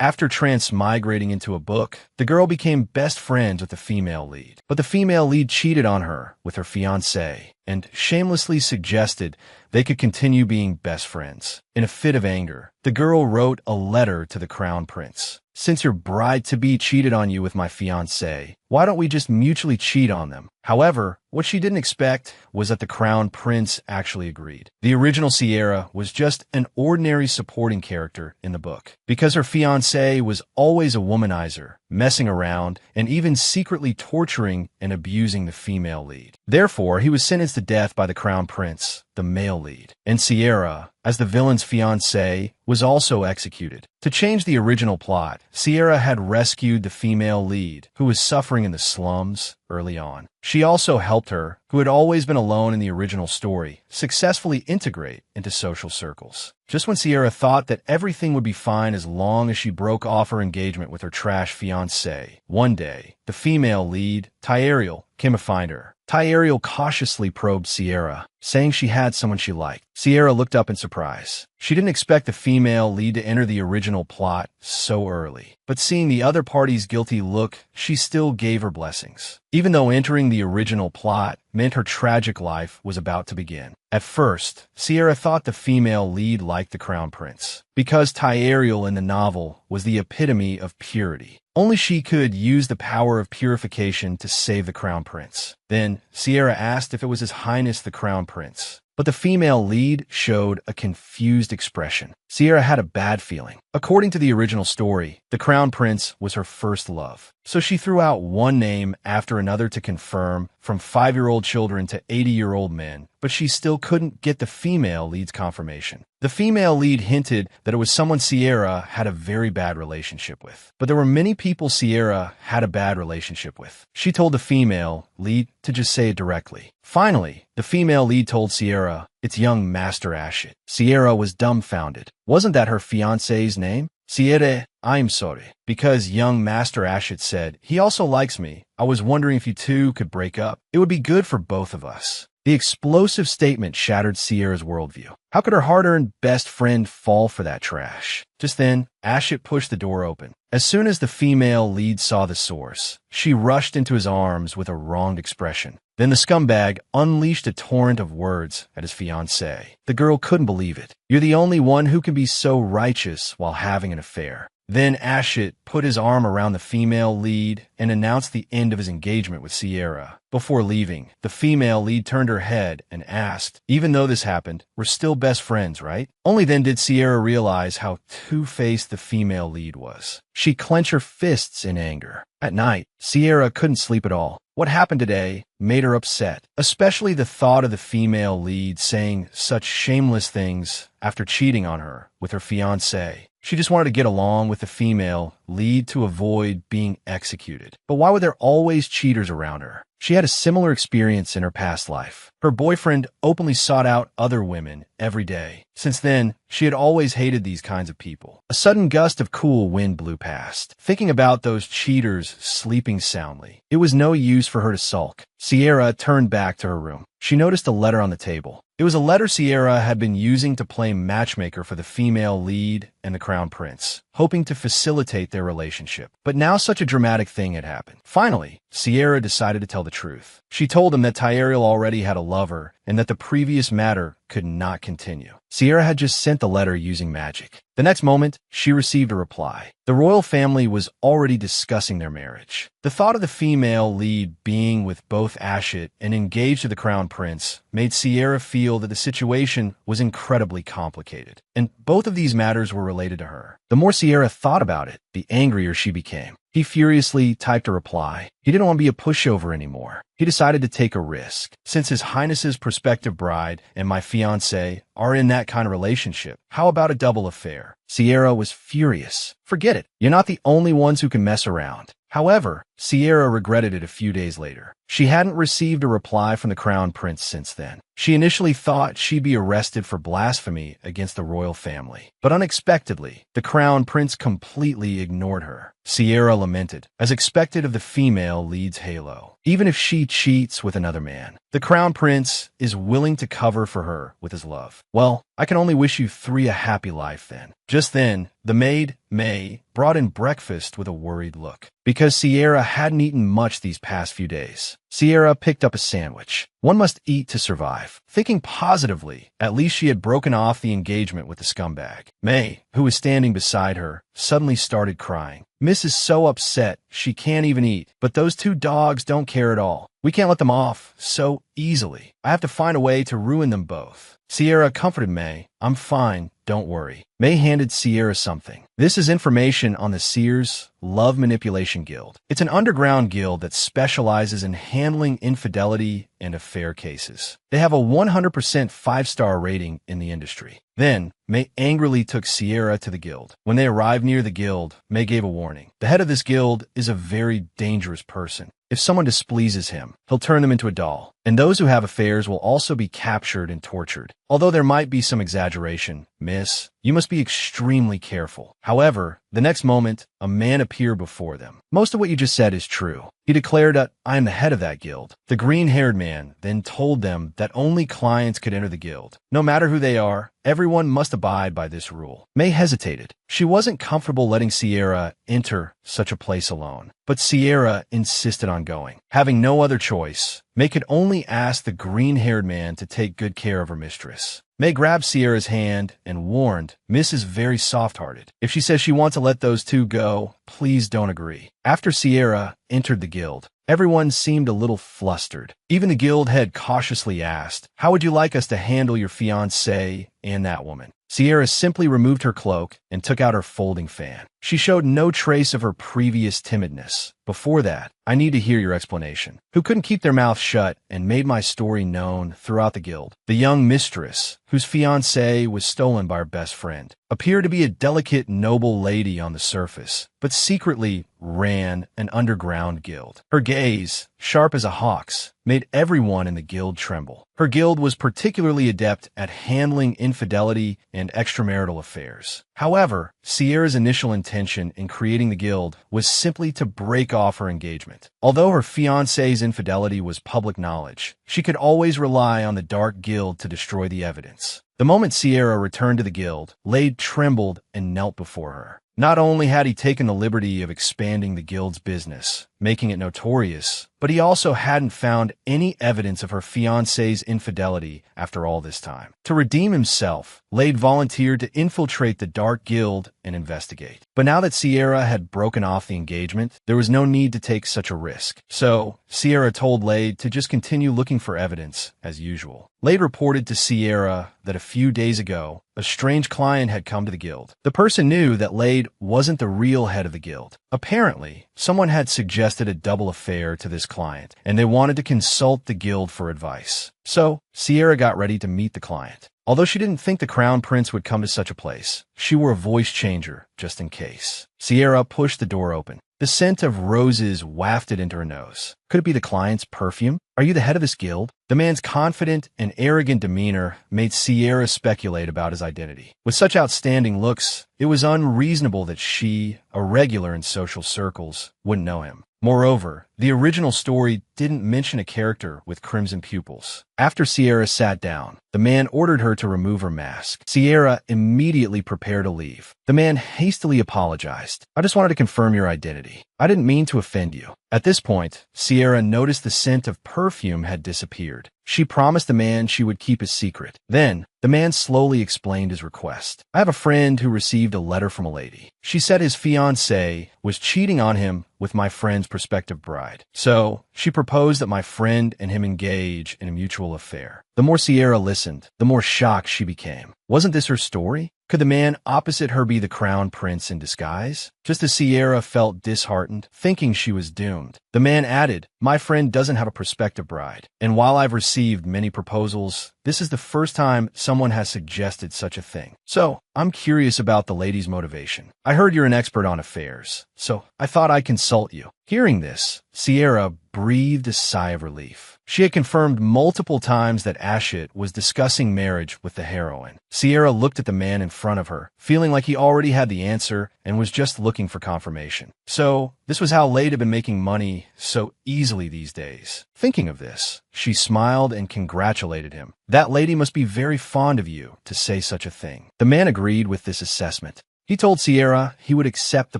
After transmigrating into a book, the girl became best friends with the female lead. But the female lead cheated on her with her fiancé and shamelessly suggested they could continue being best friends. In a fit of anger, the girl wrote a letter to the crown prince. "Since your bride-to-be cheated on you with my fiancé, why don't we just mutually cheat on them?" However, what she didn't expect was that the crown prince actually agreed. The original Sierra was just an ordinary supporting character in the book, because her fiancé was always a womanizer, messing around, and even secretly torturing and abusing the female lead. Therefore, he was sentenced to death by the crown prince, the male lead. And Sierra, as the villain's fiancé, was also executed. To change the original plot, Sierra had rescued the female lead, who was suffering in the slums early on. She also helped her, who had always been alone in the original story, successfully integrate into social circles. Just when Sierra thought that everything would be fine as long as she broke off her engagement with her trash fiancé, one day, the female lead, Tyariel, came to find her. Tyariel cautiously probed Sierra, saying she had someone she liked. Sierra looked up in surprise. She didn't expect the female lead to enter the original plot so early. But seeing the other party's guilty look, she still gave her blessings, even though entering the original plot meant her tragic life was about to begin. At first, Sierra thought the female lead liked the crown prince, because Tyariel in the novel was the epitome of purity. Only she could use the power of purification to save the crown prince. Then, Sierra asked if it was His Highness the Crown Prince. But the female lead showed a confused expression. Sierra had a bad feeling. According to the original story, the crown prince was her first love. So she threw out one name after another to confirm, from 5-year-old children to 80-year-old men, but she still couldn't get the female lead's confirmation. The female lead hinted that it was someone Sierra had a very bad relationship with. But there were many people Sierra had a bad relationship with. She told the female lead to just say it directly. Finally, the female lead told Sierra, "It's young Master Ashit." Sierra was dumbfounded. Wasn't that her fiancé's name? "Sierra, I'm sorry." Because young Master Ashit said, "He also likes me. I was wondering if you two could break up. It would be good for both of us." The explosive statement shattered Sierra's worldview. How could her hard-earned best friend fall for that trash? Just then, Ashit pushed the door open. As soon as the female lead saw the source, she rushed into his arms with a wronged expression. Then the scumbag unleashed a torrent of words at his fiancée. The girl couldn't believe it. "You're the only one who can be so righteous while having an affair." Then Ashit put his arm around the female lead and announced the end of his engagement with Sierra. Before leaving, the female lead turned her head and asked, "Even though this happened, we're still best friends, right?" Only then did Sierra realize how two-faced the female lead was. She clenched her fists in anger. At night, Sierra couldn't sleep at all. What happened today made her upset, especially the thought of the female lead saying such shameless things after cheating on her with her fiancé. She just wanted to get along with the female lead to avoid being executed. But why were there always cheaters around her? She had a similar experience in her past life. Her boyfriend openly sought out other women every day. Since then, she had always hated these kinds of people. A sudden gust of cool wind blew past. Thinking about those cheaters sleeping soundly, it was no use for her to sulk. Sierra turned back to her room. She noticed a letter on the table. It was a letter Sierra had been using to play matchmaker for the female lead and the crown prince, hoping to facilitate their relationship. But now such a dramatic thing had happened. Finally, Sierra decided to tell the truth. She told him that Tyariel already had a lover and that the previous matter could not continue. Sierra had just sent the letter using magic. The next moment, she received a reply. The royal family was already discussing their marriage. The thought of the female lead being with both Ashit and engaged to the crown prince made Sierra feel that the situation was incredibly complicated, and both of these matters were related to her. The more Sierra thought about it, the angrier she became. He furiously typed a reply. He didn't want to be a pushover anymore. He decided to take a risk. Since His Highness's prospective bride and my fiancé are in that kind of relationship, how about a double affair? Sierra was furious. Forget it. You're not the only ones who can mess around. However, Sierra regretted it a few days later. She hadn't received a reply from the crown prince since then. She initially thought she'd be arrested for blasphemy against the royal family, but unexpectedly, the crown prince completely ignored her. Sierra lamented, as expected of the female lead's halo. Even if she cheats with another man, the crown prince is willing to cover for her with his love. Well, I can only wish you three a happy life then. Just then, the maid, May, brought in breakfast with a worried look. Because Sierra hadn't eaten much these past few days, Sierra picked up a sandwich. One must eat to survive. Thinking positively, at least she had broken off the engagement with the scumbag. May, who was standing beside her, suddenly started crying. Miss is so upset, she can't even eat. But those two dogs don't care at all. We can't let them off so easily. I have to find a way to ruin them both. Sierra comforted May. I'm fine, don't worry. May handed Sierra something. This is information on the Sears Love Manipulation Guild. It's an underground guild that specializes in handling infidelity and affair cases. They have a 100% five-star rating in the industry. Then, May angrily took Sierra to the guild. When they arrived near the guild, May gave a warning. The head of this guild is a very dangerous person. If someone displeases him, he'll turn them into a doll. And those who have affairs will also be captured and tortured. Although there might be some exaggeration, miss, you must be extremely careful. However, the next moment, a man appeared before them. Most of what you just said is true. He declared that I am the head of that guild. The green-haired man then told them that only clients could enter the guild. No matter who they are, everyone must abide by this rule. May hesitated. She wasn't comfortable letting Sierra enter such a place alone. But Sierra insisted on going. Having no other choice, May could only ask the green-haired man to take good care of her mistress. May grabbed Sierra's hand and warned, Miss is very soft-hearted. If she says she wants to let those two go, please don't agree. After Sierra entered the guild, everyone seemed a little flustered. Even the guild head cautiously asked, how would you like us to handle your fiancé and that woman? Sierra simply removed her cloak and took out her folding fan. She showed no trace of her previous timidness. Before that, I need to hear your explanation. Who couldn't keep their mouth shut and made my story known throughout the guild? The young mistress, whose fiancé was stolen by her best friend, appeared to be a delicate, noble lady on the surface, but secretly ran an underground guild. Her gaze, sharp as a hawk's, made everyone in the guild tremble. Her guild was particularly adept at handling infidelity and extramarital affairs. However, Sierra's initial intention in creating the guild was simply to break off her engagement. Although her fiancé's infidelity was public knowledge, she could always rely on the dark guild to destroy the evidence. The moment Sierra returned to the guild, Lade trembled and knelt before her. Not only had he taken the liberty of expanding the guild's business, making it notorious, but he also hadn't found any evidence of her fiancé's infidelity after all this time. To redeem himself, Lade volunteered to infiltrate the Dark Guild and investigate. But now that Sierra had broken off the engagement, there was no need to take such a risk. So, Sierra told Lade to just continue looking for evidence, as usual. Lade reported to Sierra that a few days ago, a strange client had come to the guild. The person knew that Lade wasn't the real head of the guild. Apparently, someone had suggested a double affair to this client, and they wanted to consult the guild for advice. So, Sierra got ready to meet the client. Although she didn't think the crown prince would come to such a place, she wore a voice changer just in case. Sierra pushed the door open. The scent of roses wafted into her nose. Could it be the client's perfume? Are you the head of this guild? The man's confident and arrogant demeanor made Sierra speculate about his identity. With such outstanding looks, it was unreasonable that she, a regular in social circles, wouldn't know him. Moreover, the original story didn't mention a character with crimson pupils. After Sierra sat down, the man ordered her to remove her mask. Sierra immediately prepared to leave. The man hastily apologized. I just wanted to confirm your identity. I didn't mean to offend you. At this point, Sierra noticed the scent of perfume had disappeared. She promised the man she would keep his secret. Then, the man slowly explained his request. I have a friend who received a letter from a lady. She said his fiancé was cheating on him with my friend's prospective bride. So, she proposed that my friend and him engage in a mutual affair. The more Sierra listened, the more shocked she became. Wasn't this her story? Could the man opposite her be the crown prince in disguise? Just as Sierra felt disheartened, thinking she was doomed, the man added, my friend doesn't have a prospective bride. And while I've received many proposals, this is the first time someone has suggested such a thing. So, I'm curious about the lady's motivation. I heard you're an expert on affairs, so I thought I'd consult you. Hearing this, Sierra breathed a sigh of relief. She had confirmed multiple times that Ashit was discussing marriage with the heroine. Sierra looked at the man in front of her, feeling like he already had the answer and was just looking for confirmation. So, this was how Lade had been making money so easily these days. Thinking of this, she smiled and congratulated him. That lady must be very fond of you to say such a thing. The man agreed with this assessment. He told Sierra he would accept the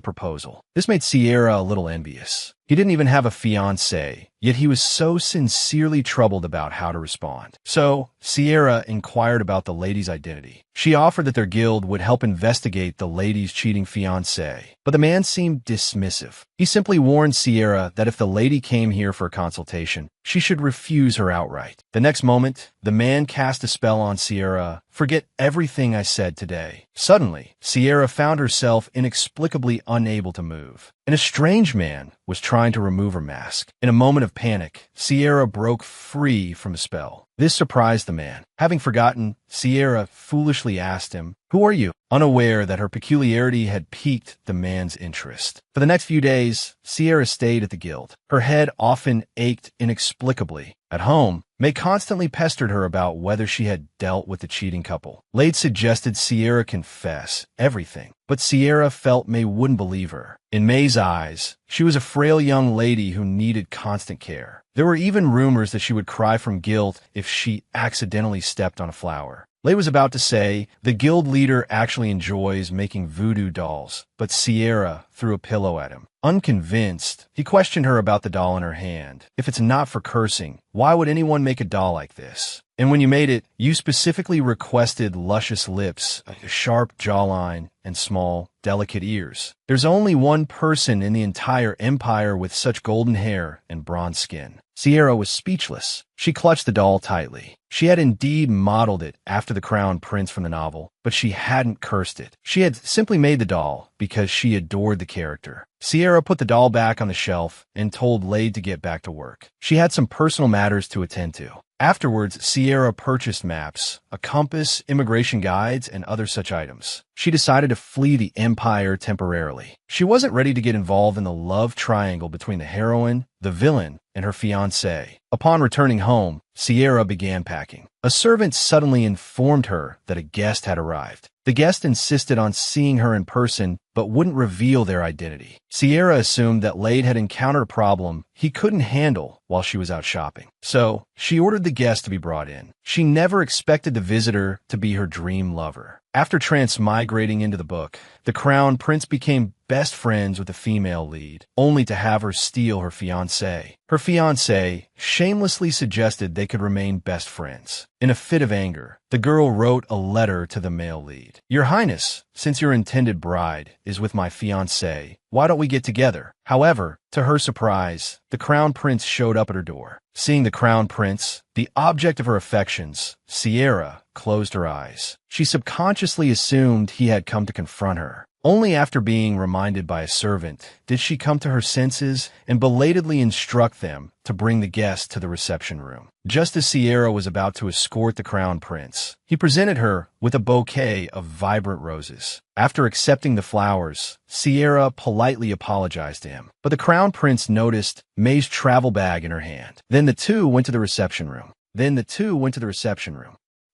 proposal. This made Sierra a little envious. He didn't even have a fiancée, yet he was so sincerely troubled about how to respond. So, Sierra inquired about the lady's identity. She offered that their guild would help investigate the lady's cheating fiancé, but the man seemed dismissive. He simply warned Sierra that if the lady came here for a consultation, she should refuse her outright. The next moment, the man cast a spell on Sierra. Forget everything I said today. Suddenly, Sierra found herself inexplicably unable to move. And a strange man was trying to remove her mask. In a moment of panic, Sierra broke free from a spell. This surprised the man. Having forgotten, Sierra foolishly asked him, "Who are you?" unaware that her peculiarity had piqued the man's interest. For the next few days, Sierra stayed at the guild. Her head often ached inexplicably. At home, May constantly pestered her about whether she had dealt with the cheating couple. Lade suggested Sierra confess everything, but Sierra felt May wouldn't believe her. In May's eyes, she was a frail young lady who needed constant care. There were even rumors that she would cry from guilt if she accidentally stepped on a flower. Lay was about to say, the guild leader actually enjoys making voodoo dolls, but Sierra threw a pillow at him. Unconvinced, he questioned her about the doll in her hand. If it's not for cursing, why would anyone make a doll like this? And when you made it, you specifically requested luscious lips, a sharp jawline, and small, delicate ears. There's only one person in the entire empire with such golden hair and bronze skin. Sierra was speechless. She clutched the doll tightly. She had indeed modeled it after the crown prince from the novel, but she hadn't cursed it. She had simply made the doll because she adored the character. Sierra put the doll back on the shelf and told Lade to get back to work. She had some personal matters to attend to. Afterwards, Sierra purchased maps, a compass, immigration guides, and other such items. She decided to flee the Empire temporarily. She wasn't ready to get involved in the love triangle between the heroine, the villain, and her fiancé. Upon returning home, Sierra began packing. A servant suddenly informed her that a guest had arrived. The guest insisted on seeing her in person, but wouldn't reveal their identity. Sierra assumed that Lade had encountered a problem he couldn't handle while she was out shopping. So, she ordered the guest to be brought in. She never expected the visitor to be her dream lover. After transmigrating into the book, the crown prince became best friends with the female lead, only to have her steal her fiancé. Her fiancé shamelessly suggested they could remain best friends. In a fit of anger, the girl wrote a letter to the male lead. "Your Highness, since your intended bride is with my fiancé, why don't we get together?" However, to her surprise, the crown prince showed up at her door. Seeing the crown prince, the object of her affections, Sierra closed her eyes. She subconsciously assumed he had come to confront her. Only after being reminded by a servant did she come to her senses and belatedly instruct them to bring the guest to the reception room. Just as Sierra was about to escort the crown prince, he presented her with a bouquet of vibrant roses. After accepting the flowers, Sierra politely apologized to him, but the crown prince noticed May's travel bag in her hand. Then the two went to the reception room.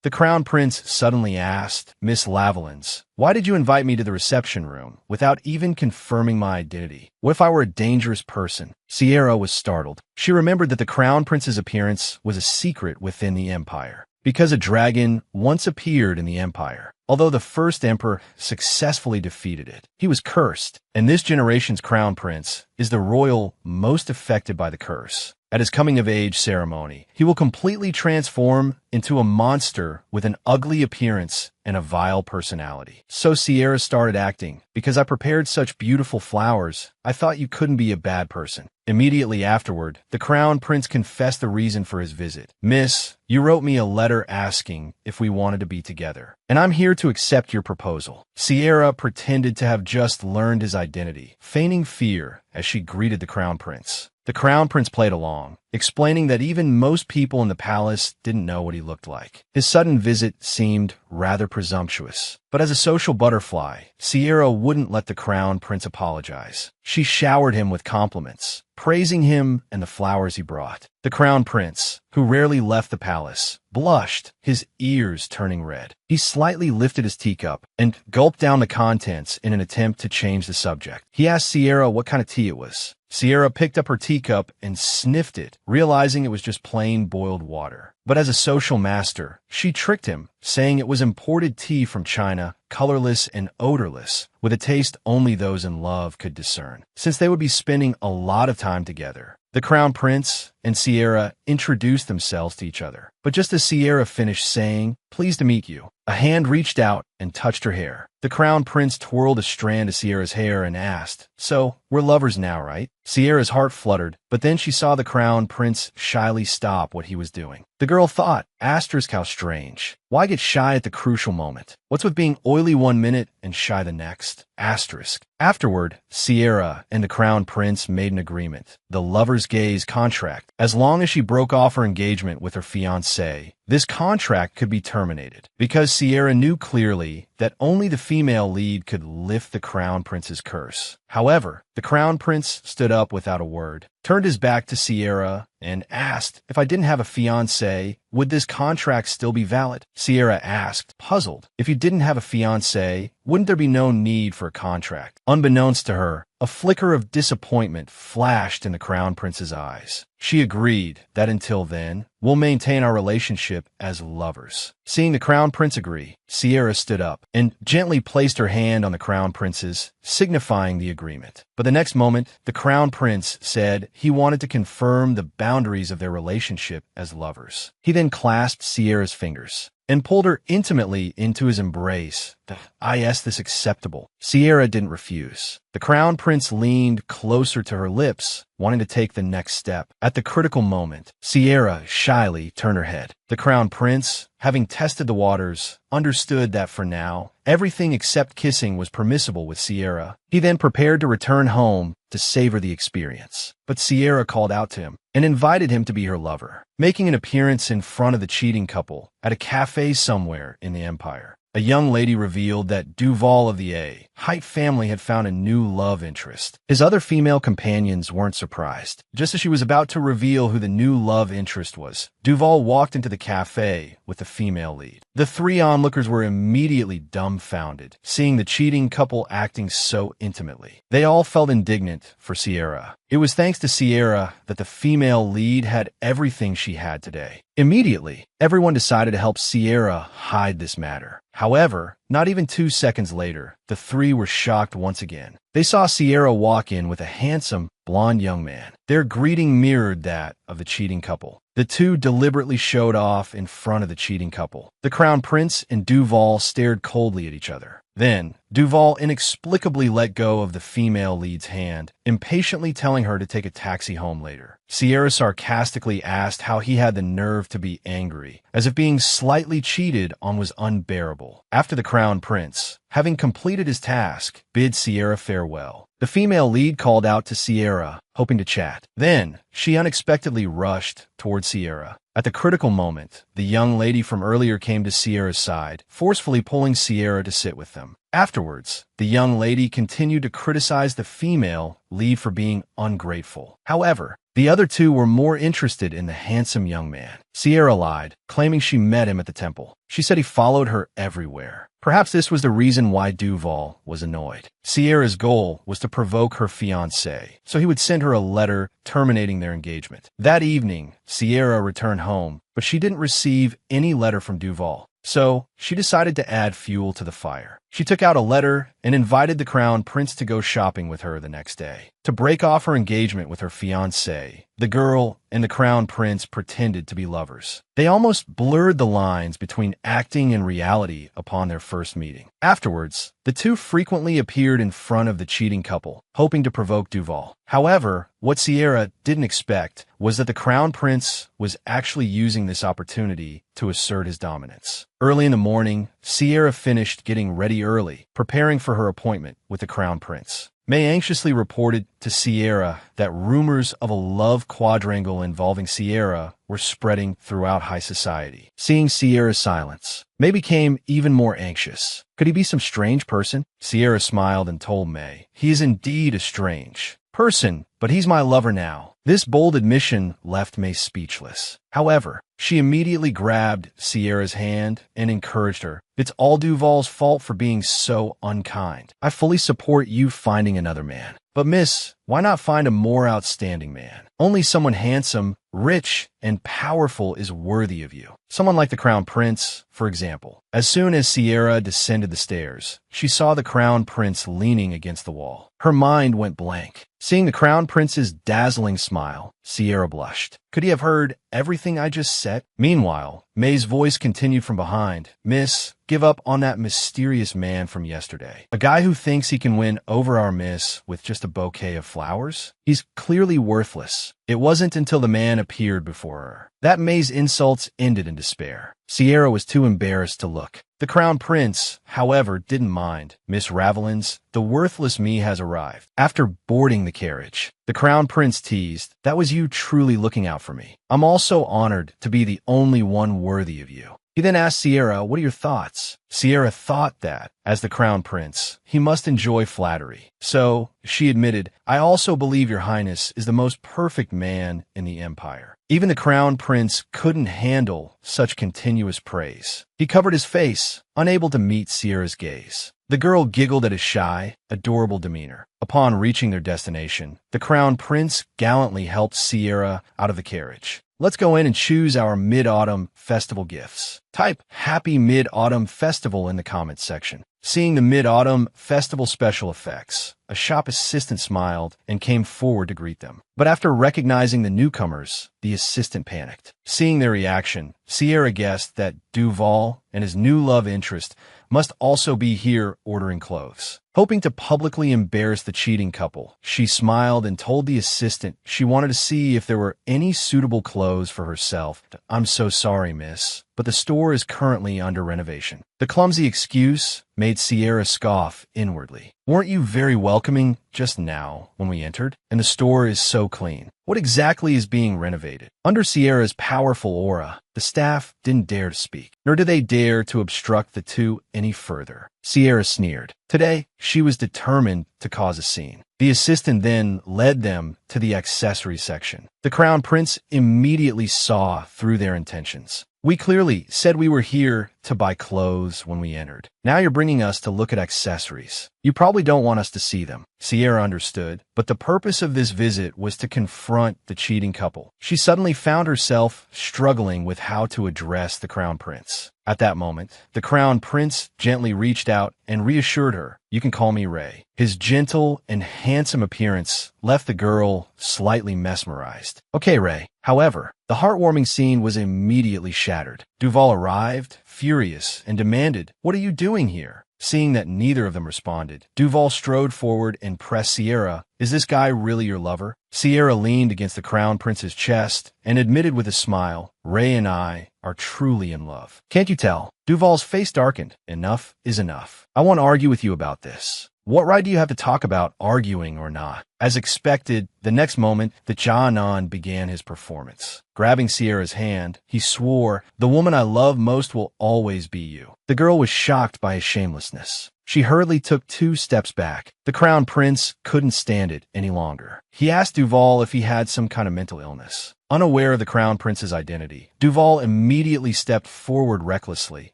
The crown prince suddenly asked, "Miss Lavalins, why did you invite me to the reception room without even confirming my identity? What if I were a dangerous person?" Sierra was startled. She remembered that the crown prince's appearance was a secret within the empire, because a dragon once appeared in the empire. Although the first emperor successfully defeated it, he was cursed, and this generation's crown prince is the royal most affected by the curse. At his coming-of-age ceremony, he will completely transform into a monster with an ugly appearance and a vile personality. So Sierra started acting. "Because I prepared such beautiful flowers, I thought you couldn't be a bad person." Immediately afterward, the crown prince confessed the reason for his visit. "Miss, you wrote me a letter asking if we wanted to be together, and I'm here to accept your proposal." Sierra pretended to have just learned his identity, feigning fear as she greeted the crown prince. The crown prince played along. explaining that even most people in the palace didn't know what he looked like. His sudden visit seemed rather presumptuous. But as a social butterfly, Sierra wouldn't let the crown prince apologize. She showered him with compliments, praising him and the flowers he brought. The crown prince, who rarely left the palace, blushed, his ears turning red. He slightly lifted his teacup and gulped down the contents in an attempt to change the subject. He asked Sierra what kind of tea it was. Sierra picked up her teacup and sniffed it, realizing it was just plain boiled water. But as a social master, she tricked him, saying it was imported tea from China, colorless and odorless, with a taste only those in love could discern, since they would be spending a lot of time together. The crown prince and Sierra introduced themselves to each other. But just as Sierra finished saying, "Pleased to meet you," a hand reached out and touched her hair. The crown prince twirled a strand of Sierra's hair and asked, "So, we're lovers now, right?" Sierra's heart fluttered, but then she saw the crown prince shyly stop what he was doing. The girl thought, asterisk how strange. Why get shy at the crucial moment? What's with being oily one minute and shy the next? Asterisk. Afterward, Sierra and the crown prince made an agreement, the lover's gaze contract. As long as she broke off her engagement with her fiancé, this contract could be terminated, because Sierra knew clearly that only the female lead could lift the crown prince's curse. However, the crown prince stood up without a word, turned his back to Sierra, and asked, "If I didn't have a fiancé, would this contract still be valid?" Sierra asked, puzzled. If you didn't have a fiancé, wouldn't there be no need for a contract? Unbeknownst to her, a flicker of disappointment flashed in the crown prince's eyes. She agreed that until then, we'll maintain our relationship as lovers. Seeing the crown prince agree, Sierra stood up and gently placed her hand on the crown prince's, signifying the agreement. But the next moment, the crown prince said he wanted to confirm the boundaries of their relationship as lovers. He then clasped Sierra's fingers and pulled her intimately into his embrace. "I asked this acceptable." Sierra didn't refuse. The crown prince leaned closer to her lips, wanting to take the next step. At the critical moment, Sierra shyly turned her head. The crown prince, having tested the waters, understood that for now, everything except kissing was permissible with Sierra. He then prepared to return home to savor the experience. But Sierra called out to him and invited him to be her lover, making an appearance in front of the cheating couple at a cafe somewhere in the empire. A young lady revealed that Duval of the Height family had found a new love interest. His other female companions weren't surprised. Just as she was about to reveal who the new love interest was, Duval walked into the cafe with the female lead. The three onlookers were immediately dumbfounded, seeing the cheating couple acting so intimately. They all felt indignant for Sierra. It was thanks to Sierra that the female lead had everything she had today. Immediately, everyone decided to help Sierra hide this matter. However, not even 2 seconds later, the three were shocked once again. They saw Sierra walk in with a handsome, blonde young man. Their greeting mirrored that of the cheating couple. The two deliberately showed off in front of the cheating couple. The crown prince and Duval stared coldly at each other. Then, Duval inexplicably let go of the female lead's hand, impatiently telling her to take a taxi home later. Sierra sarcastically asked how he had the nerve to be angry, as if being slightly cheated on was unbearable. After the crown prince, having completed his task, bid Sierra farewell. The female lead called out to Sierra, hoping to chat. Then, she unexpectedly rushed toward Sierra. At the critical moment, the young lady from earlier came to Sierra's side, forcefully pulling Sierra to sit with them. Afterwards, the young lady continued to criticize the female lead for being ungrateful. However, the other two were more interested in the handsome young man. Sierra lied, claiming she met him at the temple. She said he followed her everywhere. Perhaps this was the reason why Duval was annoyed. Sierra's goal was to provoke her fiancé, so he would send her a letter terminating their engagement. That evening, Sierra returned home, but she didn't receive any letter from Duval. So, she decided to add fuel to the fire. She took out a letter and invited the crown prince to go shopping with her the next day. To break off her engagement with her fiancé, the girl and the crown prince pretended to be lovers. They almost blurred the lines between acting and reality upon their first meeting. Afterwards, the two frequently appeared in front of the cheating couple, hoping to provoke Duval. However, what Sierra didn't expect was that the crown prince was actually using this opportunity to assert his dominance. Early in the morning, Sierra finished getting ready early, preparing for her appointment with the crown prince. May anxiously reported to Sierra that rumors of a love quadrangle involving Sierra were spreading throughout high society. Seeing Sierra's silence, May became even more anxious. Could he be some strange person? Sierra smiled and told May, "He is indeed a strange person, but he's my lover now." This bold admission left May speechless. However, she immediately grabbed Sierra's hand and encouraged her. "It's all Duval's fault for being so unkind. I fully support you finding another man. But miss, why not find a more outstanding man? Only someone handsome, rich, and powerful is worthy of you. Someone like the Crown Prince, for example." As soon as Sierra descended the stairs, she saw the Crown Prince leaning against the wall. Her mind went blank. Seeing the Crown Prince's dazzling smile, Sierra blushed. Could he have heard everything I just said? Meanwhile, May's voice continued from behind. "Miss, give up on that mysterious man from yesterday. A guy who thinks he can win over our miss with just a bouquet of flowers? He's clearly worthless." It wasn't until the man appeared before her that May's insults ended in despair. Sierra was too embarrassed to look. The Crown Prince, however, didn't mind. "Miss Ravelins, the worthless me has arrived." After boarding the carriage, the Crown Prince teased, "That was you truly looking out for me. I'm also honored to be the only one worthy of you." He then asked Sierra, "What are your thoughts?" Sierra thought that, as the Crown Prince, he must enjoy flattery. So, she admitted, "I also believe your highness is the most perfect man in the empire." Even the Crown Prince couldn't handle such continuous praise. He covered his face, unable to meet Sierra's gaze. The girl giggled at his shy, adorable demeanor. Upon reaching their destination, the Crown Prince gallantly helped Sierra out of the carriage. "Let's go in and choose our Mid-Autumn Festival gifts." Type Happy Mid-Autumn Festival in the comments section. Seeing the Mid-Autumn Festival special effects, a shop assistant smiled and came forward to greet them. But after recognizing the newcomers, the assistant panicked. Seeing their reaction, Sierra guessed that Duval and his new love interest must also be here ordering clothes. Hoping to publicly embarrass the cheating couple, she smiled and told the assistant she wanted to see if there were any suitable clothes for herself. "I'm so sorry, miss, but the store is currently under renovation." The clumsy excuse made Sierra scoff inwardly. "Weren't you very welcoming just now when we entered? And the store is so clean. What exactly is being renovated?" Under Sierra's powerful aura, the staff didn't dare to speak, nor did they dare to obstruct the two any further. Sierra sneered. Today, she was determined to cause a scene. The assistant then led them to the accessory section. The Crown Prince immediately saw through their intentions. "We clearly said we were here to buy clothes when we entered. Now you're bringing us to look at accessories. You probably don't want us to see them." Sierra understood, but the purpose of this visit was to confront the cheating couple. She suddenly found herself struggling with how to address the Crown Prince. At that moment, the Crown Prince gently reached out and reassured her, "You can call me Ray." His gentle and handsome appearance left the girl slightly mesmerized. "Okay, Ray." However, the heartwarming scene was immediately shattered. Duval arrived, furious, and demanded, "What are you doing here?" Seeing that neither of them responded, Duval strode forward and pressed Sierra. "Is this guy really your lover?" Sierra leaned against the Crown Prince's chest and admitted with a smile, "Ray and I are truly in love." "Can't you tell?" Duval's face darkened. "Enough is enough. I won't argue with you about this. What right do you have to talk about arguing or not?" As expected, the next moment, the Ja'anan began his performance. Grabbing Sierra's hand, he swore, "The woman I love most will always be you." The girl was shocked by his shamelessness. She hurriedly took 2 steps back. The Crown Prince couldn't stand it any longer. He asked Duval if he had some kind of mental illness. Unaware of the Crown Prince's identity, Duval immediately stepped forward recklessly,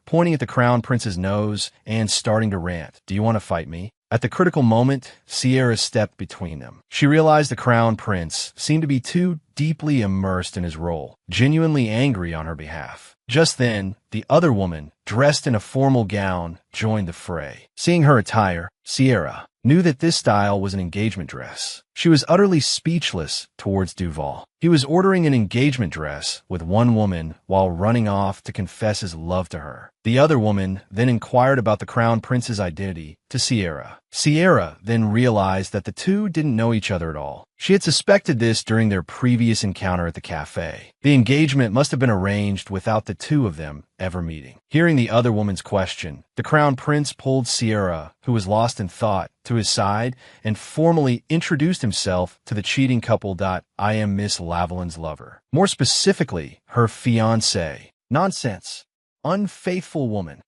pointing at the Crown Prince's nose and starting to rant. "Do you want to fight me?" At the critical moment, Sierra stepped between them. She realized the Crown Prince seemed to be too deeply immersed in his role, genuinely angry on her behalf. Just then, the other woman, dressed in a formal gown, joined the fray. Seeing her attire, Sierra knew that this style was an engagement dress. She was utterly speechless towards Duval. He was ordering an engagement dress with one woman while running off to confess his love to her. The other woman then inquired about the crown prince's identity to Sierra. Sierra then realized that the two didn't know each other at all. She had suspected this during their previous encounter at the cafe. The engagement must have been arranged without the two of them ever meeting. Hearing the other woman's question, the crown prince pulled Sierra, who was lost in thought, to his side and formally introduced himself to the cheating couple. I am Miss Lavalyn's lover. More specifically, her fiancé. Nonsense. Unfaithful woman.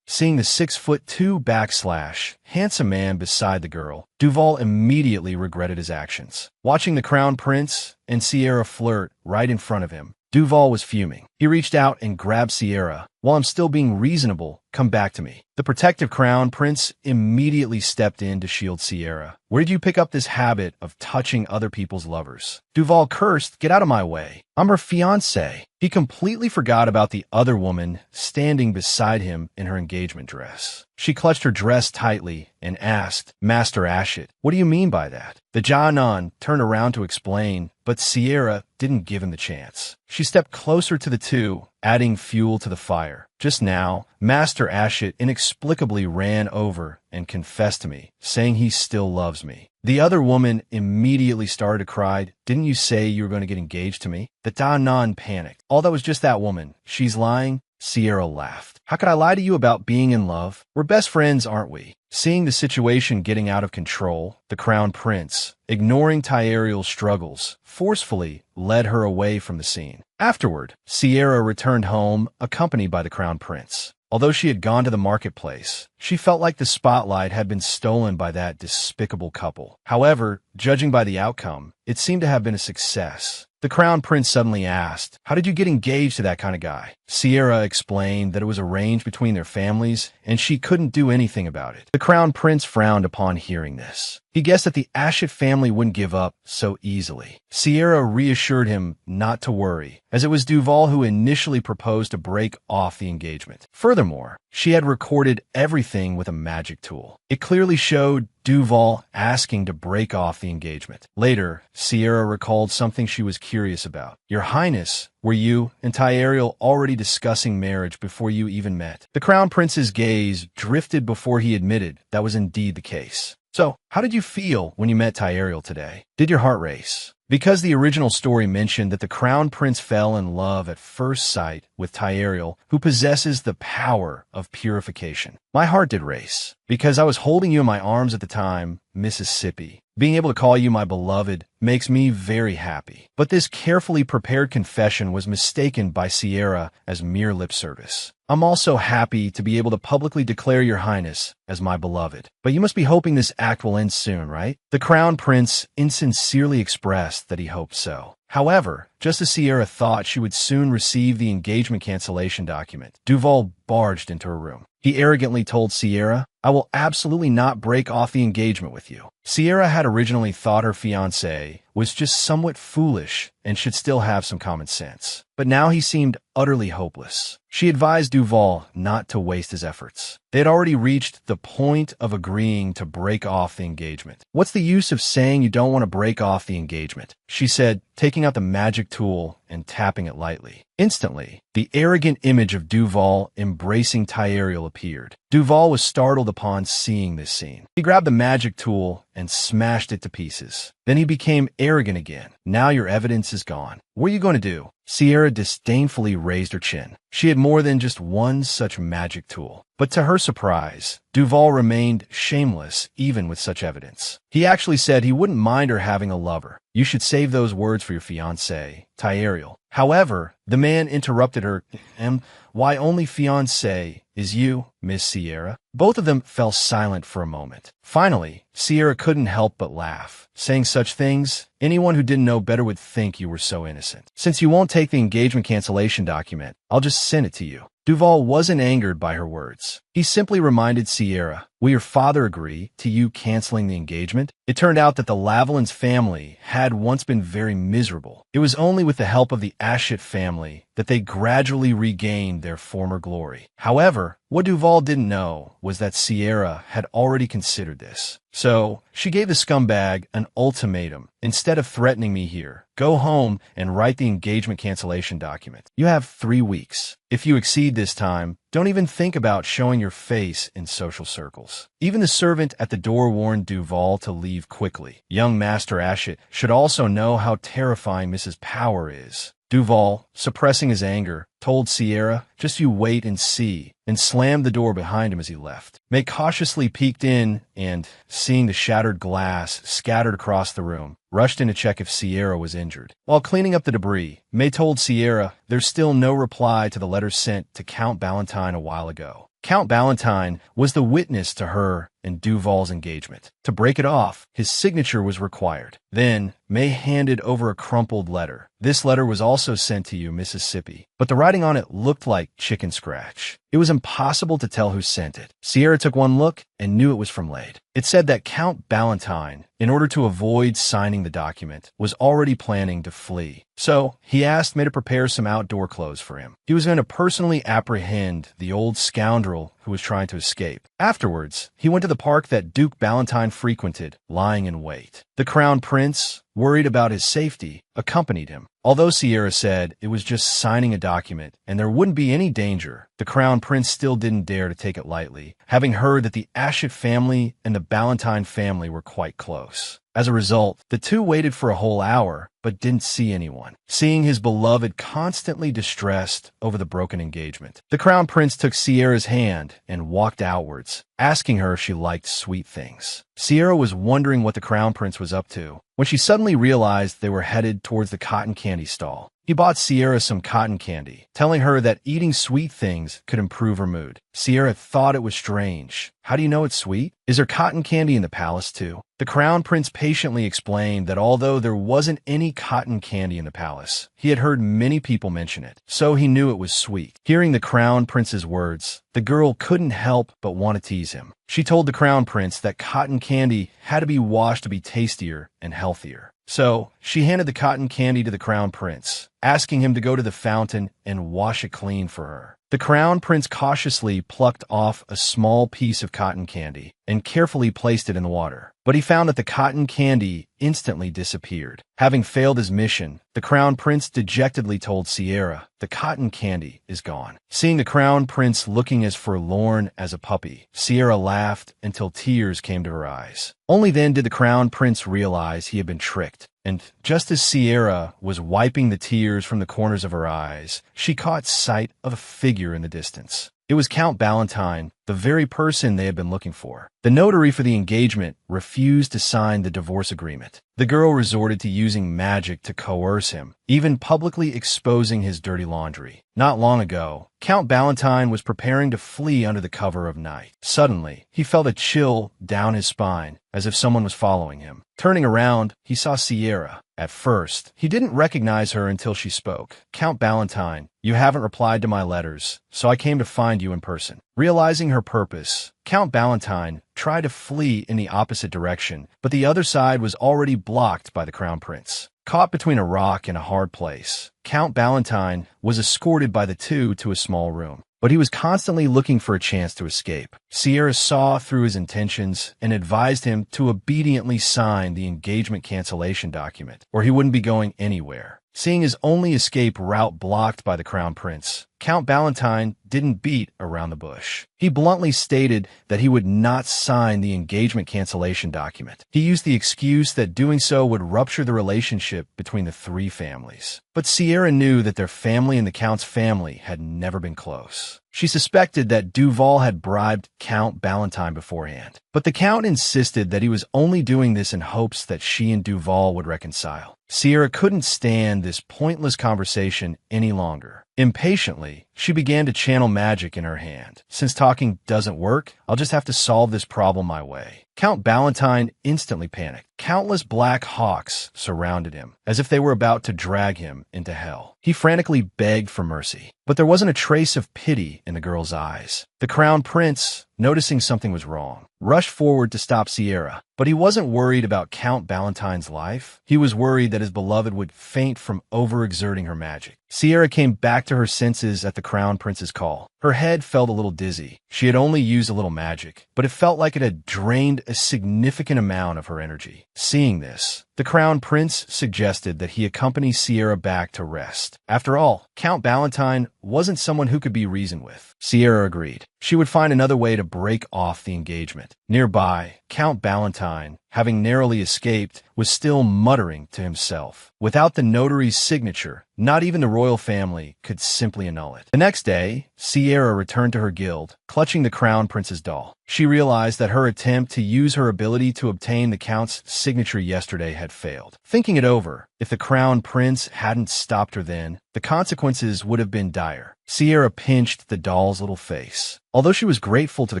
Seeing the 6'2" handsome man beside the girl, Duval immediately regretted his actions. Watching the crown prince and Sierra flirt right in front of him, Duval was fuming. He reached out and grabbed Sierra. While I'm still being reasonable, come back to me. The protective crown prince immediately stepped in to shield Sierra. Where did you pick up this habit of touching other people's lovers? Duval cursed, get out of my way. I'm her fiancé. He completely forgot about the other woman standing beside him in her engagement dress. She clutched her dress tightly and asked, Master Ashit, what do you mean by that? The Ja'anan turned around to explain, but Sierra didn't give him the chance. She stepped closer to the two, adding fuel to the fire. Just now, Master Ashit inexplicably ran over and confessed to me, saying he still loves me. The other woman immediately started to cry. Didn't you say you were going to get engaged to me? The Ja'anan panicked. Oh, that was just that woman. She's lying. Sierra laughed. How could I lie to you about being in love? We're best friends, aren't we? Seeing the situation getting out of control, the crown prince, ignoring Tyariel's struggles, forcefully led her away from the scene. Afterward, Sierra returned home, accompanied by the crown prince. Although she had gone to the marketplace, she felt like the spotlight had been stolen by that despicable couple. However, judging by the outcome, it seemed to have been a success. The crown prince suddenly asked, how did you get engaged to that kind of guy? Sierra explained that it was arranged between their families, and she couldn't do anything about it. The crown prince frowned upon hearing this. He guessed that the Ashit family wouldn't give up so easily. Sierra reassured him not to worry, as it was Duval who initially proposed to break off the engagement. Furthermore, she had recorded everything with a magic tool. It clearly showed Duval asking to break off the engagement. Later, Sierra recalled something she was curious about. Your Highness, were you and Tyariel already discussing marriage before you even met? The crown prince's gaze drifted before he admitted that was indeed the case. So, how did you feel when you met Tyariel today? Did your heart race? Because the original story mentioned that the crown prince fell in love at first sight with Tyariel, who possesses the power of purification. My heart did race, because I was holding you in my arms at the time, Mississippi. Being able to call you my beloved makes me very happy. But this carefully prepared confession was mistaken by Sierra as mere lip service. I'm also happy to be able to publicly declare your highness as my beloved. But you must be hoping this act will end soon, right? The crown prince insincerely expressed that he hoped so. However, just as Sierra thought she would soon receive the engagement cancellation document, Duval barged into her room. He arrogantly told Sierra, I will absolutely not break off the engagement with you. Sierra had originally thought her fiancé was just somewhat foolish and should still have some common sense. But now he seemed utterly hopeless. She advised Duval not to waste his efforts. They had already reached the point of agreeing to break off the engagement. What's the use of saying you don't want to break off the engagement? She said, taking out the magic tool and tapping it lightly. Instantly, the arrogant image of Duval embracing Tyariel appeared. Duval was startled upon seeing this scene. He grabbed the magic tool and smashed it to pieces. Then he became arrogant again. Now your evidence is gone. What are you going to do? Sierra disdainfully raised her chin. She had more than just one such magic tool. But to her surprise, Duval remained shameless even with such evidence. He actually said he wouldn't mind her having a lover. You should save those words for your fiancé, Tyariel. However, the man interrupted her, and why only fiancé is you, Miss Sierra? Both of them fell silent for a moment. Finally, Sierra couldn't help but laugh, saying such things. Anyone who didn't know better would think you were so innocent. Since you won't take the engagement cancellation document, I'll just send it to you. Duval wasn't angered by her words. He simply reminded Sierra, will your father agree to you canceling the engagement? It turned out that the Lavalyn's family had once been very miserable. It was only with the help of the Ashit family that they gradually regained their former glory. However, what Duval didn't know was that Sierra had already considered this. So, she gave the scumbag an ultimatum. Instead of threatening me here, go home and write the engagement cancellation document. You have 3 weeks. If you exceed this time, don't even think about showing your face in social circles. Even the servant at the door warned Duval to leave quickly. Young Master Ashit should also know how terrifying Mrs. Power is. Duval, suppressing his anger, told Sierra, "Just you wait and see," and slammed the door behind him as he left. May cautiously peeked in and, seeing the shattered glass scattered across the room, rushed in to check if Sierra was injured. While cleaning up the debris, May told Sierra there's still no reply to the letter sent to Count Ballantyne a while ago. Count Ballantyne was the witness to her and Duval's engagement. To break it off, his signature was required. Then, May handed over a crumpled letter. This letter was also sent to you, Mississippi, but the writing on it looked like chicken scratch. It was impossible to tell who sent it. Sierra took one look and knew it was from Lade. It said that Count Ballantyne, in order to avoid signing the document, was already planning to flee. So, he asked May to prepare some outdoor clothes for him. He was going to personally apprehend the old scoundrel who was trying to escape. Afterwards, he went to the park that Duke Ballantyne frequented, lying in wait. The Crown Prince, worried about his safety, accompanied him. Although Sierra said it was just signing a document and there wouldn't be any danger, the Crown Prince still didn't dare to take it lightly, having heard that the Ashit family and the Ballantyne family were quite close. As a result, the two waited for a whole hour, but didn't see anyone. Seeing his beloved constantly distressed over the broken engagement, the Crown Prince took Sierra's hand and walked outwards, asking her if she liked sweet things. Sierra was wondering what the Crown Prince was up to when she suddenly realized they were headed towards the cotton candy stall. He bought Sierra some cotton candy, telling her that eating sweet things could improve her mood. Sierra thought it was strange. How do you know it's sweet? Is there cotton candy in the palace too? The Crown Prince patiently explained that although there wasn't any cotton candy in the palace, he had heard many people mention it, so he knew it was sweet. Hearing the Crown Prince's words, the girl couldn't help but want to tease him. She told the Crown Prince that cotton candy had to be washed to be tastier and healthier. So, she handed the cotton candy to the Crown Prince, asking him to go to the fountain and wash it clean for her. The Crown Prince cautiously plucked off a small piece of cotton candy and carefully placed it in the water. But he found that the cotton candy instantly disappeared. Having failed his mission, the Crown Prince dejectedly told Sierra, "The cotton candy is gone." Seeing the Crown Prince looking as forlorn as a puppy, Sierra laughed until tears came to her eyes. Only then did the Crown Prince realize he had been tricked. And just as Sierra was wiping the tears from the corners of her eyes, she caught sight of a figure in the distance. It was Count Ballantyne, the very person they had been looking for. The notary for the engagement refused to sign the divorce agreement. The girl resorted to using magic to coerce him, even publicly exposing his dirty laundry. Not long ago, Count Ballantyne was preparing to flee under the cover of night. Suddenly, he felt a chill down his spine, as if someone was following him. Turning around, he saw Sierra. At first, he didn't recognize her until she spoke. "Count Ballantyne, you haven't replied to my letters, so I came to find you in person." Realizing her purpose, Count Ballantyne tried to flee in the opposite direction, but the other side was already blocked by the Crown Prince. Caught between a rock and a hard place, Count Ballantyne was escorted by the two to a small room. But he was constantly looking for a chance to escape. Sierra saw through his intentions and advised him to obediently sign the engagement cancellation document, or he wouldn't be going anywhere. Seeing his only escape route blocked by the Crown Prince, Count Ballantyne didn't beat around the bush. He bluntly stated that he would not sign the engagement cancellation document. He used the excuse that doing so would rupture the relationship between the three families. But Sierra knew that their family and the Count's family had never been close. She suspected that Duval had bribed Count Ballantyne beforehand. But the Count insisted that he was only doing this in hopes that she and Duval would reconcile. Sierra couldn't stand this pointless conversation any longer. Impatiently, she began to channel magic in her hand. Since talking doesn't work, I'll just have to solve this problem my way. Count Ballantyne instantly panicked. Countless black hawks surrounded him, as if they were about to drag him into hell. He frantically begged for mercy, but there wasn't a trace of pity in the girl's eyes. The Crown Prince, noticing something was wrong, rushed forward to stop Sierra. But he wasn't worried about Count Ballantyne's life. He was worried that his beloved would faint from overexerting her magic. Sierra came back to her senses at the Crown Prince's call. Her head felt a little dizzy. She had only used a little magic, but it felt like it had drained a significant amount of her energy. Seeing this, the Crown Prince suggested that he accompany Sierra back to rest. After all, Count Ballantyne wasn't someone who could be reasoned with. Sierra agreed. She would find another way to break off the engagement. Nearby, Count Ballantyne, having narrowly escaped, was still muttering to himself. Without the notary's signature, not even the royal family could simply annul it. The next day, Sierra returned to her guild, clutching the Crown Prince's doll. She realized that her attempt to use her ability to obtain the Count's signature yesterday had failed. Thinking it over, if the Crown Prince hadn't stopped her then, the consequences would have been dire. Sierra pinched the doll's little face. Although she was grateful to the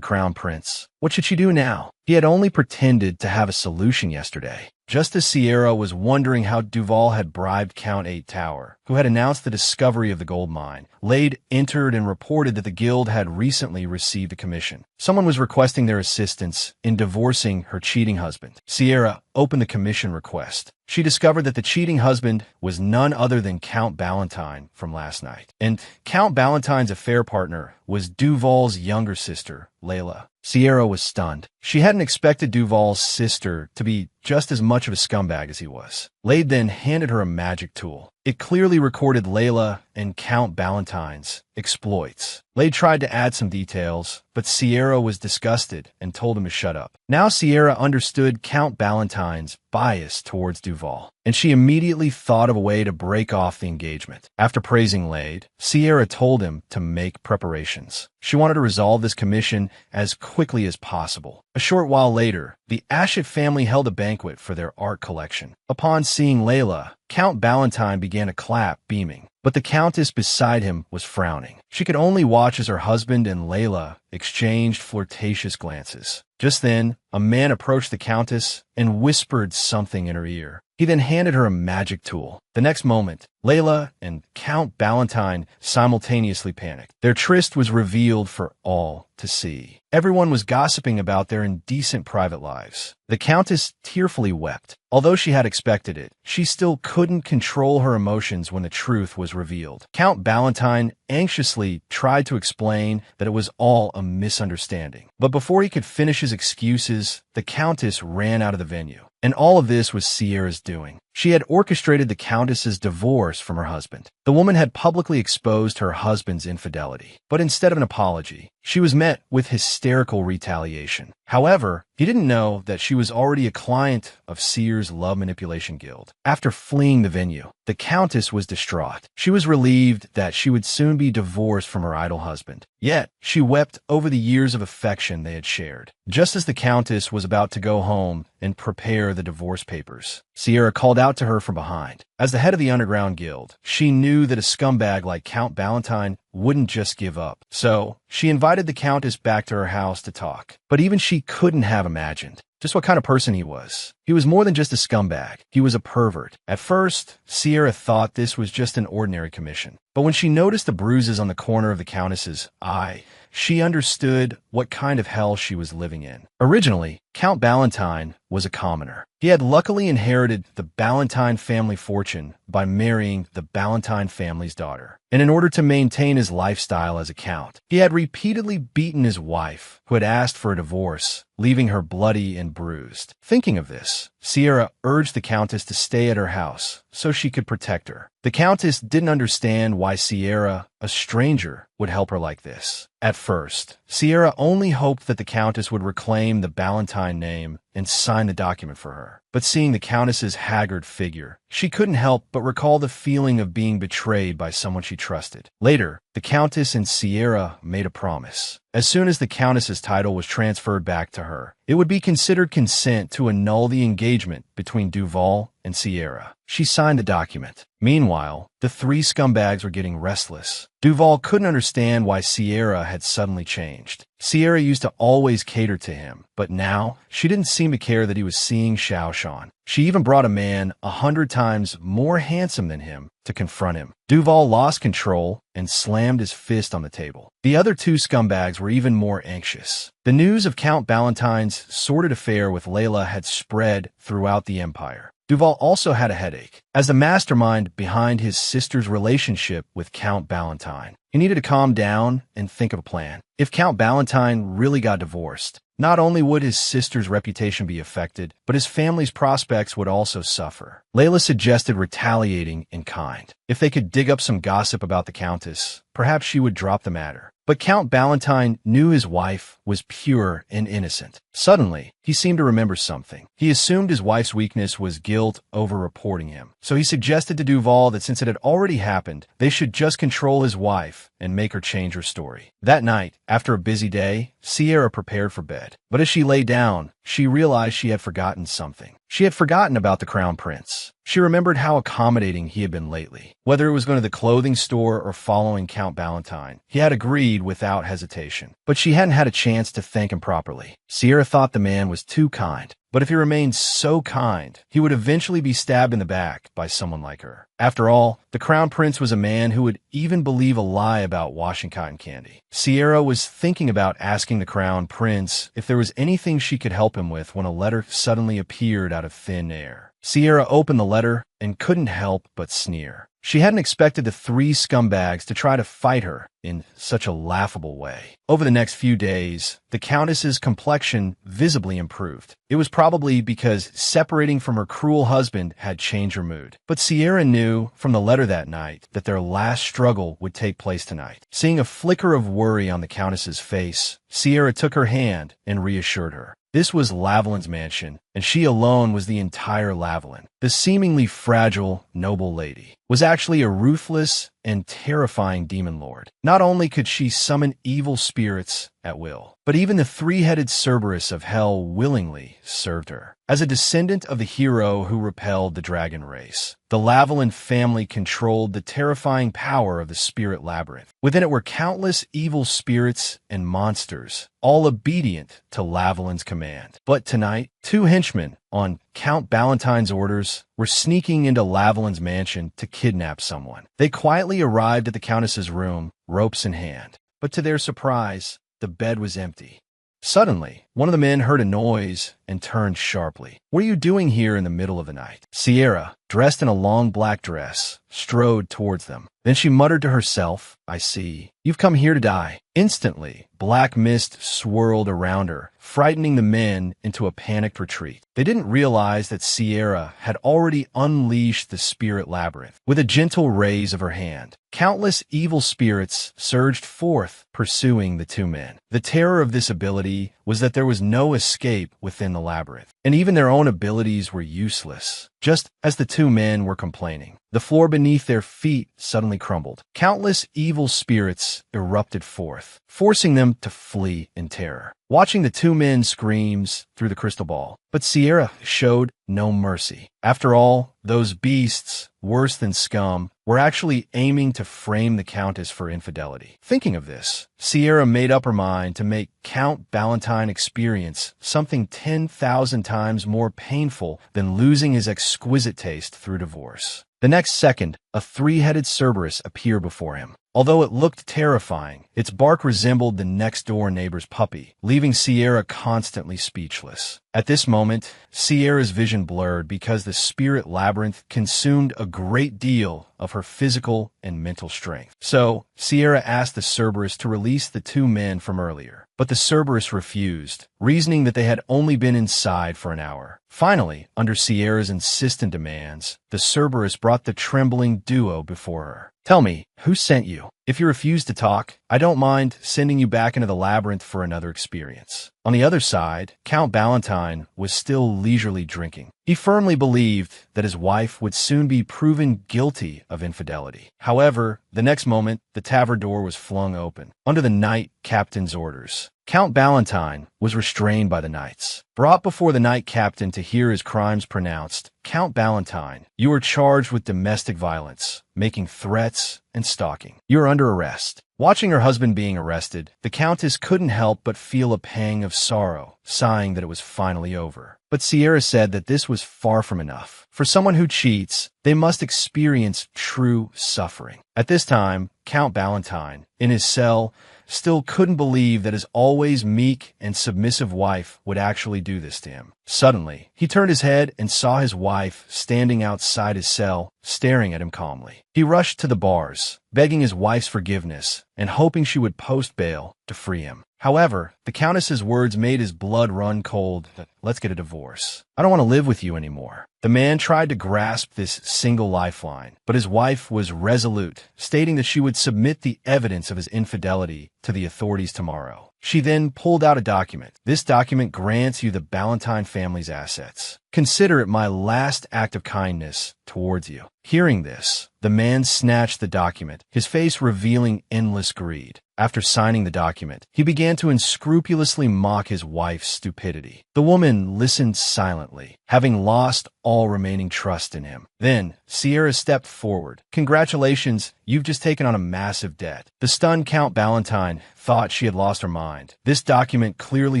Crown Prince, what should she do now? He had only pretended to have a solution yesterday. Just as Sierra was wondering how Duval had bribed Count Eight Tower, who had announced the discovery of the gold mine, Lade entered and reported that the guild had recently received a commission. Someone was requesting their assistance in divorcing her cheating husband. Sierra opened the commission request. She discovered that the cheating husband was none other than Count Ballantyne from last night. And Count Ballantyne's affair partner was Duval's younger sister, Layla. Sierra was stunned. She hadn't expected Duval's sister to be just as much of a scumbag as he was. Lade then handed her a magic tool. It clearly recorded Layla and Count Ballantyne's exploits. Lade tried to add some details, but Sierra was disgusted and told him to shut up. Now Sierra understood Count Ballantyne's bias towards Duval, and she immediately thought of a way to break off the engagement. After praising Lade, Sierra told him to make preparations. She wanted to resolve this commission as quickly as possible. A short while later, the Ashett family held a banquet for their art collection. Upon seeing Layla, Count Ballantyne began to clap, beaming. But the Countess beside him was frowning. She could only watch as her husband and Layla exchanged flirtatious glances. Just then, a man approached the Countess and whispered something in her ear. He then handed her a magic tool. The next moment, Layla and Count Ballantyne simultaneously panicked. Their tryst was revealed for all to see. Everyone was gossiping about their indecent private lives. The Countess tearfully wept. Although she had expected it, she still couldn't control her emotions when the truth was revealed. Count Ballantyne anxiously tried to explain that it was all a misunderstanding. But before he could finish his excuses, the Countess ran out of the venue. And all of this was Sierra's doing. She had orchestrated the Countess's divorce from her husband. The woman had publicly exposed her husband's infidelity. But instead of an apology, she was met with hysterical retaliation. However, he didn't know that she was already a client of Sear's Love Manipulation Guild. After fleeing the venue, the Countess was distraught. She was relieved that she would soon be divorced from her idle husband. Yet, she wept over the years of affection they had shared. Just as the Countess was about to go home and prepare the divorce papers, Sierra called out to her from behind. As the head of the Underground Guild, she knew that a scumbag like Count Ballantyne wouldn't just give up. So, she invited the Countess back to her house to talk. But even she couldn't have imagined just what kind of person he was. He was more than just a scumbag. He was a pervert. At first, Sierra thought this was just an ordinary commission. But when she noticed the bruises on the corner of the Countess's eye, she understood what kind of hell she was living in. Originally, Count Ballantyne was a commoner. He had luckily inherited the Ballantyne family fortune by marrying the Ballantyne family's daughter. And in order to maintain his lifestyle as a count, he had repeatedly beaten his wife, who had asked for a divorce, leaving her bloody and bruised. Thinking of this, Sierra urged the Countess to stay at her house so she could protect her. The Countess didn't understand why Sierra, a stranger, would help her like this. At first, Sierra only hoped that the Countess would reclaim the Ballantyne name and sign the document for her. But seeing the Countess's haggard figure, she couldn't help but recall the feeling of being betrayed by someone she trusted. Later, the Countess and Sierra made a promise. As soon as the Countess's title was transferred back to her, it would be considered consent to annul the engagement between Duval and Sierra. She signed the document. Meanwhile, the three scumbags were getting restless. Duval couldn't understand why Sierra had suddenly changed. Sierra used to always cater to him, but now she didn't seem to care that he was seeing Xiao Shan. She even brought a man 100 times more handsome than him to confront him. Duval lost control and slammed his fist on the table. The other two scumbags were even more anxious. The news of Count Ballantyne's sordid affair with Layla had spread throughout the empire. Duval also had a headache. As the mastermind behind his sister's relationship with Count Ballantyne, he needed to calm down and think of a plan. If Count Ballantyne really got divorced, not only would his sister's reputation be affected, but his family's prospects would also suffer. Layla suggested retaliating in kind. If they could dig up some gossip about the Countess, perhaps she would drop the matter. But Count Ballantyne knew his wife was pure and innocent. Suddenly, he seemed to remember something. He assumed his wife's weakness was guilt over reporting him. So he suggested to Duval that since it had already happened, they should just control his wife and make her change her story. That night, after a busy day, Sierra prepared for bed. But as she lay down, she realized she had forgotten something. She had forgotten about the Crown Prince. She remembered how accommodating he had been lately. Whether it was going to the clothing store or following Count Ballantyne, he had agreed without hesitation. But she hadn't had a chance to thank him properly. Sierra thought the man was too kind. But if he remained so kind, he would eventually be stabbed in the back by someone like her. After all, the Crown Prince was a man who would even believe a lie about washing cotton candy. Sierra was thinking about asking the Crown Prince if there was anything she could help him with when a letter suddenly appeared out of thin air. Sierra opened the letter and couldn't help but sneer. She hadn't expected the three scumbags to try to fight her in such a laughable way. Over the next few days, the Countess's complexion visibly improved. It was probably because separating from her cruel husband had changed her mood. But Sierra knew from the letter that night that their last struggle would take place tonight. Seeing a flicker of worry on the Countess's face, Sierra took her hand and reassured her. This was Lavalon's mansion, and she alone was the entire Lavalin. The seemingly fragile, noble lady was actually a ruthless and terrifying demon lord. Not only could she summon evil spirits at will, but even the three-headed Cerberus of hell willingly served her. As a descendant of the hero who repelled the dragon race, the Lavalin family controlled the terrifying power of the spirit labyrinth. Within it were countless evil spirits and monsters, all obedient to Lavalin's command. But tonight, two henchmen, on Count Ballantyne's orders, were sneaking into Lavalin's mansion to kidnap someone. They quietly arrived at the Countess's room, ropes in hand. But to their surprise, the bed was empty. Suddenly, one of the men heard a noise and turned sharply. "What are you doing here in the middle of the night?" Sierra, dressed in a long black dress, strode towards them. Then she muttered to herself, "I see. You've come here to die." Instantly, black mist swirled around her, frightening the men into a panicked retreat. They didn't realize that Sierra had already unleashed the spirit labyrinth. With a gentle raise of her hand, countless evil spirits surged forth, pursuing the two men. The terror of this ability was that there was no escape within the labyrinth, and even their own abilities were useless. Just as the two men were complaining, the floor beneath their feet suddenly crumbled. Countless evil spirits erupted forth, forcing them to flee in terror. Watching the two men screams through the crystal ball, but Sierra showed no mercy. After all, those beasts, worse than scum, were actually aiming to frame the Countess for infidelity. Thinking of this, Sierra made up her mind to make Count Ballantyne experience something 10,000 times more painful than losing his exquisite taste through divorce. The next second, a three-headed Cerberus appeared before him. Although it looked terrifying, its bark resembled the next-door neighbor's puppy, leaving Sierra constantly speechless. At this moment, Sierra's vision blurred because the spirit labyrinth consumed a great deal of her physical and mental strength. So, Sierra asked the Cerberus to release the two men from earlier. But the Cerberus refused, reasoning that they had only been inside for an hour. Finally, under Sierra's insistent demands, the Cerberus brought the trembling duo before her. "Tell me, who sent you? If you refuse to talk, I don't mind sending you back into the labyrinth for another experience." On the other side, Count Ballantyne was still leisurely drinking. He firmly believed that his wife would soon be proven guilty of infidelity. However, the next moment, the tavern door was flung open. Under the knight captain's orders, Count Ballantyne was restrained by the knights. Brought before the knight captain to hear his crimes pronounced, "Count Ballantyne, you are charged with domestic violence, making threats, and stalking. You are under arrest." Watching her husband being arrested, the Countess couldn't help but feel a pang of sorrow, sighing that it was finally over. But Sierra said that this was far from enough. For someone who cheats, they must experience true suffering. At this time, Count Valentine, in his cell, still couldn't believe that his always meek and submissive wife would actually do this to him. Suddenly, he turned his head and saw his wife standing outside his cell, staring at him calmly. He rushed to the bars, begging his wife's forgiveness and hoping she would post bail to free him. However, the Countess's words made his blood run cold. "Let's get a divorce. I don't want to live with you anymore." The man tried to grasp this single lifeline, but his wife was resolute, stating that she would submit the evidence of his infidelity to the authorities tomorrow. She then pulled out a document. "This document grants you the Ballantyne family's assets. Consider it my last act of kindness towards you." Hearing this, the man snatched the document, his face revealing endless greed. After signing the document, he began to unscrupulously mock his wife's stupidity. The woman listened silently, having lost all remaining trust in him. Then, Sierra stepped forward. "Congratulations, you've just taken on a massive debt." The stunned Count Valentine thought she had lost her mind. "This document clearly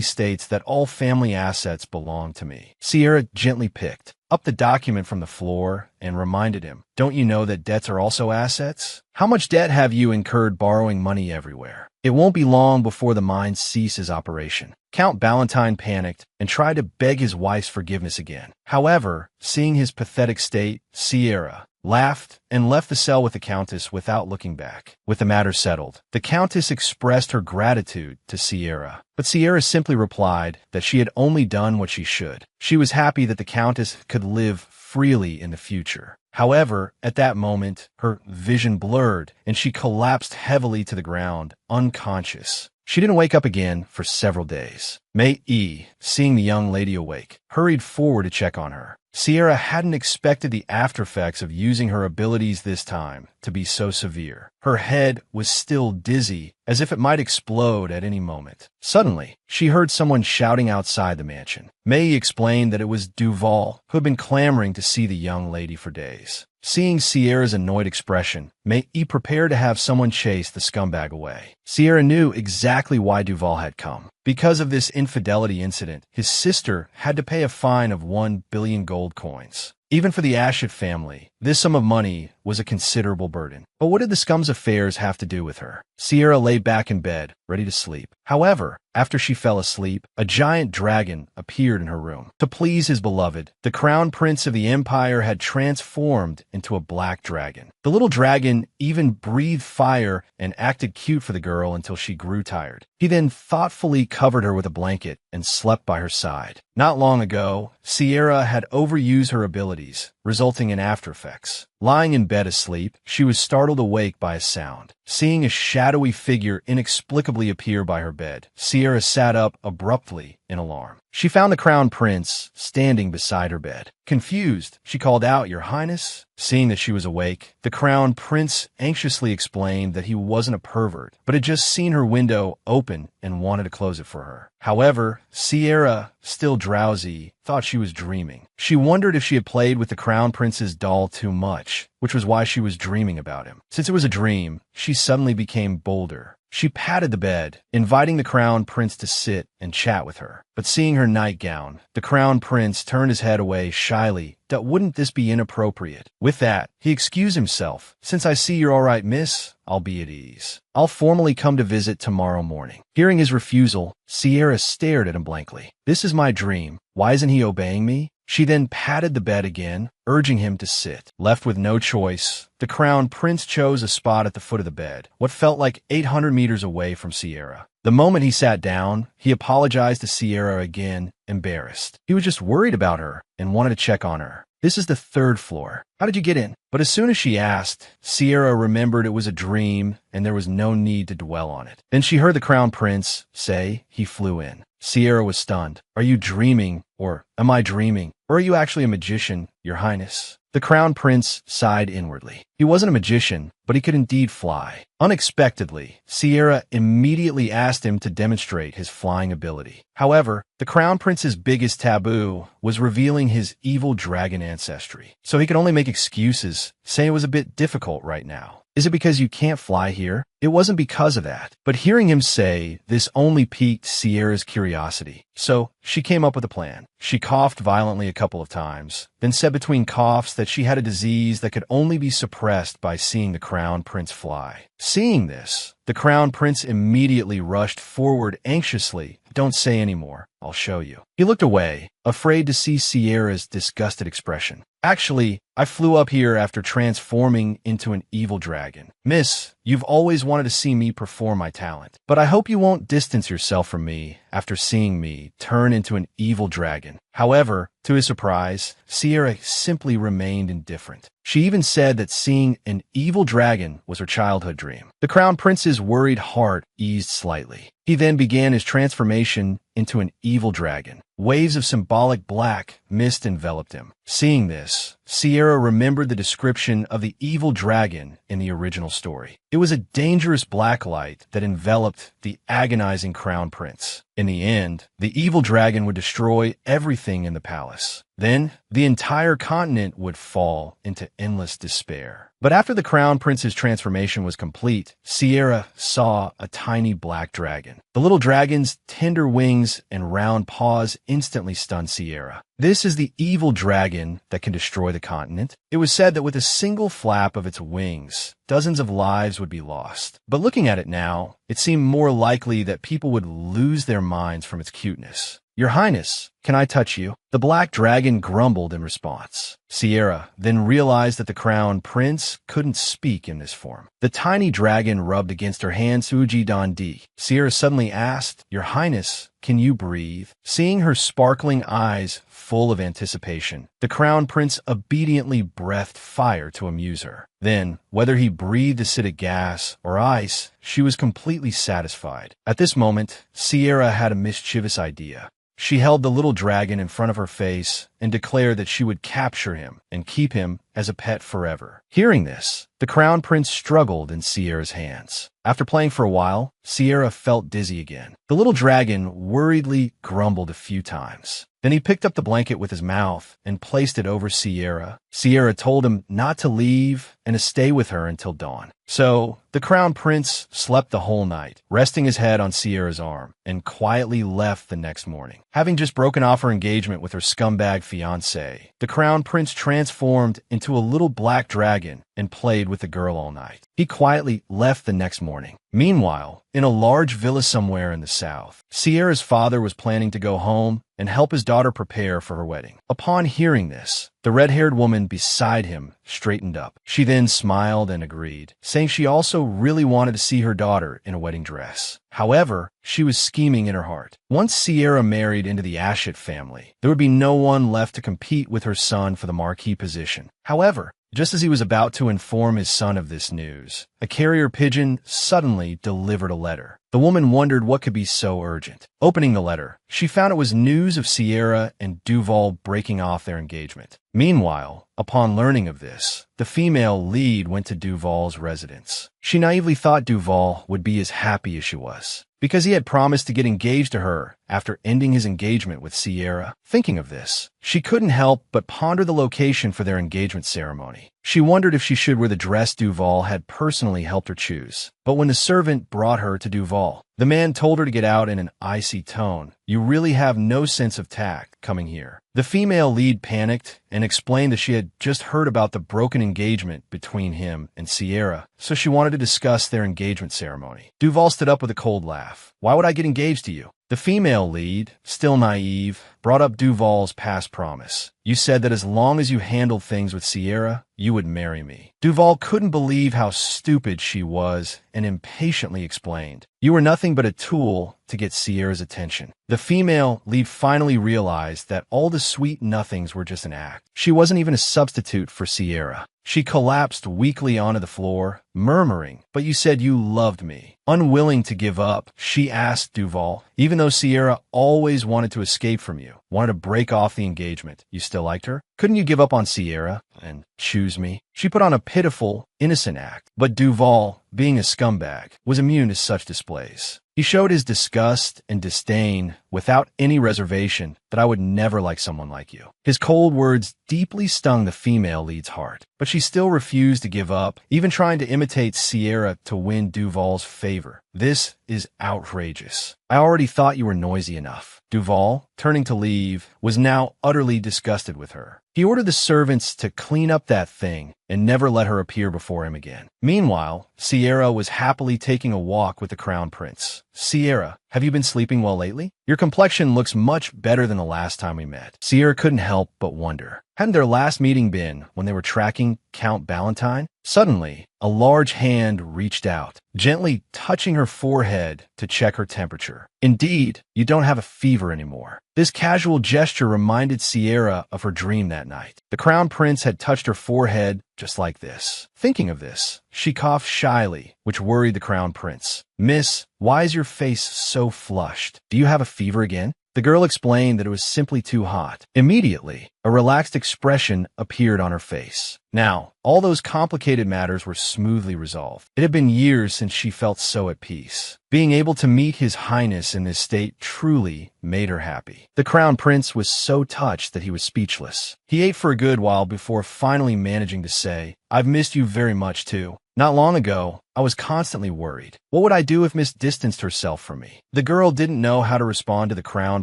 states that all family assets belong to me." Sierra gently picked up the document from the floor and reminded him, "Don't you know that debts are also assets? How much debt have you incurred borrowing money everywhere? It won't be long before the mine ceases operation." Count Valentine panicked and tried to beg his wife's forgiveness again. However, seeing his pathetic state, Sierra laughed and left the cell with the Countess without looking back. With the matter settled, the Countess expressed her gratitude to Sierra, but Sierra simply replied that she had only done what she should. She was happy that the Countess could live freely in the future. However, at that moment, her vision blurred and she collapsed heavily to the ground, unconscious. She didn't wake up again for several days. May E, seeing the young lady awake, hurried forward to check on her. Sierra hadn't expected the after effects of using her abilities this time to be so severe. Her head was still dizzy, as if it might explode at any moment. Suddenly, she heard someone shouting outside the mansion. May explained that it was Duval, who had been clamoring to see the young lady for days. Seeing Sierra's annoyed expression, May prepared to have someone chase the scumbag away. Sierra knew exactly why Duval had come. Because of this infidelity incident, his sister had to pay a fine of 1 billion gold coins. Even for the Ashett family, this sum of money was a considerable burden. But what did the scum's affairs have to do with her? Sierra lay back in bed, ready to sleep. However, after she fell asleep, a giant dragon appeared in her room. To please his beloved, the crown prince of the empire had transformed into a black dragon. The little dragon even breathed fire and acted cute for the girl until she grew tired. He then thoughtfully covered her with a blanket and slept by her side. Not long ago, Sierra had overused her abilities, resulting in after effects. Lying in bed asleep, she was startled awake by a sound. Seeing a shadowy figure inexplicably appear by her bed, Sierra sat up abruptly in alarm. She found the crown prince standing beside her bed. Confused, she called out, "Your Highness?" Seeing that she was awake, the crown prince anxiously explained that he wasn't a pervert, but had just seen her window open and wanted to close it for her. However, Sierra, still drowsy, thought she was dreaming. She wondered if she had played with the crown prince's doll too much, which was why she was dreaming about him. Since it was a dream, she suddenly became bolder. She patted the bed, inviting the crown prince to sit and chat with her. But seeing her nightgown, the crown prince turned his head away shyly. Wouldn't this be inappropriate? With that, he excused himself. "Since I see you're all right, miss, I'll be at ease. I'll formally come to visit tomorrow morning." Hearing his refusal, Sierra stared at him blankly. "This is my dream. Why isn't he obeying me?" She then patted the bed again, urging him to sit. Left with no choice, the crown prince chose a spot at the foot of the bed, what felt like 800 meters away from Sierra. The moment he sat down, he apologized to Sierra again, embarrassed. He was just worried about her and wanted to check on her. "This is the 3rd floor. How did you get in?" But as soon as she asked, Sierra remembered it was a dream and there was no need to dwell on it. Then she heard the crown prince say he flew in. Sierra was stunned. "Are you dreaming? Or am I dreaming? Or are you actually a magician, Your Highness?" The crown prince sighed inwardly. He wasn't a magician, but he could indeed fly. Unexpectedly, Sierra immediately asked him to demonstrate his flying ability. However, the crown prince's biggest taboo was revealing his evil dragon ancestry, so he could only make excuses, saying it was a bit difficult right now. Is it because you can't fly here? It wasn't because of that. But hearing him say this only piqued Sierra's curiosity. So she came up with a plan. She coughed violently a couple of times, then said between coughs that she had a disease that could only be suppressed by seeing the crown prince fly. Seeing this, the crown prince immediately rushed forward anxiously. Don't say any more. I'll show you. He looked away, afraid to see Sierra's disgusted expression. Actually, I flew up here after transforming into an evil dragon. Miss, you've always wanted to see me perform my talent, but I hope you won't distance yourself from me after seeing me turn into an evil dragon. However, to his surprise, Sierra simply remained indifferent. She even said that seeing an evil dragon was her childhood dream. The crown prince's worried heart eased slightly. He then began his transformation into an evil dragon. Waves of symbolic black mist enveloped him. Seeing this, Sierra remembered the description of the evil dragon in the original story. It was a dangerous black light that enveloped the agonizing crown prince. In the end, the evil dragon would destroy everything in the palace. Then, the entire continent would fall into endless despair. But after the crown prince's transformation was complete, Sierra saw a tiny black dragon. The little dragon's tender wings and round paws instantly stunned Sierra. This is the evil dragon that can destroy the continent. It was said that with a single flap of its wings, dozens of lives would be lost. But looking at it now, it seemed more likely that people would lose their minds from its cuteness. Your Highness, can I touch you? The black dragon grumbled in response. Sierra then realized that the crown prince couldn't speak in this form. The tiny dragon rubbed against her hand. Suji Dandi. Sierra suddenly asked, Your Highness, can you breathe? Seeing her sparkling eyes full of anticipation, the crown prince obediently breathed fire to amuse her. Then, whether he breathed acidic gas or ice, she was completely satisfied. At this moment, Sierra had a mischievous idea. She held the little dragon in front of her face and declared that she would capture him and keep him as a pet forever. Hearing this, the crown prince struggled in Sierra's hands. After playing for a while, Sierra felt dizzy again. The little dragon worriedly grumbled a few times. Then he picked up the blanket with his mouth and placed it over Sierra. Sierra told him not to leave and to stay with her until dawn. So, the crown prince slept the whole night, resting his head on Sierra's arm, and quietly left the next morning. Having just broken off her engagement with her scumbag fiancé, the crown prince transformed into a little black dragon and played with the girl all night. He quietly left the next morning. Meanwhile, in a large villa somewhere in the south, Sierra's father was planning to go home and help his daughter prepare for her wedding. Upon hearing this, the red-haired woman beside him straightened up. She then smiled and agreed, saying she also really wanted to see her daughter in a wedding dress. However, she was scheming in her heart. Once Sierra married into the Ashit family, there would be no one left to compete with her son for the marquee position. However, just as he was about to inform his son of this news, a carrier pigeon suddenly delivered a letter. The woman wondered what could be so urgent. Opening the letter, she found it was news of Sierra and Duval breaking off their engagement. Meanwhile, upon learning of this, the female lead went to Duval's residence. She naively thought Duval would be as happy as she was, because he had promised to get engaged to her after ending his engagement with Sierra. Thinking of this, she couldn't help but ponder the location for their engagement ceremony. She wondered if she should wear the dress Duval had personally helped her choose. But when the servant brought her to Duval, the man told her to get out in an icy tone. You really have no sense of tact coming here. The female lead panicked and explained that she had just heard about the broken engagement between him and Sierra, so she wanted to discuss their engagement ceremony. Duval stood up with a cold laugh. Why would I get engaged to you? The female lead, still naive, brought up Duval's past promise. You said that as long as you handled things with Sierra, you would marry me. Duval couldn't believe how stupid she was and impatiently explained. You were nothing but a tool to get Sierra's attention. The female lead finally realized that all the sweet nothings were just an act. She wasn't even a substitute for Sierra. She collapsed weakly onto the floor, murmuring, "But you said you loved me." Unwilling to give up, she asked Duval, even though Sierra always wanted to escape from you, wanted to break off the engagement, you still liked her? Couldn't you give up on Sierra and choose me? She put on a pitiful, innocent act, but Duval, being a scumbag, was immune to such displays. He showed his disgust and disdain without any reservation, that I would never like someone like you. His cold words deeply stung the female lead's heart, but she still refused to give up, even trying to imitate Sierra to win Duval's favor. This is outrageous. I already thought you were noisy enough. Duval, turning to leave, was now utterly disgusted with her. He ordered the servants to clean up that thing and never let her appear before him again. Meanwhile, Sierra was happily taking a walk with the crown prince. Sierra, have you been sleeping well lately? Your complexion looks much better than the last time we met. Sierra couldn't help but wonder. Hadn't their last meeting been when they were tracking Count Ballantyne? Suddenly, a large hand reached out, gently touching her forehead to check her temperature. Indeed, you don't have a fever anymore. This casual gesture reminded Sierra of her dream that night. The crown prince had touched her forehead just like this. Thinking of this, she coughed shyly, which worried the crown prince. Miss, why is your face so flushed? Do you have a fever again? The girl explained that it was simply too hot. Immediately, a relaxed expression appeared on her face. Now, all those complicated matters were smoothly resolved. It had been years since she felt so at peace. Being able to meet His Highness in this state truly made her happy. The crown prince was so touched that he was speechless. He ate for a good while before finally managing to say, I've missed you very much too. Not long ago, I was constantly worried. What would I do if Miss distanced herself from me? The girl didn't know how to respond to the crown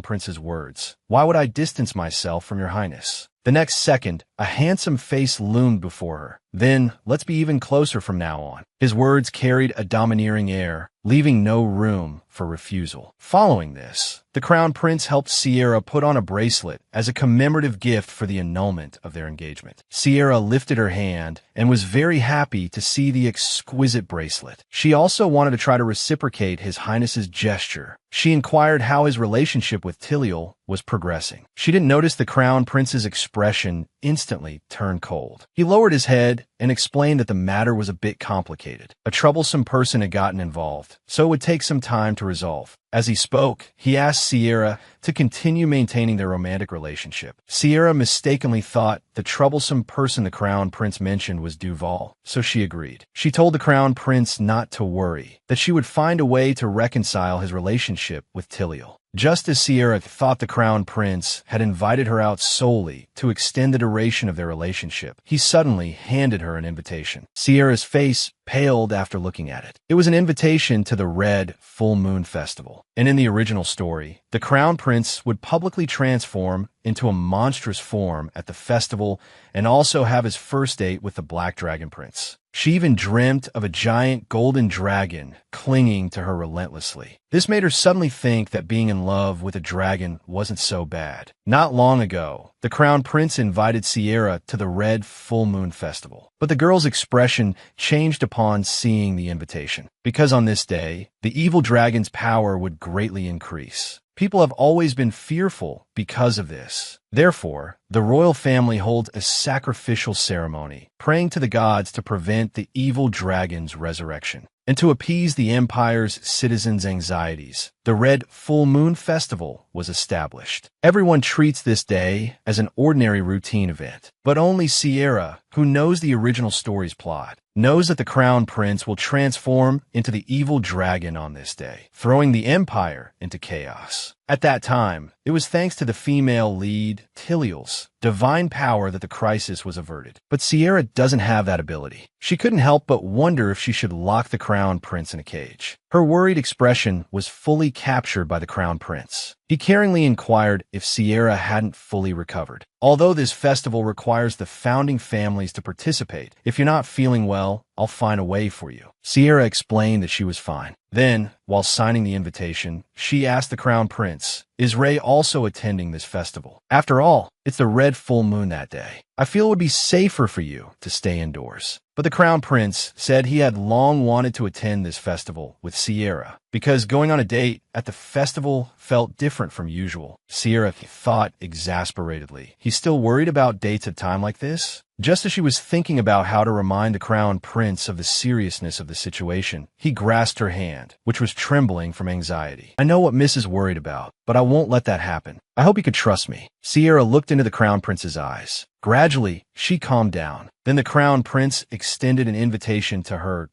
prince's words. Why would I distance myself from your highness? The next second, a handsome face loomed before her. Then, let's be even closer from now on. His words carried a domineering air, leaving no room for refusal. Following this, the crown prince helped Sierra put on a bracelet as a commemorative gift for the annulment of their engagement. Sierra lifted her hand and was very happy to see the exquisite bracelet. She also wanted to try to reciprocate His Highness's gesture. She inquired how his relationship with Tiliel was progressing. She didn't notice the crown prince's expression instantly turned cold. He lowered his head and explained that the matter was a bit complicated. A troublesome person had gotten involved, so it would take some time to resolve. As he spoke, he asked Sierra to continue maintaining their romantic relationship. Sierra mistakenly thought the troublesome person the crown prince mentioned was Duval, so she agreed. She told the crown prince not to worry, that she would find a way to reconcile his relationship with Tiliel. Just as Sierra thought the crown prince had invited her out solely to extend the duration of their relationship, he suddenly handed her an invitation. Sierra's face paled after looking at it. It was an invitation to the Red Full Moon Festival. And in the original story, the crown prince would publicly transform into a monstrous form at the festival and also have his first date with the Black Dragon Prince. She even dreamt of a giant golden dragon clinging to her relentlessly. This made her suddenly think that being in love with a dragon wasn't so bad. Not long ago, the crown prince invited Sierra to the Red Full Moon Festival, but the girl's expression changed upon seeing the invitation, because on this day, the evil dragon's power would greatly increase. People have always been fearful because of this. Therefore, the royal family holds a sacrificial ceremony, praying to the gods to prevent the evil dragon's resurrection. And to appease the empire's citizens' anxieties, the Red Full Moon Festival was established. Everyone treats this day as an ordinary routine event, but only Sierra, who knows the original story's plot, knows that the crown prince will transform into the evil dragon on this day, throwing the empire into chaos. At that time, it was thanks to the female lead, Tiliel's divine power that the crisis was averted. But Sierra doesn't have that ability. She couldn't help but wonder if she should lock the crown prince in a cage. Her worried expression was fully captured by the crown prince. He caringly inquired if Sierra hadn't fully recovered. Although this festival requires the founding families to participate, if you're not feeling well, I'll find a way for you. Sierra explained that she was fine. Then, while signing the invitation, she asked the crown prince, is Ray also attending this festival? After all, it's the red full moon that day. I feel it would be safer for you to stay indoors. But the crown prince said he had long wanted to attend this festival with Sierra, because going on a date at the festival felt different from usual. Sierra thought exasperatedly. He's still worried about dates at a time like this? Just as she was thinking about how to remind the crown prince of the seriousness of the situation, he grasped her hand, which was trembling from anxiety. I know what Miss is worried about, but I won't let that happen. I hope you could trust me. Sierra looked into the crown prince's eyes. Gradually, she calmed down. Then the crown prince extended an invitation to her.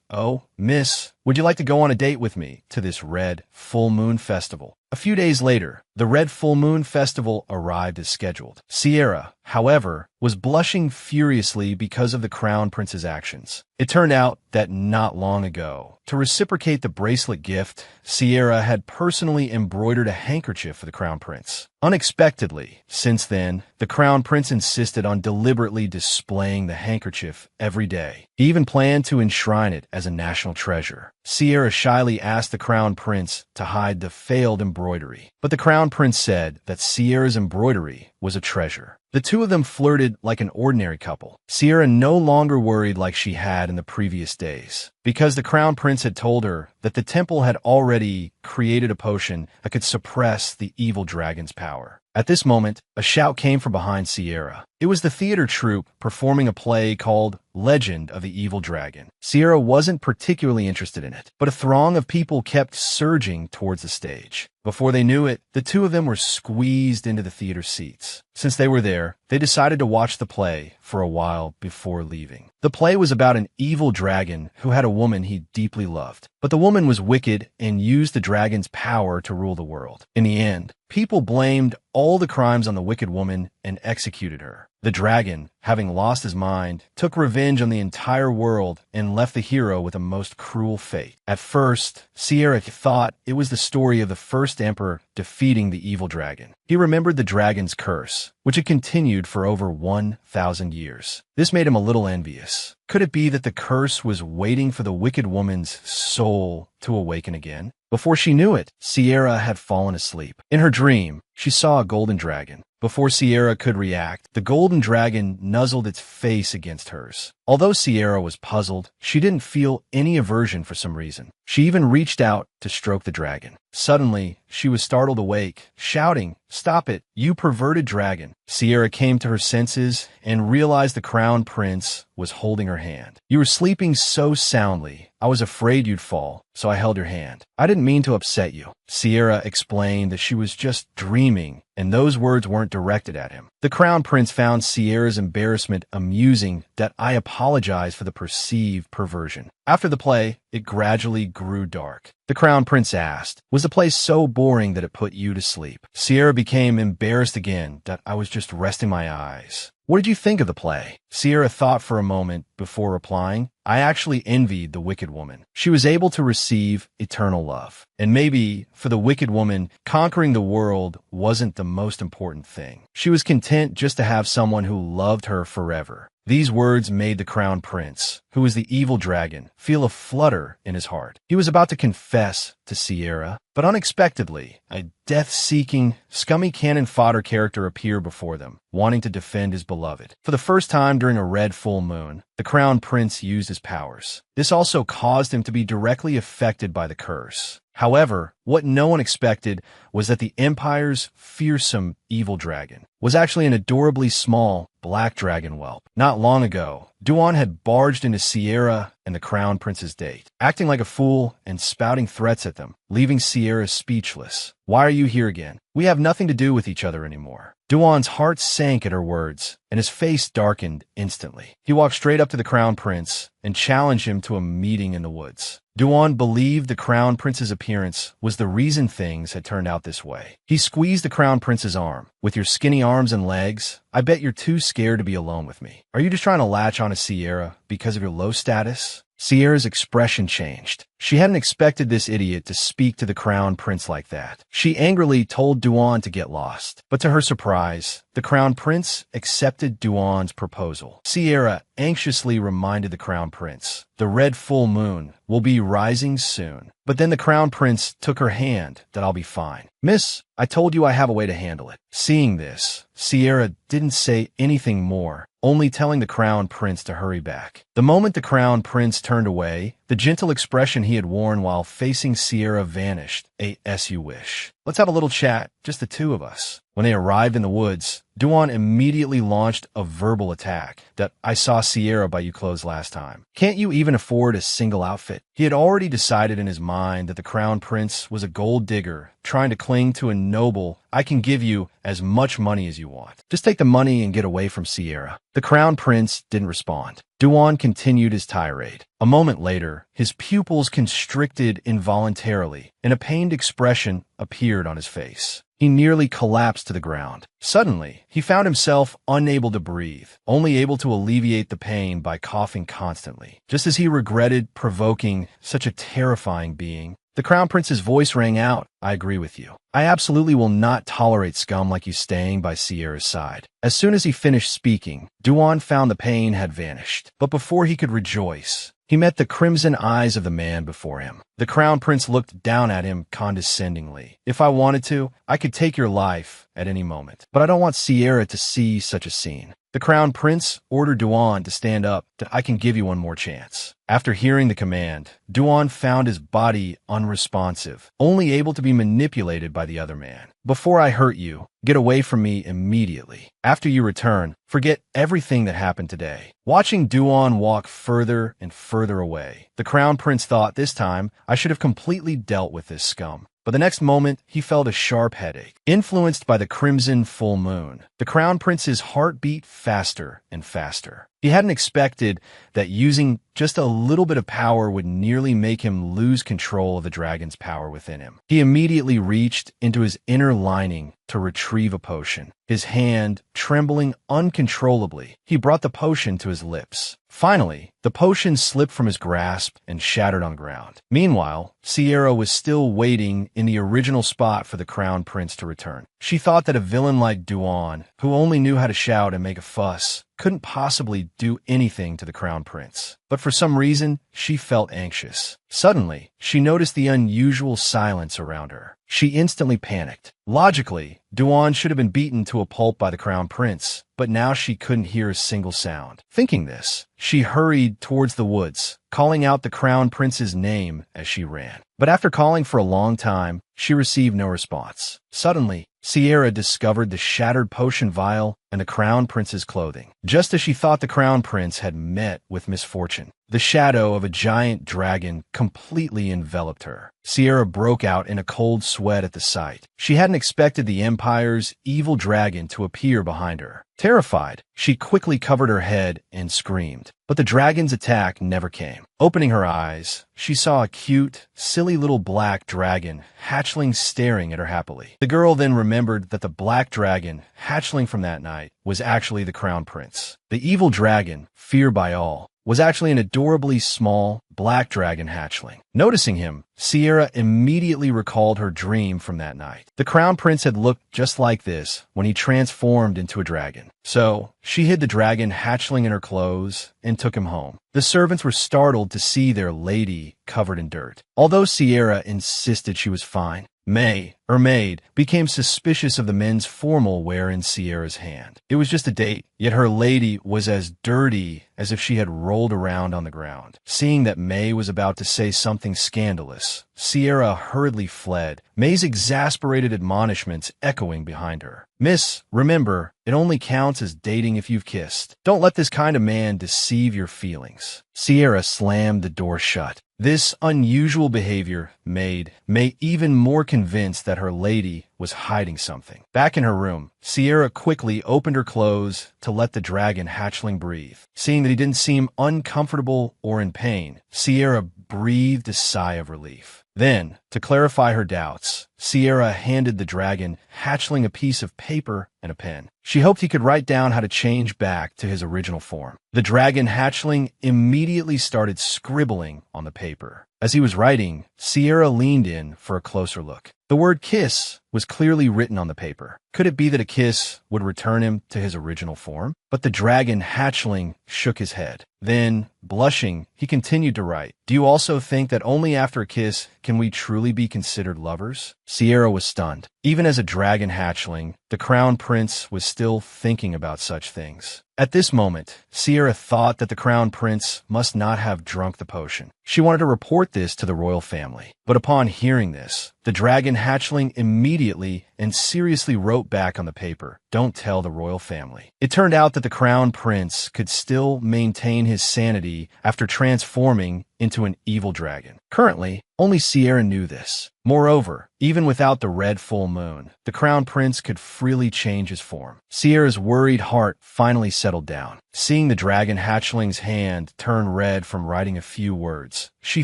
Oh, Miss, would you like to go on a date with me to this red full moon festival? A few days later, the Red Full Moon Festival arrived as scheduled. Sierra, however, was blushing furiously because of the Crown Prince's actions. It turned out that not long ago, to reciprocate the bracelet gift, Sierra had personally embroidered a handkerchief for the Crown Prince. Unexpectedly, since then, the Crown Prince insisted on deliberately displaying the handkerchief every day. He even planned to enshrine it as a national treasure. Sierra shyly asked the Crown Prince to hide the failed embroidery, but the Crown Prince said that Sierra's embroidery was a treasure. The two of them flirted like an ordinary couple. Sierra no longer worried like she had in the previous days, because the Crown Prince had told her that the temple had already created a potion that could suppress the evil dragon's power. At this moment, a shout came from behind Sierra. It was the theater troupe performing a play called Legend of the Evil Dragon. Sierra wasn't particularly interested in it, but a throng of people kept surging towards the stage. Before they knew it, the two of them were squeezed into the theater seats. Since they were there, they decided to watch the play for a while before leaving. The play was about an evil dragon who had a woman he deeply loved, but the woman was wicked and used the dragon's power to rule the world. In the end, people blamed all the crimes on the wicked woman and executed her. The dragon, having lost his mind, took revenge on the entire world and left the hero with a most cruel fate. At first, Sierra thought it was the story of the first emperor defeating the evil dragon. He remembered the dragon's curse, which had continued for over 1,000 years. This made him a little envious. Could it be that the curse was waiting for the wicked woman's soul to awaken again? Before she knew it, Sierra had fallen asleep. In her dream, she saw a golden dragon. Before Sierra could react, the golden dragon nuzzled its face against hers. Although Sierra was puzzled, she didn't feel any aversion for some reason. She even reached out to stroke the dragon. Suddenly, she was startled awake, shouting, "Stop it, you perverted dragon!" Sierra came to her senses and realized the Crown Prince was holding her hand. "You were sleeping so soundly, I was afraid you'd fall, so I held your hand. I didn't mean to upset you." Sierra explained that she was just dreaming, and those words weren't directed at him. The Crown Prince found Sierra's embarrassment amusing, that I apologized for the perceived perversion. After the play, it gradually grew dark. The Crown Prince asked, "Was the play so boring that it put you to sleep?" Sierra became embarrassed again, that I was just resting my eyes. "What did you think of the play?" Sierra thought for a moment before replying, "I actually envied the wicked woman. She was able to receive eternal love. And maybe, for the wicked woman, conquering the world wasn't the most important thing. She was content just to have someone who loved her forever." These words made the Crown Prince, who was the evil dragon, feel a flutter in his heart. He was about to confess to Sierra, but unexpectedly, a death-seeking, scummy cannon fodder character appeared before them, wanting to defend his beloved. For the first time during a red full moon, the Crown Prince used his powers. This also caused him to be directly affected by the curse. However, what no one expected was that the Empire's fearsome evil dragon was actually an adorably small black dragon whelp. Not long ago, Duan had barged into Sierra and the Crown Prince's date, acting like a fool and spouting threats at them, leaving Sierra speechless. "Why are you here again? We have nothing to do with each other anymore." Duan's heart sank at her words, and his face darkened instantly. He walked straight up to the Crown Prince and challenged him to a meeting in the woods. Duan believed the Crown Prince's appearance was the reason things had turned out this way. He squeezed the Crown Prince's arm. "With your skinny arms and legs, I bet you're too scared to be alone with me. Are you just trying to latch onto Sierra because of your low status?" Sierra's expression changed. She hadn't expected this idiot to speak to the Crown Prince like that. She angrily told Duan to get lost. But to her surprise, the Crown Prince accepted Duan's proposal. Sierra anxiously reminded the Crown Prince, "The red full moon will be rising soon." But then the Crown Prince took her hand, "That I'll be fine. Miss, I told you I have a way to handle it." Seeing this, Sierra didn't say anything more, only telling the Crown Prince to hurry back. The moment the Crown Prince turned away, the gentle expression he had worn while facing Sierra vanished. "As you wish. Let's have a little chat, just the two of us." When they arrived in the woods, Duan immediately launched a verbal attack. "That I saw Sierra buy you clothes last time. Can't you even afford a single outfit?" He had already decided in his mind that the Crown Prince was a gold digger, trying to cling to a noble, "I can give you as much money as you want. Just take the money and get away from Sierra." The Crown Prince didn't respond. Duan continued his tirade. A moment later, his pupils constricted involuntarily, and a pained expression appeared on his face. He nearly collapsed to the ground. Suddenly, he found himself unable to breathe, only able to alleviate the pain by coughing constantly. Just as he regretted provoking such a terrifying being, the Crown Prince's voice rang out. I agree with you. I absolutely will not tolerate scum like you staying by Sierra's side. As soon as he finished speaking, Duan found the pain had vanished. But before he could rejoice, he met the crimson eyes of the man before him. The Crown Prince looked down at him condescendingly. If I wanted to, I could take your life at any moment. But I don't want Sierra to see such a scene. The Crown Prince ordered Duan to stand up. I can give you one more chance. After hearing the command, Duan found his body unresponsive, only able to be manipulated by the other man. Before I hurt you, get away from me immediately. After you return, forget everything that happened today. Watching Duan walk further and further away, the Crown Prince thought this time, I should have completely dealt with this scum. But the next moment, he felt a sharp headache. Influenced by the crimson full moon, the Crown Prince's heart beat faster and faster. He hadn't expected that using just a little bit of power would nearly make him lose control of the dragon's power within him. He immediately reached into his inner lining to retrieve a potion. His hand trembling uncontrollably, he brought the potion to his lips. Finally, the potion slipped from his grasp and shattered on the ground. Meanwhile, Sierra was still waiting in the original spot for the Crown Prince to return. She thought that a villain like Duan, who only knew how to shout and make a fuss, couldn't possibly do anything to the Crown Prince. But for some reason, she felt anxious. Suddenly, she noticed the unusual silence around her. She instantly panicked. Logically, Duan should have been beaten to a pulp by the Crown Prince, but now she couldn't hear a single sound. Thinking this, she hurried towards the woods, calling out the Crown Prince's name as she ran. But after calling for a long time, she received no response. Suddenly, Sierra discovered the shattered potion vial and the Crown Prince's clothing. Just as she thought the Crown Prince had met with misfortune, the shadow of a giant dragon completely enveloped her. Sierra broke out in a cold sweat at the sight. She hadn't expected the Empire's evil dragon to appear behind her. Terrified, she quickly covered her head and screamed. But the dragon's attack never came. Opening her eyes, she saw a cute, silly little black dragon hatchling staring at her happily. The girl then remembered that the black dragon hatchling from that night was actually the Crown Prince. The evil dragon, feared by all, was actually an adorably small black dragon hatchling. Noticing him, Sierra immediately recalled her dream from that night. The Crown Prince had looked just like this when he transformed into a dragon. So, she hid the dragon hatchling in her clothes and took him home. The servants were startled to see their lady covered in dirt. Although Sierra insisted she was fine, May, her maid, became suspicious of the men's formal wear in Sierra's hand. It was just a date, yet her lady was as dirty as if she had rolled around on the ground. Seeing that May was about to say something scandalous, Sierra hurriedly fled, May's exasperated admonishments echoing behind her. Miss, remember, it only counts as dating if you've kissed. Don't let this kind of man deceive your feelings. Sierra slammed the door shut. This unusual behavior made May even more convinced that her lady was hiding something. Back in her room, Sierra quickly opened her clothes to let the dragon hatchling breathe. Seeing that he didn't seem uncomfortable or in pain, Sierra breathed a sigh of relief. Then, to clarify her doubts, Sierra handed the dragon hatchling a piece of paper and a pen. She hoped he could write down how to change back to his original form. The dragon hatchling immediately started scribbling on the paper. As he was writing, Sierra leaned in for a closer look. The word kiss was clearly written on the paper. Could it be that a kiss would return him to his original form? But the dragon hatchling shook his head. Then, blushing, he continued to write, Do you also think that only after a kiss can we truly be considered lovers? Sierra was stunned. Even as a dragon hatchling, the Crown Prince was still thinking about such things. At this moment, Sierra thought that the Crown Prince must not have drunk the potion. She wanted to report this to the royal family. But upon hearing this, the dragon hatchling immediately immediately and seriously wrote back on the paper, "Don't tell the royal family." It turned out that the crown prince could still maintain his sanity after transforming into an evil dragon. Currently, only Sierra knew this. Moreover, even without the red full moon, the crown prince could freely change his form. Sierra's worried heart finally settled down. Seeing the dragon hatchling's hand turn red from writing a few words, she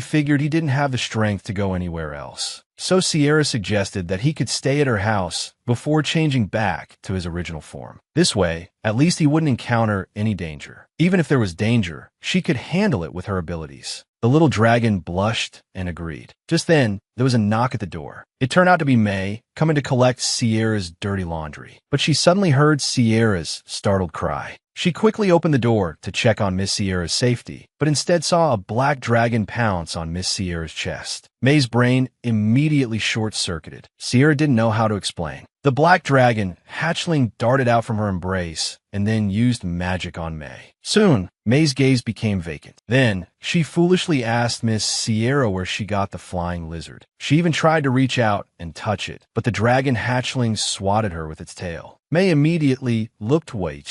figured he didn't have the strength to go anywhere else. So Sierra suggested that he could stay at her house before changing back to his original form. This way, at least he wouldn't encounter any danger. Even if there was danger, she could handle it with her abilities. The little dragon blushed and agreed. Just then, there was a knock at the door. It turned out to be May, coming to collect Sierra's dirty laundry. But she suddenly heard Sierra's startled cry. She quickly opened the door to check on Miss Sierra's safety, but instead saw a black dragon pounce on Miss Sierra's chest. May's brain immediately short-circuited. Sierra didn't know how to explain. The black dragon hatchling darted out from her embrace and then used magic on May. Soon, May's gaze became vacant. Then, she foolishly asked Miss Sierra where she got the flying lizard. She even tried to reach out and touch it, but the dragon hatchling swatted her with its tail. May immediately looked away.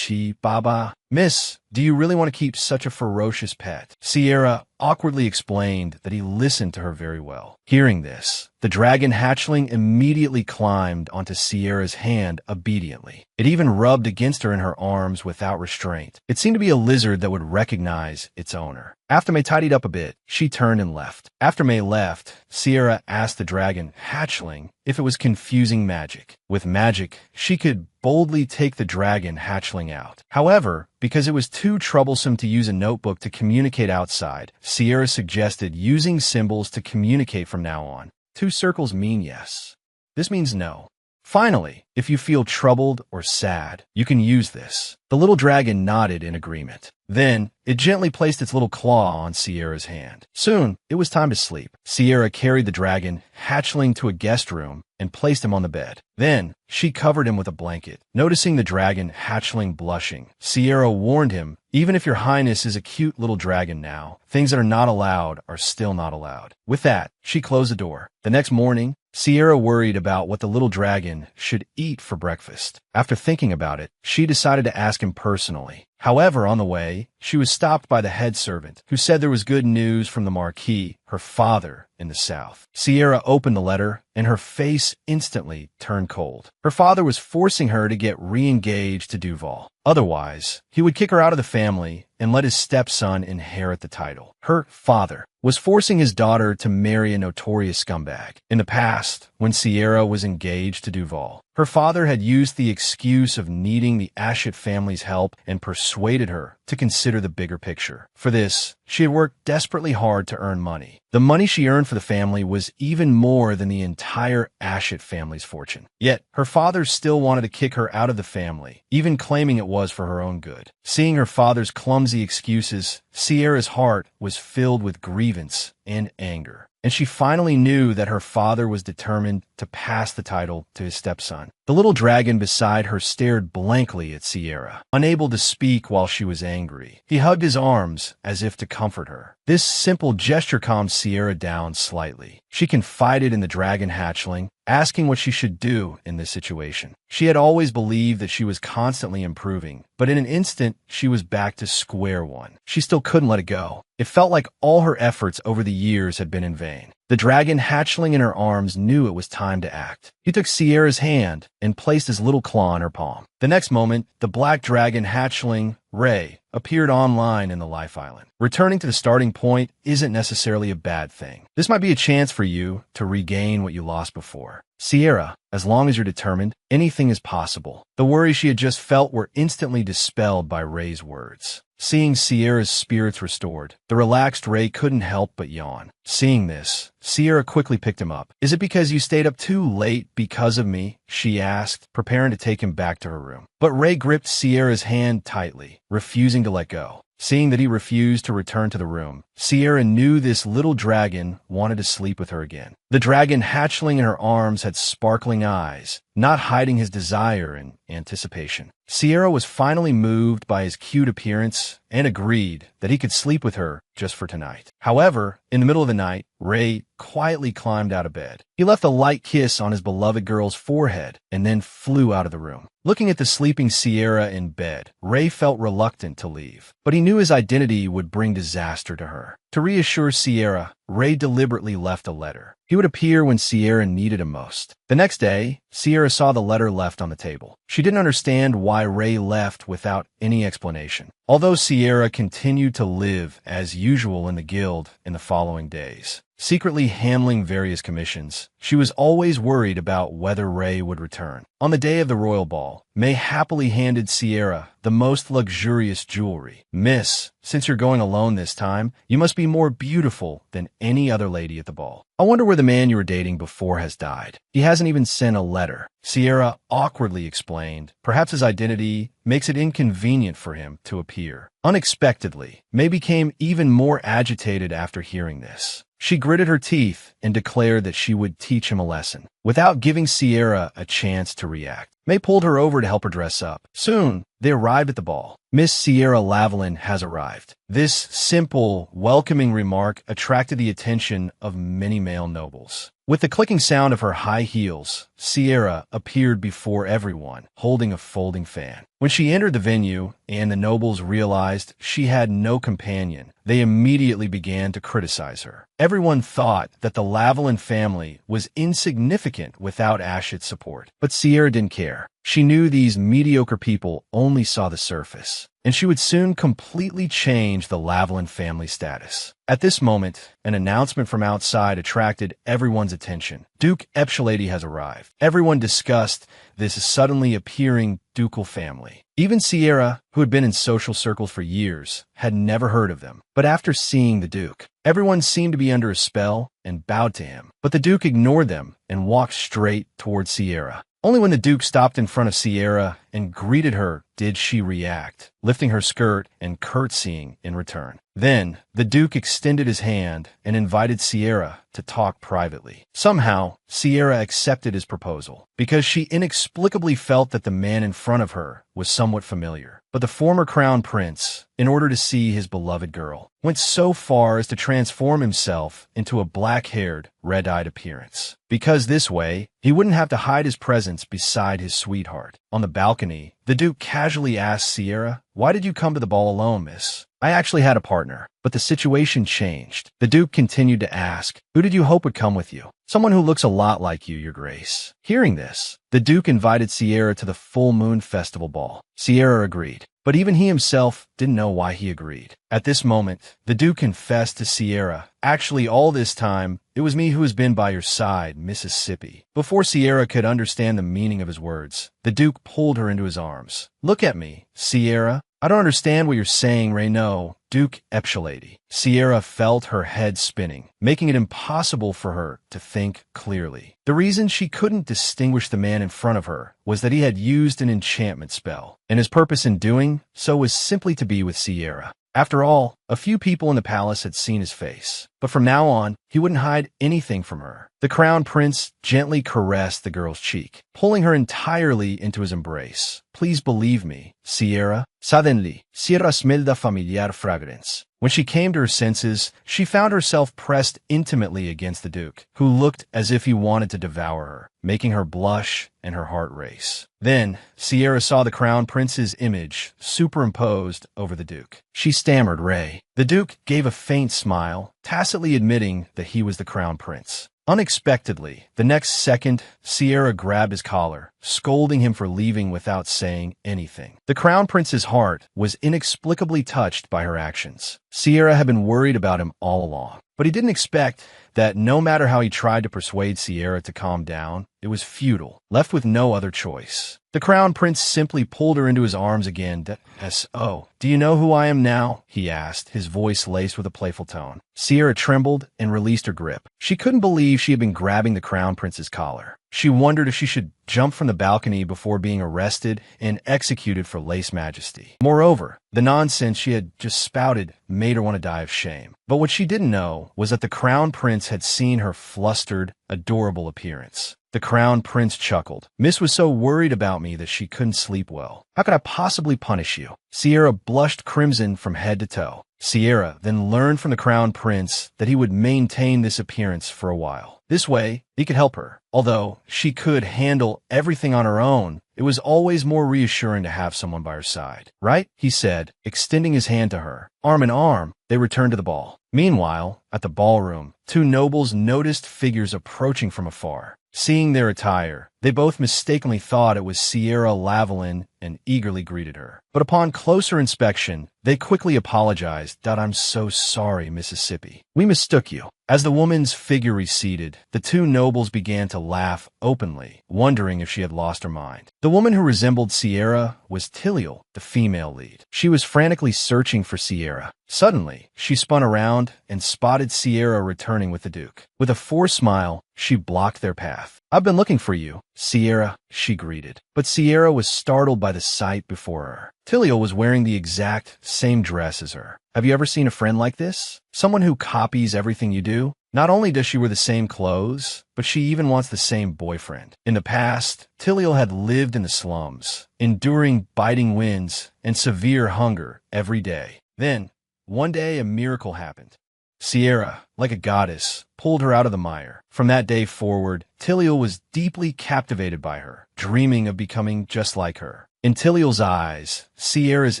Baba. "Miss, do you really want to keep such a ferocious pet?" Sierra awkwardly explained that he listened to her very well. Hearing this, the dragon hatchling immediately climbed onto Sierra's hand obediently. It even rubbed against her in her arms without restraint. It seemed to be a lizard that would recognize its owner. After May tidied up a bit, she turned and left. After May left, Sierra asked the dragon hatchling if it was confusing magic. With magic, she could boldly take the dragon hatchling out. However, because it was too troublesome to use a notebook to communicate outside, Sierra suggested using symbols to communicate from now on. 2 circles mean yes. This means no. Finally, if you feel troubled or sad, you can use this. The little dragon nodded in agreement. Then, it gently placed its little claw on Sierra's hand. Soon, it was time to sleep. Sierra carried the dragon hatchling to a guest room and placed him on the bed. Then, she covered him with a blanket. Noticing the dragon hatchling blushing, Sierra warned him, "Even if your highness is a cute little dragon now, things that are not allowed are still not allowed." With that, she closed the door. The next morning, Sierra worried about what the little dragon should eat for breakfast. After thinking about it, she decided to ask him personally. However, on the way, she was stopped by the head servant, who said there was good news from the Marquis, her father, in the south. Sierra opened the letter, and her face instantly turned cold. Her father was forcing her to get re-engaged to Duval. Otherwise, he would kick her out of the family and let his stepson inherit the title. Her father was forcing his daughter to marry a notorious scumbag. In the past, when Sierra was engaged to Duval, her father had used the excuse of needing the Ashett family's help and persuaded her to consider the bigger picture. For this, she had worked desperately hard to earn money. The money she earned for the family was even more than the entire Ashett family's fortune. Yet, her father still wanted to kick her out of the family, even claiming it was for her own good. Seeing her father's clumsy excuses, Sierra's heart was filled with grievance and anger. And she finally knew that her father was determined to pass the title to his stepson. The little dragon beside her stared blankly at Sierra, unable to speak while she was angry. He hugged his arms as if to comfort her. This simple gesture calmed Sierra down slightly. She confided in the dragon hatchling, asking what she should do in this situation. She had always believed that she was constantly improving, but in an instant, she was back to square one. She still couldn't let it go. It felt like all her efforts over the years had been in vain. The dragon hatchling in her arms knew it was time to act. He took Sierra's hand and placed his little claw in her palm. The next moment, the black dragon hatchling, Ray, appeared online in the Life Island. Returning to the starting point isn't necessarily a bad thing. This might be a chance for you to regain what you lost before. Sierra, as long as you're determined, anything is possible. The worries she had just felt were instantly dispelled by Ray's words. Seeing Sierra's spirits restored, the relaxed Ray couldn't help but yawn. Seeing this, Sierra quickly picked him up. "Is it because you stayed up too late because of me?" she asked, preparing to take him back to her room. But Ray gripped Sierra's hand tightly, refusing to let go. Seeing that he refused to return to the room, Sierra knew this little dragon wanted to sleep with her again. The dragon hatchling in her arms had sparkling eyes, not hiding his desire and anticipation. Sierra was finally moved by his cute appearance and agreed that he could sleep with her just for tonight. However, in the middle of the night, Ray quietly climbed out of bed. He left a light kiss on his beloved girl's forehead and then flew out of the room. Looking at the sleeping Sierra in bed, Ray felt reluctant to leave, but he knew his identity would bring disaster to her. To reassure Sierra, Ray deliberately left a letter. He would appear when Sierra needed him most. The next day, Sierra saw the letter left on the table. She didn't understand why Ray left without any explanation. Although Sierra continued to live as usual in the guild in the following days, secretly handling various commissions, she was always worried about whether Ray would return. On the day of the royal ball, May happily handed Sierra the most luxurious jewelry. "Miss, since you're going alone this time, you must be more beautiful than any other lady at the ball. I wonder where the man you were dating before has died. He hasn't even sent a letter." Sierra awkwardly explained. Perhaps his identity makes it inconvenient for him to appear. Unexpectedly, May became even more agitated after hearing this. She gritted her teeth and declared that she would teach him a lesson. Without giving Sierra a chance to react, May pulled her over to help her dress up. Soon, they arrived at the ball. "Miss Sierra Lavalin has arrived." This simple, welcoming remark attracted the attention of many male nobles. With the clicking sound of her high heels, Sierra appeared before everyone, holding a folding fan. When she entered the venue and the nobles realized she had no companion, they immediately began to criticize her. Everyone thought that the Lavalin family was insignificant without Ashit's support, but Sierra didn't care. She knew these mediocre people only saw the surface, and she would soon completely change the Lavalin family status. At this moment, an announcement from outside attracted everyone's attention. Duke Epshalady has arrived. Everyone discussed this suddenly appearing ducal family. Even Sierra, who had been in social circles for years, had never heard of them. But after seeing the Duke, everyone seemed to be under a spell and bowed to him. But the Duke ignored them and walked straight towards Sierra. Only when the Duke stopped in front of Sierra and greeted her did she react, lifting her skirt and curtsying in return. Then, the Duke extended his hand and invited Sierra to talk privately. Somehow, Sierra accepted his proposal, because she inexplicably felt that the man in front of her was somewhat familiar. But the former crown prince, in order to see his beloved girl, went so far as to transform himself into a black-haired, red-eyed appearance. Because this way, he wouldn't have to hide his presence beside his sweetheart. On the balcony, the Duke casually asked Sierra, "Why did you come to the ball alone, miss?" "I actually had a partner, but the situation changed." The Duke continued to ask, "Who did you hope would come with you?" "Someone who looks a lot like you, your grace." Hearing this, the Duke invited Sierra to the full moon festival ball. Sierra agreed, but even he himself didn't know why he agreed. At this moment, the Duke confessed to Sierra, "Actually, all this time, it was me who has been by your side, Mississippi." Before Sierra could understand the meaning of his words, the Duke pulled her into his arms. "Look at me, Sierra. I don't understand what you're saying, Reynaud, Duke Epshalady." Sierra felt her head spinning, making it impossible for her to think clearly. The reason she couldn't distinguish the man in front of her was that he had used an enchantment spell, and his purpose in doing so was simply to be with Sierra. After all, a few people in the palace had seen his face, but from now on, he wouldn't hide anything from her. The crown prince gently caressed the girl's cheek, pulling her entirely into his embrace. "Please believe me, Sierra." Suddenly, Sierra smelled a familiar fragrance. When she came to her senses, she found herself pressed intimately against the Duke, who looked as if he wanted to devour her, making her blush and her heart race. Then, Sierra saw the crown prince's image superimposed over the Duke. She stammered, "Ray." The Duke gave a faint smile, tacitly admitting that he was the crown prince. Unexpectedly, the next second, Sierra grabbed his collar, scolding him for leaving without saying anything. The crown prince's heart was inexplicably touched by her actions. Sierra had been worried about him all along, but he didn't expect that no matter how he tried to persuade Sierra to calm down, it was futile, left with no other choice. The crown prince simply pulled her into his arms again. "S.O. Do you know who I am now?" he asked, his voice laced with a playful tone. Sierra trembled and released her grip. She couldn't believe she had been grabbing the crown prince's collar. She wondered if she should jump from the balcony before being arrested and executed for lèse majesty. Moreover, the nonsense she had just spouted made her want to die of shame. But what she didn't know was that the crown prince had seen her flustered, adorable appearance. The crown prince chuckled. Miss was so worried about me that she couldn't sleep well. How could I possibly punish you? Sierra blushed crimson from head to toe. Sierra then learned from the crown prince that he would maintain this appearance for a while. This way, he could help her. Although she could handle everything on her own, it was always more reassuring to have someone by her side. Right? He said, extending his hand to her. Arm in arm, they returned to the ball. Meanwhile, at the ballroom, two nobles noticed figures approaching from afar. Seeing their attire, they both mistakenly thought it was Sierra Lavalin and eagerly greeted her. But upon closer inspection, they quickly apologized. I'm so sorry, Mississippi. We mistook you. As the woman's figure receded, the two nobles began to laugh openly, wondering if she had lost her mind. The woman who resembled Sierra was Tiliel, the female lead. She was frantically searching for Sierra. Suddenly, she spun around and spotted Sierra returning with the Duke. With a forced smile, she blocked their path. I've been looking for you, Sierra, she greeted. But Sierra was startled by the sight before her. Tiliel was wearing the exact same dress as her. Have you ever seen a friend like this? Someone who copies everything you do? Not only does she wear the same clothes, but she even wants the same boyfriend. In the past, Tiliel had lived in the slums, enduring biting winds and severe hunger every day. Then, one day a miracle happened. Sierra, like a goddess, pulled her out of the mire. From that day forward, Tiliel was deeply captivated by her, dreaming of becoming just like her. In Tiliel's eyes, Sierra's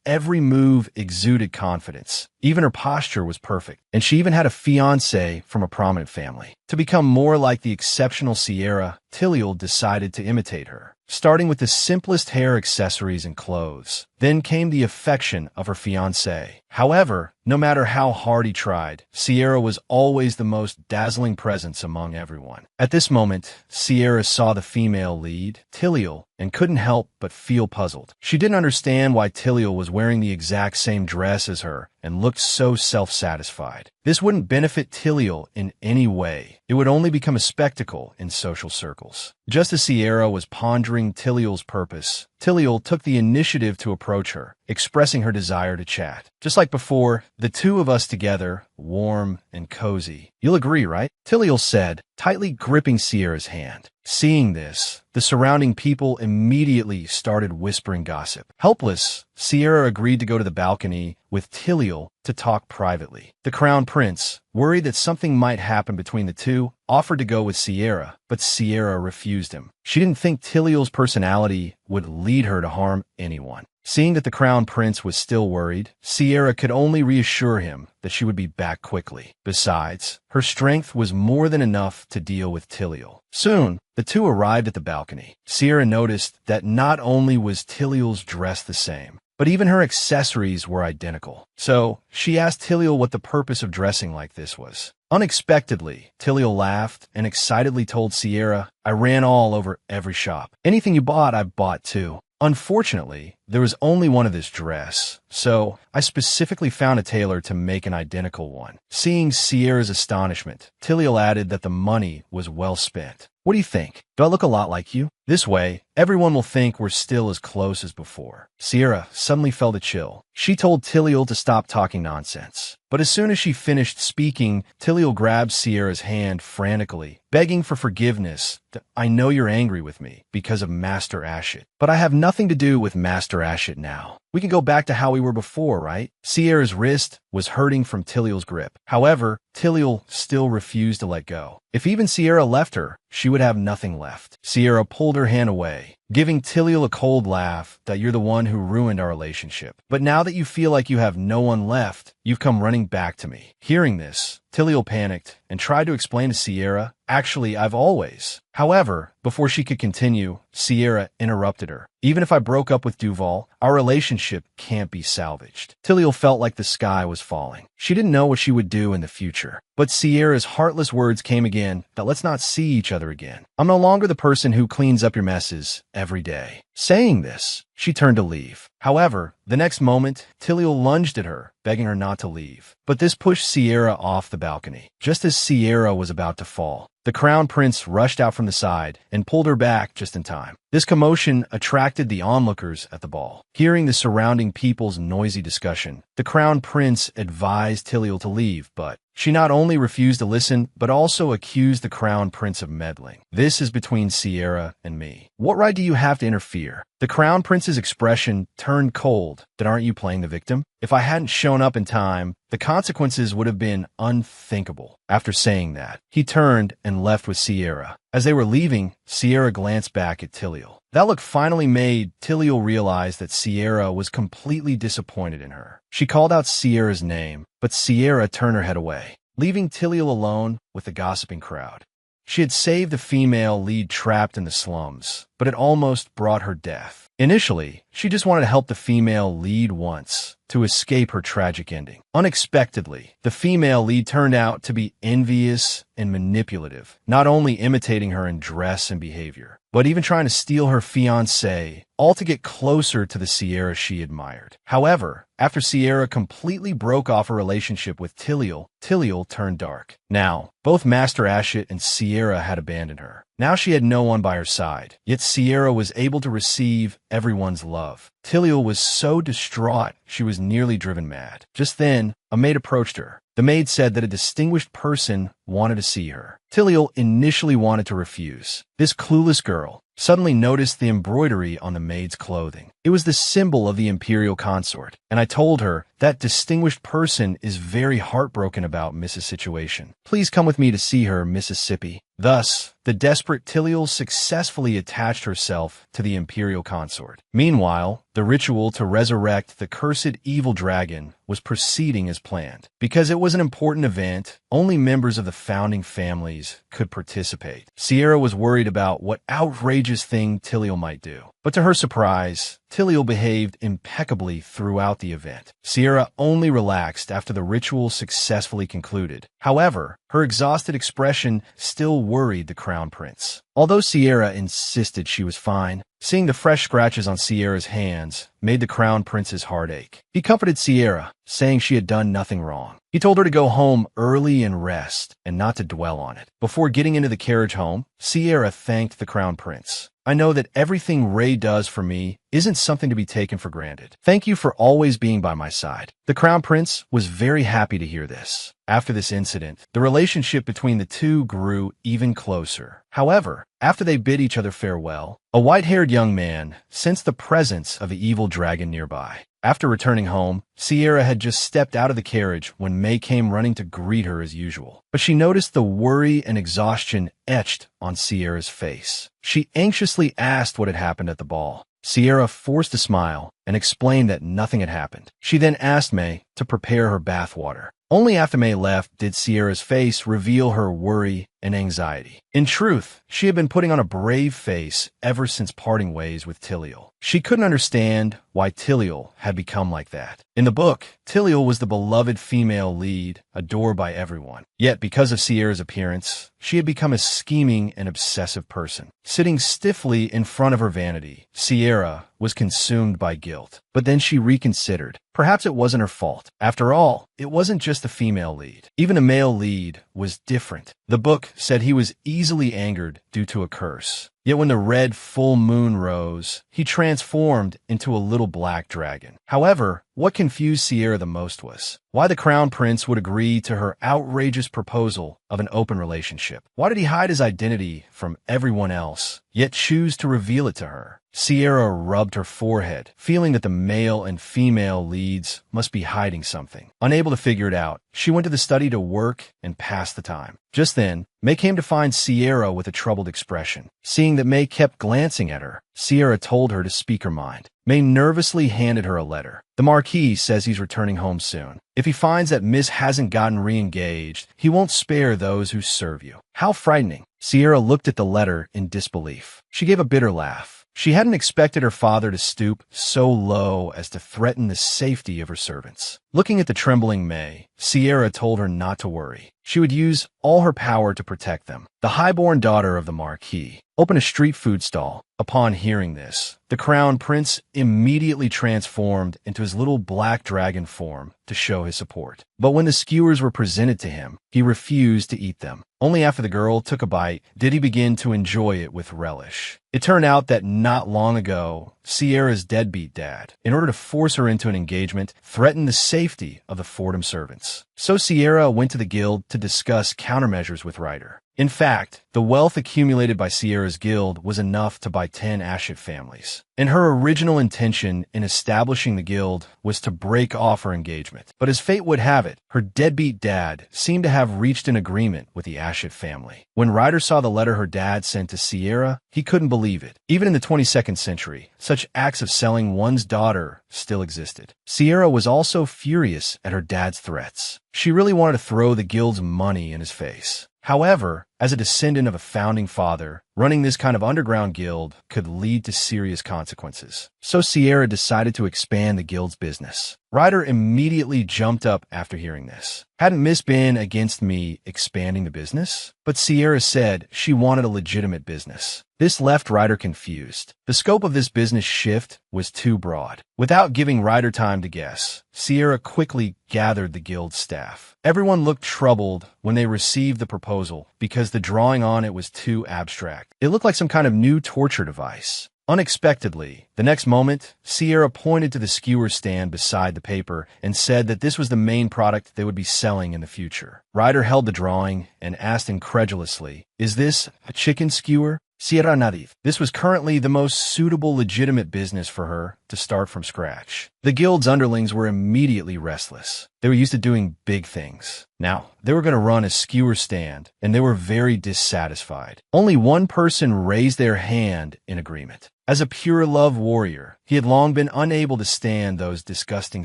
every move exuded confidence. Even her posture was perfect, and she even had a fiancé from a prominent family. To become more like the exceptional Sierra, Tiliel decided to imitate her, starting with the simplest hair accessories and clothes. Then came the affection of her fiancé. However, no matter how hard he tried, Sierra was always the most dazzling presence among everyone. At this moment, Sierra saw the female lead, Tiliel, and couldn't help but feel puzzled. She didn't understand why Tiliel was wearing the exact same dress as her and looked so self-satisfied. This wouldn't benefit Tiliel in any way. It would only become a spectacle in social circles. Just as Sierra was pondering Tiliel's purpose, Tiliel took the initiative to approach her, expressing her desire to chat. Just like before, the two of us together, warm and cozy. You'll agree, right? Tiliel said, tightly gripping Sierra's hand. Seeing this, the surrounding people immediately started whispering gossip. Helpless, Sierra agreed to go to the balcony with Tiliel to talk privately. The crown prince, worried that something might happen between the two, offered to go with Sierra, but Sierra refused him. She didn't think Tiliel's personality would lead her to harm anyone. Seeing that the crown prince was still worried, Sierra could only reassure him that she would be back quickly. Besides, her strength was more than enough to deal with Tiliel. Soon, the two arrived at the balcony. Sierra noticed that not only was Tiliel's dress the same, but even her accessories were identical. So, she asked Tiliel what the purpose of dressing like this was. Unexpectedly, Tiliel laughed and excitedly told Sierra, I ran all over every shop. Anything you bought, I've bought too. Unfortunately, there was only one of this dress, so I specifically found a tailor to make an identical one. Seeing Sierra's astonishment, Tiliel added that the money was well spent. What do you think? Do I look a lot like you? This way, everyone will think we're still as close as before. Sierra suddenly felt a chill. She told Tiliel to stop talking nonsense. But as soon as she finished speaking, Tiliel grabbed Sierra's hand frantically, begging for forgiveness. I know you're angry with me because of Master Ashit, but I have nothing to do with Master Ashit now. We can go back to how we were before, right? Sierra's wrist was hurting from Tiliel's grip. However, Tiliel still refused to let go. If even Sierra left her, she would have nothing left. Sierra pulled her hand away, giving Tiliel a cold laugh that you're the one who ruined our relationship. But now that you feel like you have no one left, you've come running back to me. Hearing this, Tiliel panicked and tried to explain to Sierra, actually, I've always. However, before she could continue, Sierra interrupted her. Even if I broke up with Duval, our relationship can't be salvaged. Tiliel felt like the sky was falling. She didn't know what she would do in the future. But Sierra's heartless words came again that let's not see each other again. I'm no longer the person who cleans up your messes every day. Saying this, she turned to leave. However, the next moment, Tiliel lunged at her, begging her not to leave. But this pushed Sierra off the balcony. Just as Sierra was about to fall, the crown prince rushed out from the side and pulled her back just in time. This commotion attracted the onlookers at the ball. Hearing the surrounding people's noisy discussion, the crown prince advised Tiliel to leave, but she not only refused to listen, but also accused the crown prince of meddling. This is between Sierra and me. What right do you have to interfere? The crown prince's expression turned cold. Then aren't you playing the victim? If I hadn't shown up in time, the consequences would have been unthinkable. After saying that, he turned and left with Sierra. As they were leaving, Sierra glanced back at Tiliel. That look finally made Tiliel realize that Sierra was completely disappointed in her. She called out Sierra's name, but Sierra turned her head away, leaving Tiliel alone with the gossiping crowd. She had saved the female lead trapped in the slums, but it almost brought her death. Initially, she just wanted to help the female lead once, to escape her tragic ending. Unexpectedly, the female lead turned out to be envious and manipulative, not only imitating her in dress and behavior, but even trying to steal her fiancé, all to get closer to the Sierra she admired. However, after Sierra completely broke off her relationship with Tiliel, Tiliel turned dark. Now, both Master Ashit and Sierra had abandoned her. Now she had no one by her side, yet Sierra was able to receive everyone's love. Tiliel was so distraught she was nearly driven mad. Just then, a maid approached her. The maid said that a distinguished person wanted to see her. Tiliel initially wanted to refuse. This clueless girl suddenly noticed the embroidery on the maid's clothing. It was the symbol of the imperial consort, and I told her that distinguished person is very heartbroken about Mrs. Situation. Please come with me to see her, Mississippi. Thus, the desperate Tiliel successfully attached herself to the imperial consort. Meanwhile, the ritual to resurrect the cursed evil dragon was proceeding as planned. Because it was an important event, only members of the founding families could participate. Sierra was worried about what outrageous thing Tiliel might do. But to her surprise, Tiliel behaved impeccably throughout the event. Sierra only relaxed after the ritual successfully concluded. However, her exhausted expression still worried the crown prince. Although Sierra insisted she was fine, seeing the fresh scratches on Sierra's hands made the crown prince's heart ache. He comforted Sierra, saying she had done nothing wrong. He told her to go home early and rest, and not to dwell on it. Before getting into the carriage home, Sierra thanked the crown prince. I know that everything Ray does for me isn't something to be taken for granted. Thank you for always being by my side. The crown prince was very happy to hear this. After this incident, the relationship between the two grew even closer. However, after they bid each other farewell, a white-haired young man sensed the presence of the evil dragon nearby. After returning home, Sierra had just stepped out of the carriage when May came running to greet her as usual. But she noticed the worry and exhaustion etched on Sierra's face. She anxiously asked what had happened at the ball. Sierra forced a smile and explained that nothing had happened. She then asked May to prepare her bath water. Only after May left did Sierra's face reveal her worry and anxiety. In truth, she had been putting on a brave face ever since parting ways with Tiliel. She couldn't understand why Tiliel had become like that. In the book, Tiliel was the beloved female lead, adored by everyone. Yet, because of Sierra's appearance, she had become a scheming and obsessive person. Sitting stiffly in front of her vanity, Sierra was consumed by guilt. But then she reconsidered. Perhaps it wasn't her fault. After all, it wasn't just the female lead. Even a male lead was different. The book said he was easily angered due to a curse. Yet when the red full moon rose, he transformed into a little black dragon. However, what confused Sierra the most was why the crown prince would agree to her outrageous proposal of an open relationship. Why did he hide his identity from everyone else, yet choose to reveal it to her? Sierra rubbed her forehead, feeling that the male and female leads must be hiding something. Unable to figure it out, she went to the study to work and pass the time. Just then, May came to find Sierra with a troubled expression. Seeing that May kept glancing at her, Sierra told her to speak her mind. May nervously handed her a letter. The Marquis says he's returning home soon. If he finds that Miss hasn't gotten re-engaged, he won't spare those who serve you. How frightening. Sierra looked at the letter in disbelief. She gave a bitter laugh. She hadn't expected her father to stoop so low as to threaten the safety of her servants. Looking at the trembling May, Sierra told her not to worry. She would use all her power to protect them. The highborn daughter of the Marquis opened a street food stall. Upon hearing this, the crown prince immediately transformed into his little black dragon form to show his support. But when the skewers were presented to him, he refused to eat them. Only after the girl took a bite did he begin to enjoy it with relish. It turned out that not long ago, Sierra's deadbeat dad, in order to force her into an engagement, threatened the safety of the Fordham servants. So Sierra went to the guild to discuss countermeasures with Ryder. In fact, the wealth accumulated by Sierra's guild was enough to buy 10 Ashit families. And her original intention in establishing the guild was to break off her engagement. But as fate would have it, her deadbeat dad seemed to have reached an agreement with the Ashit family. When Ryder saw the letter her dad sent to Sierra, he couldn't believe it. Even in the 22nd century, such acts of selling one's daughter still existed. Sierra was also furious at her dad's threats. She really wanted to throw the guild's money in his face. However, as a descendant of a founding father, running this kind of underground guild could lead to serious consequences. So Sierra decided to expand the guild's business. Ryder immediately jumped up after hearing this. Hadn't Miss been against me expanding the business? But Sierra said she wanted a legitimate business. This left Ryder confused. The scope of this business shift was too broad. Without giving Ryder time to guess, Sierra quickly gathered the guild's staff. Everyone looked troubled when they received the proposal because the drawing on it was too abstract. It looked like some kind of new torture device. Unexpectedly, the next moment, Sierra pointed to the skewer stand beside the paper and said that this was the main product they would be selling in the future. Ryder held the drawing and asked incredulously, "Is this a chicken skewer?" Sierra nodded. This was currently the most suitable legitimate business for her to start from scratch. The guild's underlings were immediately restless. They were used to doing big things. Now, they were going to run a skewer stand, and they were very dissatisfied. Only one person raised their hand in agreement. As a pure love warrior, he had long been unable to stand those disgusting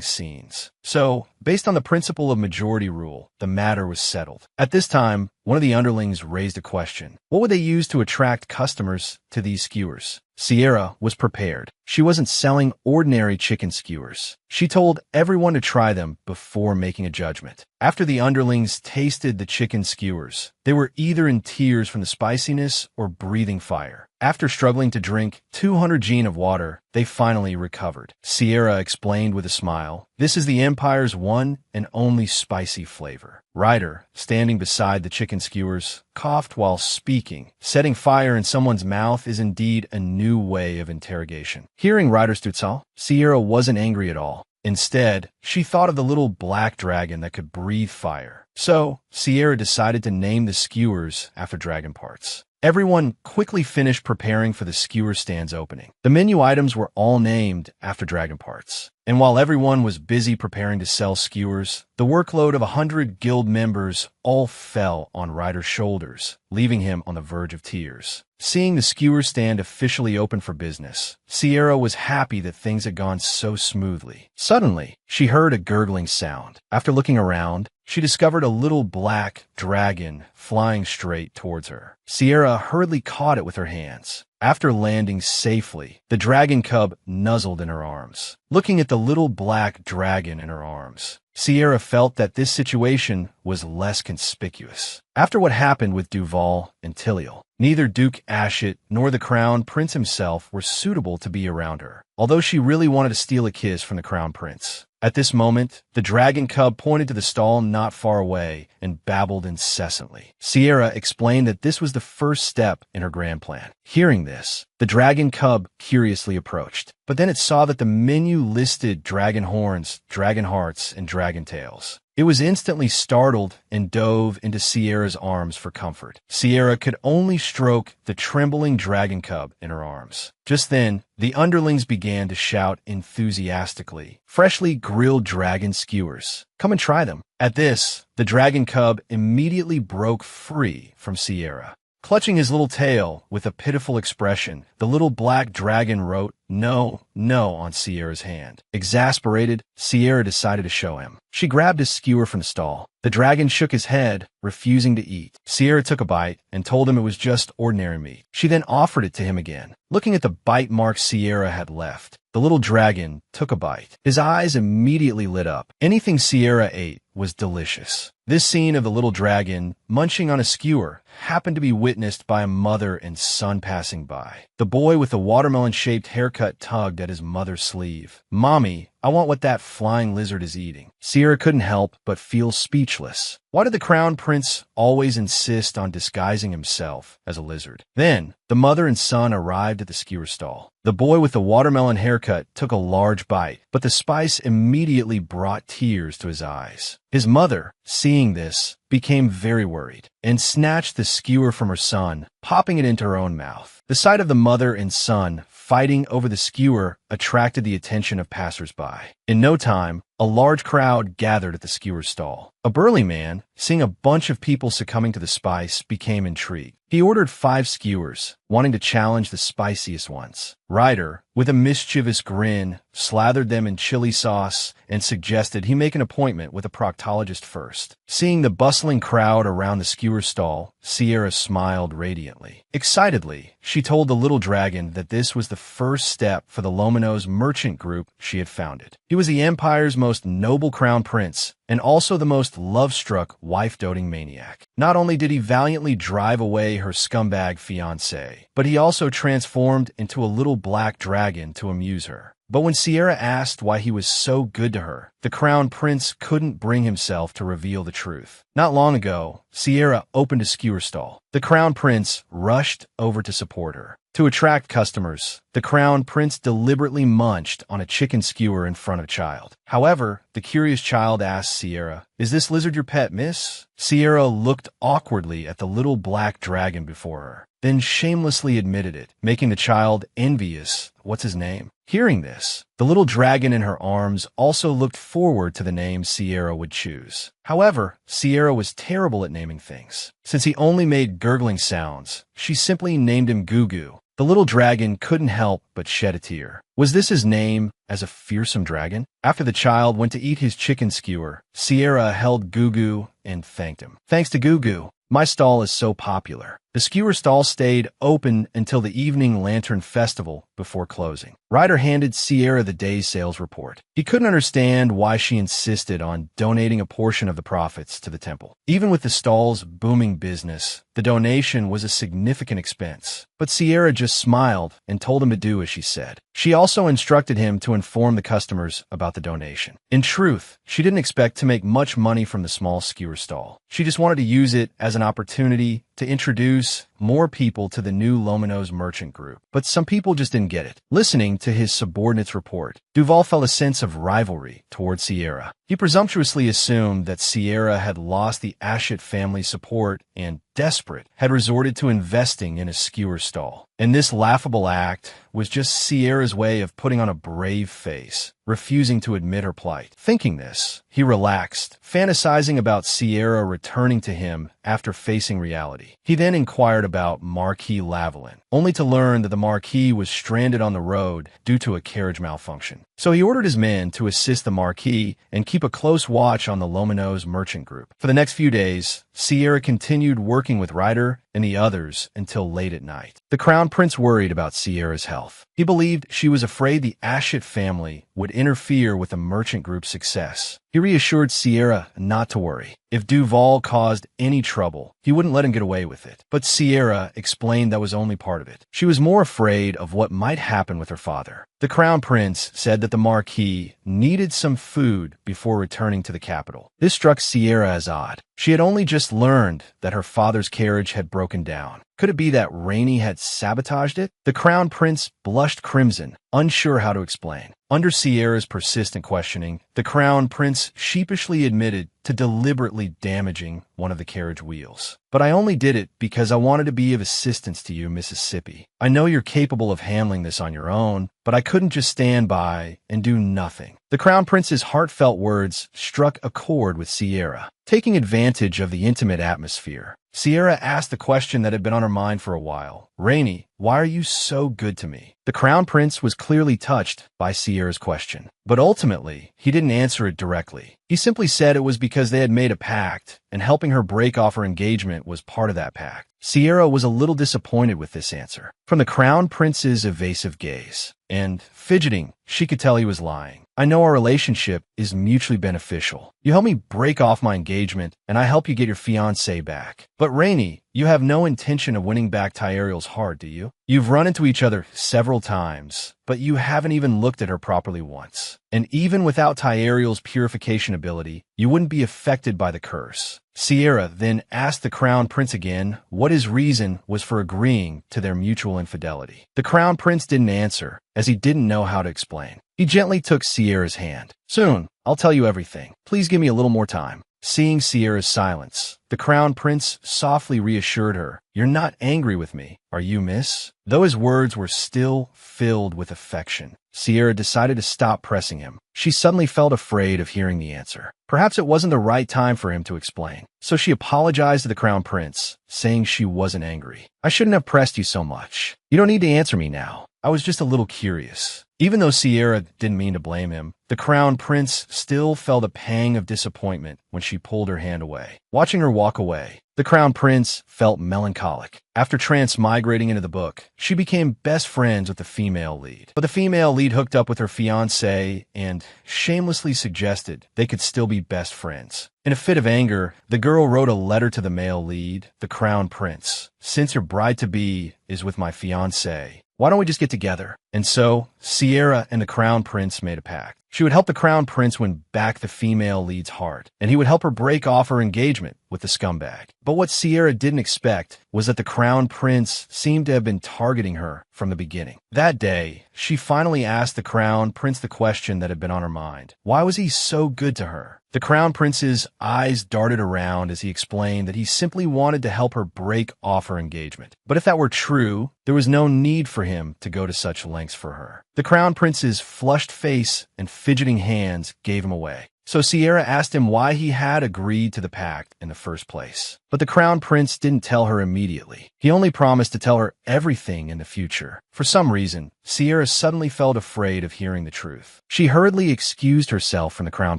scenes. So, based on the principle of majority rule, the matter was settled. At this time, one of the underlings raised a question. What would they use to attract customers to these skewers? Sierra was prepared. She wasn't selling ordinary chicken skewers. She told everyone to try them before making a judgment. After the underlings tasted the chicken skewers, they were either in tears from the spiciness or breathing fire. After struggling to drink 200 gin of water, they finally recovered. Sierra explained with a smile, "This is the Empire's one and only spicy flavor." Ryder, standing beside the chicken skewers, coughed while speaking. Setting fire in someone's mouth is indeed a new way of interrogation. Hearing Ryder's tutsal, Sierra wasn't angry at all. Instead, she thought of the little black dragon that could breathe fire. So, Sierra decided to name the skewers after dragon parts. Everyone quickly finished preparing for the skewer stand's opening. The menu items were all named after dragon parts. And while everyone was busy preparing to sell skewers, the workload of 100 guild members all fell on Ryder's shoulders, leaving him on the verge of tears. Seeing the skewer stand officially open for business, Sierra was happy that things had gone so smoothly. Suddenly, she heard a gurgling sound. After looking around, she discovered a little black dragon flying straight towards her. Sierra hurriedly caught it with her hands. After landing safely, the dragon cub nuzzled in her arms. Looking at the little black dragon in her arms, Sierra felt that this situation was less conspicuous. After what happened with Duval and Tiliel, neither Duke Ashit nor the Crown Prince himself were suitable to be around her, although she really wanted to steal a kiss from the Crown Prince. At this moment, the dragon cub pointed to the stall not far away and babbled incessantly. Sierra explained that this was the first step in her grand plan. Hearing this, the dragon cub curiously approached, but then it saw that the menu listed dragon horns, dragon hearts, and dragon tails. It was instantly startled and dove into Sierra's arms for comfort. Sierra could only stroke the trembling dragon cub in her arms. Just then, the underlings began to shout enthusiastically, "Freshly grilled dragon skewers. Come and try them." At this, the dragon cub immediately broke free from Sierra. Clutching his little tail with a pitiful expression, the little black dragon wrote, "No, no," on Sierra's hand. Exasperated, Sierra decided to show him. She grabbed a skewer from the stall. The dragon shook his head, refusing to eat. Sierra took a bite and told him it was just ordinary meat. She then offered it to him again. Looking at the bite marks Sierra had left, the little dragon took a bite. His eyes immediately lit up. Anything Sierra ate was delicious. This scene of the little dragon munching on a skewer happened to be witnessed by a mother and son passing by. The boy with the watermelon-shaped haircut tugged at his mother's sleeve. "Mommy, I want what that flying lizard is eating." Sierra couldn't help but feel speechless. Why did the crown prince always insist on disguising himself as a lizard? Then, the mother and son arrived at the skewer stall. The boy with the watermelon haircut took a large bite, but the spice immediately brought tears to his eyes. His mother, seeing this, became very worried and snatched the skewer from her son, popping it into her own mouth. The sight of the mother and son fighting over the skewer attracted the attention of passers-by. In no time, a large crowd gathered at the skewer stall. A burly man, seeing a bunch of people succumbing to the spice, became intrigued. He ordered 5 skewers, wanting to challenge the spiciest ones. Ryder, with a mischievous grin, slathered them in chili sauce and suggested he make an appointment with a proctologist first. Seeing the bustling crowd around the skewer stall, Sierra smiled radiantly. Excitedly, she told the little dragon that this was the first step for the Lomino's merchant group she had founded. He was the Empire's most noble crown prince, and also the most love-struck, wife-doting maniac. Not only did he valiantly drive away her scumbag fiancé, but he also transformed into a little black dragon to amuse her. But when Sierra asked why he was so good to her, the crown prince couldn't bring himself to reveal the truth. Not long ago, Sierra opened a skewer stall. The crown prince rushed over to support her. To attract customers, the crown prince deliberately munched on a chicken skewer in front of a child. However, the curious child asked Sierra, "Is this lizard your pet, miss?" Sierra looked awkwardly at the little black dragon before her, then shamelessly admitted it, making the child envious. What's his name? Hearing this, the little dragon in her arms also looked forward to the name Sierra would choose. However, Sierra was terrible at naming things. Since he only made gurgling sounds, she simply named him Goo Goo. The little dragon couldn't help but shed a tear. Was this his name as a fearsome dragon? After the child went to eat his chicken skewer, Sierra held Goo Goo and thanked him. "Thanks to Goo Goo, my stall is so popular." The skewer stall stayed open until the evening lantern festival before closing. Ryder handed Sierra the day's sales report. He couldn't understand why she insisted on donating a portion of the profits to the temple. Even with the stall's booming business, the donation was a significant expense. But Sierra just smiled and told him to do as she said. She also instructed him to inform the customers about the donation. In truth, she didn't expect to make much money from the small skewer stall. She just wanted to use it as an opportunity to introduce more people to the new Lomino's merchant group. But some people just didn't get it. Listening to his subordinate's report, Duval felt a sense of rivalry toward Sierra. He presumptuously assumed that Sierra had lost the Ashit family's support and, desperate, had resorted to investing in a skewer stall. And this laughable act was just Sierra's way of putting on a brave face, refusing to admit her plight. Thinking this, he relaxed, fantasizing about Sierra returning to him after facing reality. He then inquired about Marquis Lavalin, only to learn that the Marquis was stranded on the road due to a carriage malfunction. So he ordered his men to assist the Marquis and keep a close watch on the Lomino's merchant group. For the next few days, Sierra continued working with Ryder and the others until late at night. The crown prince worried about Sierra's health. He believed she was afraid the Ashit family would interfere with the merchant group's success. He reassured Sierra not to worry. If Duval caused any trouble, he wouldn't let him get away with it. But Sierra explained that was only part of it. She was more afraid of what might happen with her father. The crown prince said that the Marquis needed some food before returning to the capital. This struck Sierra as odd. She had only just learned that her father's carriage had broken down. Could it be that Rainey had sabotaged it? The crown prince blushed crimson, unsure how to explain. Under Sierra's persistent questioning, the crown prince sheepishly admitted to deliberately damaging one of the carriage wheels. "But I only did it because I wanted to be of assistance to you, Mississippi. I know you're capable of handling this on your own, but I couldn't just stand by and do nothing." The crown prince's heartfelt words struck a chord with Sierra. Taking advantage of the intimate atmosphere, Sierra asked the question that had been on her mind for a while. "Rainey, why are you so good to me?" The crown prince was clearly touched by Sierra's question, but ultimately, he didn't answer it directly. He simply said it was because they had made a pact, and helping her break off her engagement was part of that pact. Sierra was a little disappointed with this answer. From the crown prince's evasive gaze and fidgeting, she could tell he was lying. I know our relationship is mutually beneficial. You help me break off my engagement, and I help you get your fiancé back. But Rainey, you have no intention of winning back Tyariel's heart, do you? You've run into each other several times, but you haven't even looked at her properly once. And even without Tyariel's purification ability, you wouldn't be affected by the curse. Sierra then asked the crown prince again what his reason was for agreeing to their mutual infidelity. The crown prince didn't answer, as he didn't know how to explain. He gently took Sierra's hand. Soon, I'll tell you everything. Please give me a little more time. Seeing Sierra's silence, the crown prince softly reassured her, "You're not angry with me, are you, miss?" Though his words were still filled with affection, Sierra decided to stop pressing him. She suddenly felt afraid of hearing the answer. Perhaps it wasn't the right time for him to explain. So she apologized to the crown prince, saying she wasn't angry. "I shouldn't have pressed you so much. You don't need to answer me now. I was just a little curious." Even though Sierra didn't mean to blame him, the crown prince still felt a pang of disappointment when she pulled her hand away. Watching her walk away, the crown prince felt melancholic. After transmigrating into the book, she became best friends with the female lead. But the female lead hooked up with her fiancé and shamelessly suggested they could still be best friends. In a fit of anger, the girl wrote a letter to the male lead, the crown prince. "Since your bride-to-be is with my fiancé, why don't we just get together?" And so, Sierra and the crown prince made a pact. She would help the crown prince win back the female lead's heart, and he would help her break off her engagement with the scumbag. But what Sierra didn't expect was that the crown prince seemed to have been targeting her from the beginning. That day, she finally asked the crown prince the question that had been on her mind. Why was he so good to her? The crown prince's eyes darted around as he explained that he simply wanted to help her break off her engagement. But if that were true, there was no need for him to go to such lengths for her. The crown prince's flushed face and fidgeting hands gave him away. So Sierra asked him why he had agreed to the pact in the first place. But the crown prince didn't tell her immediately. He only promised to tell her everything in the future. For some reason, Sierra suddenly felt afraid of hearing the truth. She hurriedly excused herself from the crown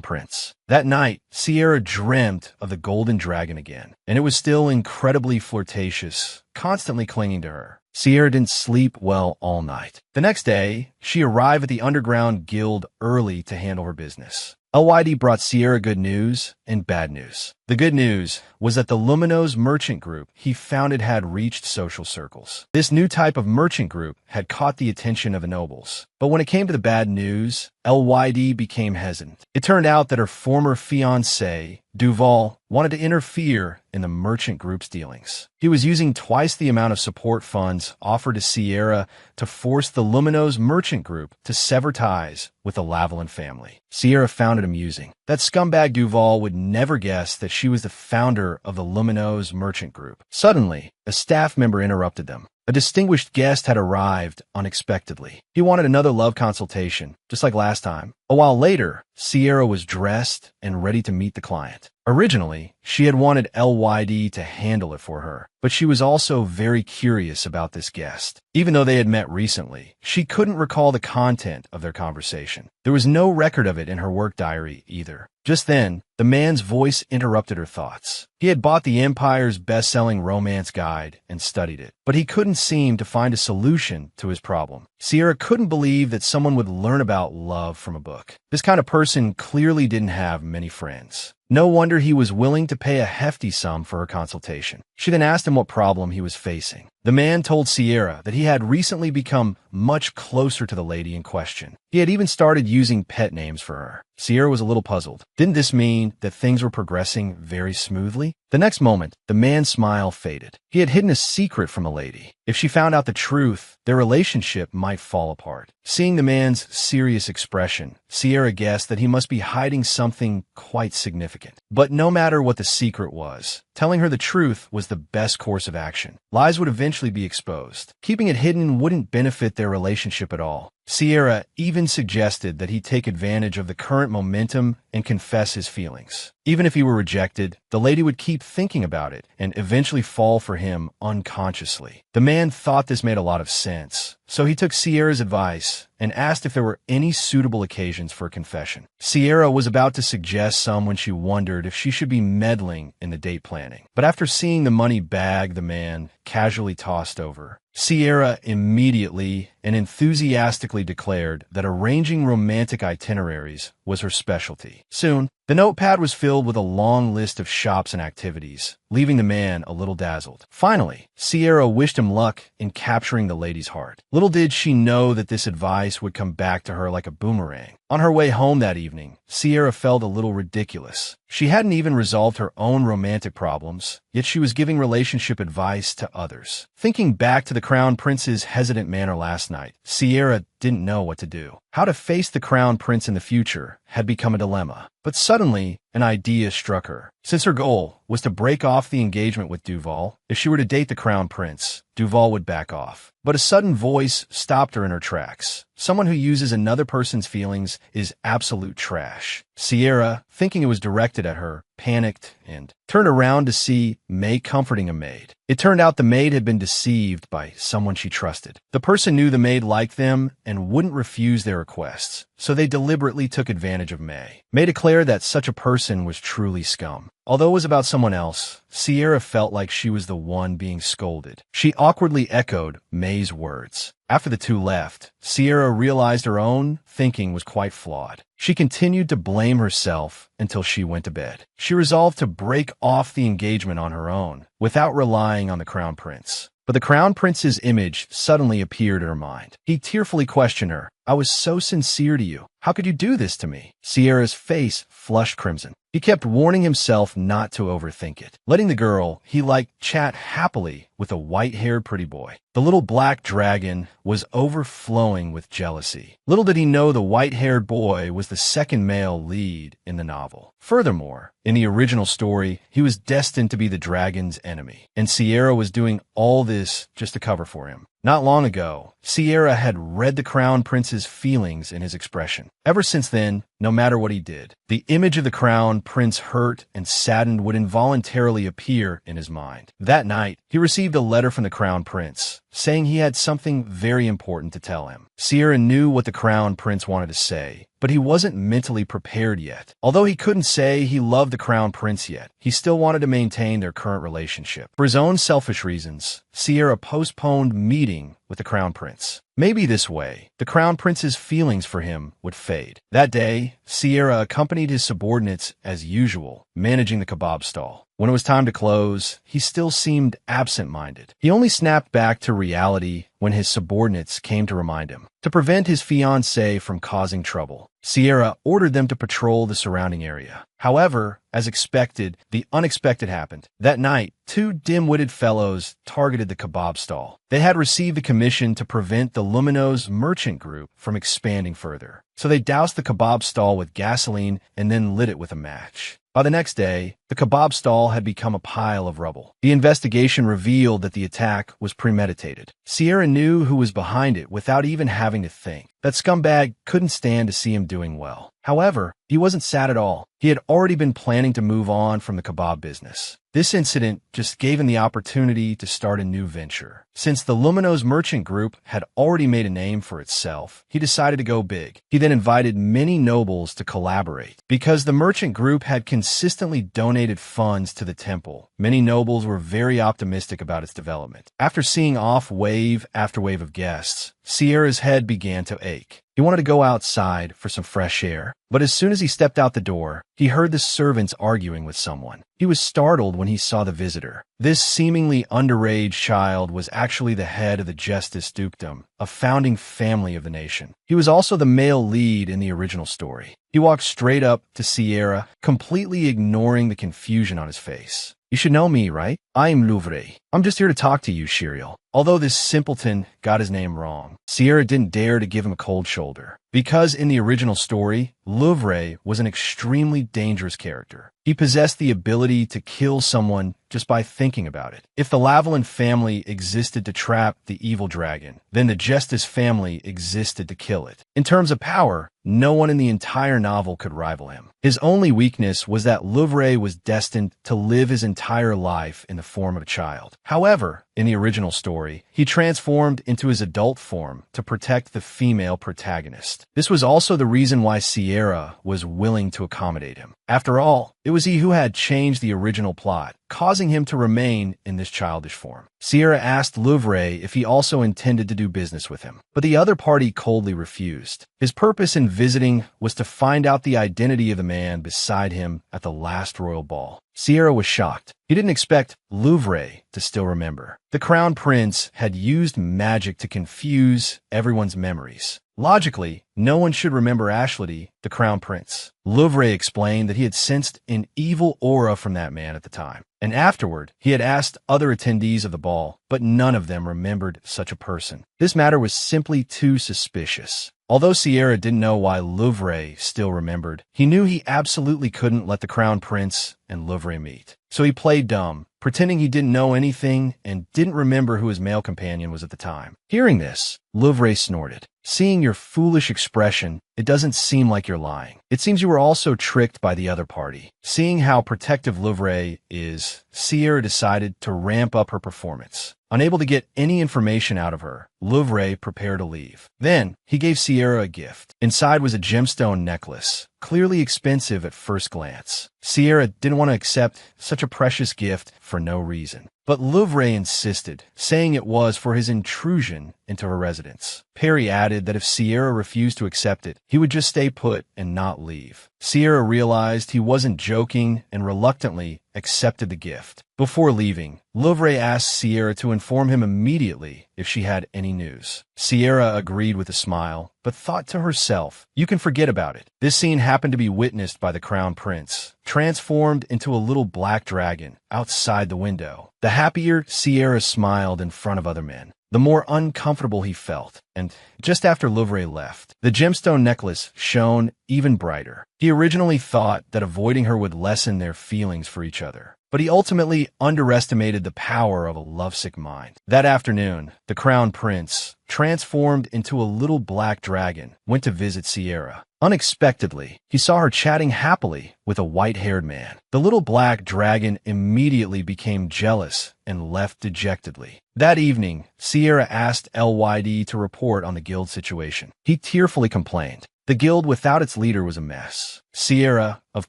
prince. That night, Sierra dreamt of the golden dragon again, and it was still incredibly flirtatious, constantly clinging to her. Sierra didn't sleep well all night. The next day, she arrived at the underground guild early to handle her business. LYD brought Sierra good news and bad news. The good news was that the Luminous merchant group he founded had reached social circles. This new type of merchant group had caught the attention of the nobles. But when it came to the bad news, LYD became hesitant. It turned out that her former fiancé, Duval, wanted to interfere in the merchant group's dealings. He was using twice the amount of support funds offered to Sierra to force the Luminous merchant group to sever ties with the Lavalin family. Sierra found it amusing. That scumbag Duval would never guess that she was the founder of the Luminous merchant group. Suddenly, a staff member interrupted them. A distinguished guest had arrived unexpectedly. He wanted another love consultation, just like last time. A while later, Sierra was dressed and ready to meet the client. Originally, she had wanted LYD to handle it for her, but she was also very curious about this guest. Even though they had met recently, she couldn't recall the content of their conversation. There was no record of it in her work diary either. Just then, the man's voice interrupted her thoughts. He had bought the Empire's best-selling romance guide and studied it, but he couldn't seem to find a solution to his problem. Sierra couldn't believe that someone would learn about love from a book. This kind of person clearly didn't have many friends. No wonder he was willing to pay a hefty sum for her consultation. She then asked him what problem he was facing. The man told Sierra that he had recently become much closer to the lady in question. He had even started using pet names for her. Sierra was a little puzzled. Didn't this mean that things were progressing very smoothly? The next moment, the man's smile faded. He had hidden a secret from the lady. If she found out the truth, their relationship might fall apart. Seeing the man's serious expression, Sierra guessed that he must be hiding something quite significant. But no matter what the secret was, telling her the truth was the best course of action. Lies would eventually be exposed. Keeping it hidden wouldn't benefit their relationship at all. Sierra even suggested that he take advantage of the current momentum and confess his feelings. Even if he were rejected, the lady would keep thinking about it and eventually fall for him unconsciously. The man thought this made a lot of sense, so he took Sierra's advice and asked if there were any suitable occasions for a confession. Sierra was about to suggest some when she wondered if she should be meddling in the date planning. But after seeing the money bag the man casually tossed over, Sierra immediately and enthusiastically declared that arranging romantic itineraries was her specialty. Soon, the notepad was filled with a long list of shops and activities, leaving the man a little dazzled. Finally, Sierra wished him luck in capturing the lady's heart. Little did she know that this advice would come back to her like a boomerang. On her way home that evening, Sierra felt a little ridiculous. She hadn't even resolved her own romantic problems, yet she was giving relationship advice to others. Thinking back to the Crown Prince's hesitant manner last night, Sierra didn't know what to do. How to face the Crown Prince in the future had become a dilemma. But suddenly, an idea struck her. Since her goal was to break off the engagement with Duval, if she were to date the Crown Prince, Duval would back off. But a sudden voice stopped her in her tracks. Someone who uses another person's feelings is absolute trash. Sierra, thinking it was directed at her, panicked and turned around to see May comforting a maid. It turned out the maid had been deceived by someone she trusted. The person knew the maid liked them and wouldn't refuse their requests, so they deliberately took advantage of May. May declared that such a person was truly scum. Although it was about someone else, Sierra felt like she was the one being scolded. She awkwardly echoed May's words. After the two left, Sierra realized her own thinking was quite flawed. She continued to blame herself until she went to bed. She resolved to break off the engagement on her own, without relying on the Crown Prince. But the Crown Prince's image suddenly appeared in her mind. He tearfully questioned her. "I was so sincere to you. How could you do this to me?" Sierra's face flushed crimson. He kept warning himself not to overthink it, letting the girl he liked chat happily with a white-haired pretty boy. The little black dragon was overflowing with jealousy. Little did he know the white-haired boy was the second male lead in the novel. Furthermore, in the original story, he was destined to be the dragon's enemy, and Sierra was doing all this just to cover for him. Not long ago, Sierra had read the Crown Prince's feelings in his expression. Ever since then, no matter what he did, the image of the Crown Prince hurt and saddened would involuntarily appear in his mind. That night, he received a letter from the Crown Prince, saying he had something very important to tell him. Sierra knew what the Crown Prince wanted to say, but he wasn't mentally prepared yet. Although he couldn't say he loved the Crown Prince yet, he still wanted to maintain their current relationship. For his own selfish reasons, Sierra postponed meeting with the Crown Prince. Maybe this way, the Crown Prince's feelings for him would fade. That day, Sierra accompanied his subordinates as usual, managing the kebab stall. When it was time to close, he still seemed absent-minded. He only snapped back to reality when his subordinates came to remind him. To prevent his fiancée from causing trouble, Sierra ordered them to patrol the surrounding area. However, as expected, the unexpected happened. That night, two dim-witted fellows targeted the kebab stall. They had received the commission to prevent the Luminos merchant group from expanding further. So they doused the kebab stall with gasoline and then lit it with a match. By the next day, the kebab stall had become a pile of rubble. The investigation revealed that the attack was premeditated. Sierra knew who was behind it without even having to think. That scumbag couldn't stand to see him doing well. However, he wasn't sad at all. He had already been planning to move on from the kebab business. This incident just gave him the opportunity to start a new venture. Since the Luminos merchant group had already made a name for itself, he decided to go big. He then invited many nobles to collaborate. Because the merchant group had consistently donated funds to the temple, many nobles were very optimistic about its development. After seeing off wave after wave of guests, Sierra's head began to ache. He wanted to go outside for some fresh air, but as soon as he stepped out the door, he heard the servants arguing with someone. He was startled when he saw the visitor. This seemingly underage child was actually the head of the Justice Dukedom, a founding family of the nation. He was also the male lead in the original story. He walked straight up to Sierra, completely ignoring the confusion on his face. "You should know me, right? I'm Louvre. I'm just here to talk to you, Shiriel. Although this simpleton got his name wrong, Sierra didn't dare to give him a cold shoulder. Because in the original story, Louvre was an extremely dangerous character. He possessed the ability to kill someone just by thinking about it. If the Lavalin family existed to trap the evil dragon, then the Justice family existed to kill it. In terms of power, no one in the entire novel could rival him. His only weakness was that Louvre was destined to live his entire life in the form of a child. However, in the original story, he transformed into his adult form to protect the female protagonist. This was also the reason why Sierra was willing to accommodate him. After all, it was he who had changed the original plot, causing him to remain in this childish form. Sierra asked Louvre if he also intended to do business with him, but the other party coldly refused. His purpose in visiting was to find out the identity of the man beside him at the last royal ball. Sierra was shocked. He didn't expect Louvre to still remember. The crown prince had used magic to confuse everyone's memories. Logically, no one should remember Ashley, the crown prince. Louvre explained that he had sensed an evil aura from that man at the time, and afterward, he had asked other attendees of the ball, but none of them remembered such a person. This matter was simply too suspicious. Although Sierra didn't know why Louvre still remembered, he knew he absolutely couldn't let the crown prince and Louvre meet. So he played dumb, pretending he didn't know anything and didn't remember who his male companion was at the time. Hearing this, Louvre snorted. Seeing your foolish expression, it doesn't seem like you're lying. It seems you were also tricked by the other party. Seeing how protective Louvre is, Sierra decided to ramp up her performance. Unable to get any information out of her, Louvre prepared to leave. Then, he gave Sierra a gift. Inside was a gemstone necklace, clearly expensive at first glance. Sierra didn't want to accept such a precious gift for no reason. But Louvre insisted, saying it was for his intrusion into her residence. Perry added that if Sierra refused to accept it, he would just stay put and not leave. Sierra realized he wasn't joking and reluctantly accepted the gift. Before leaving, Louvre asked Sierra to inform him immediately if she had any news. Sierra agreed with a smile, but thought to herself, you can forget about it. This scene happened to be witnessed by the crown prince, transformed into a little black dragon outside the window. The happier Sierra smiled in front of other men, the more uncomfortable he felt, and just after Louvre left, the gemstone necklace shone even brighter. He originally thought that avoiding her would lessen their feelings for each other, but he ultimately underestimated the power of a lovesick mind. That afternoon, the crown prince, transformed into a little black dragon, went to visit Sierra. Unexpectedly, he saw her chatting happily with a white-haired man. The little black dragon immediately became jealous and left dejectedly. That evening, Sierra asked LYD to report on the guild situation. He tearfully complained. The guild without its leader was a mess. Sierra, of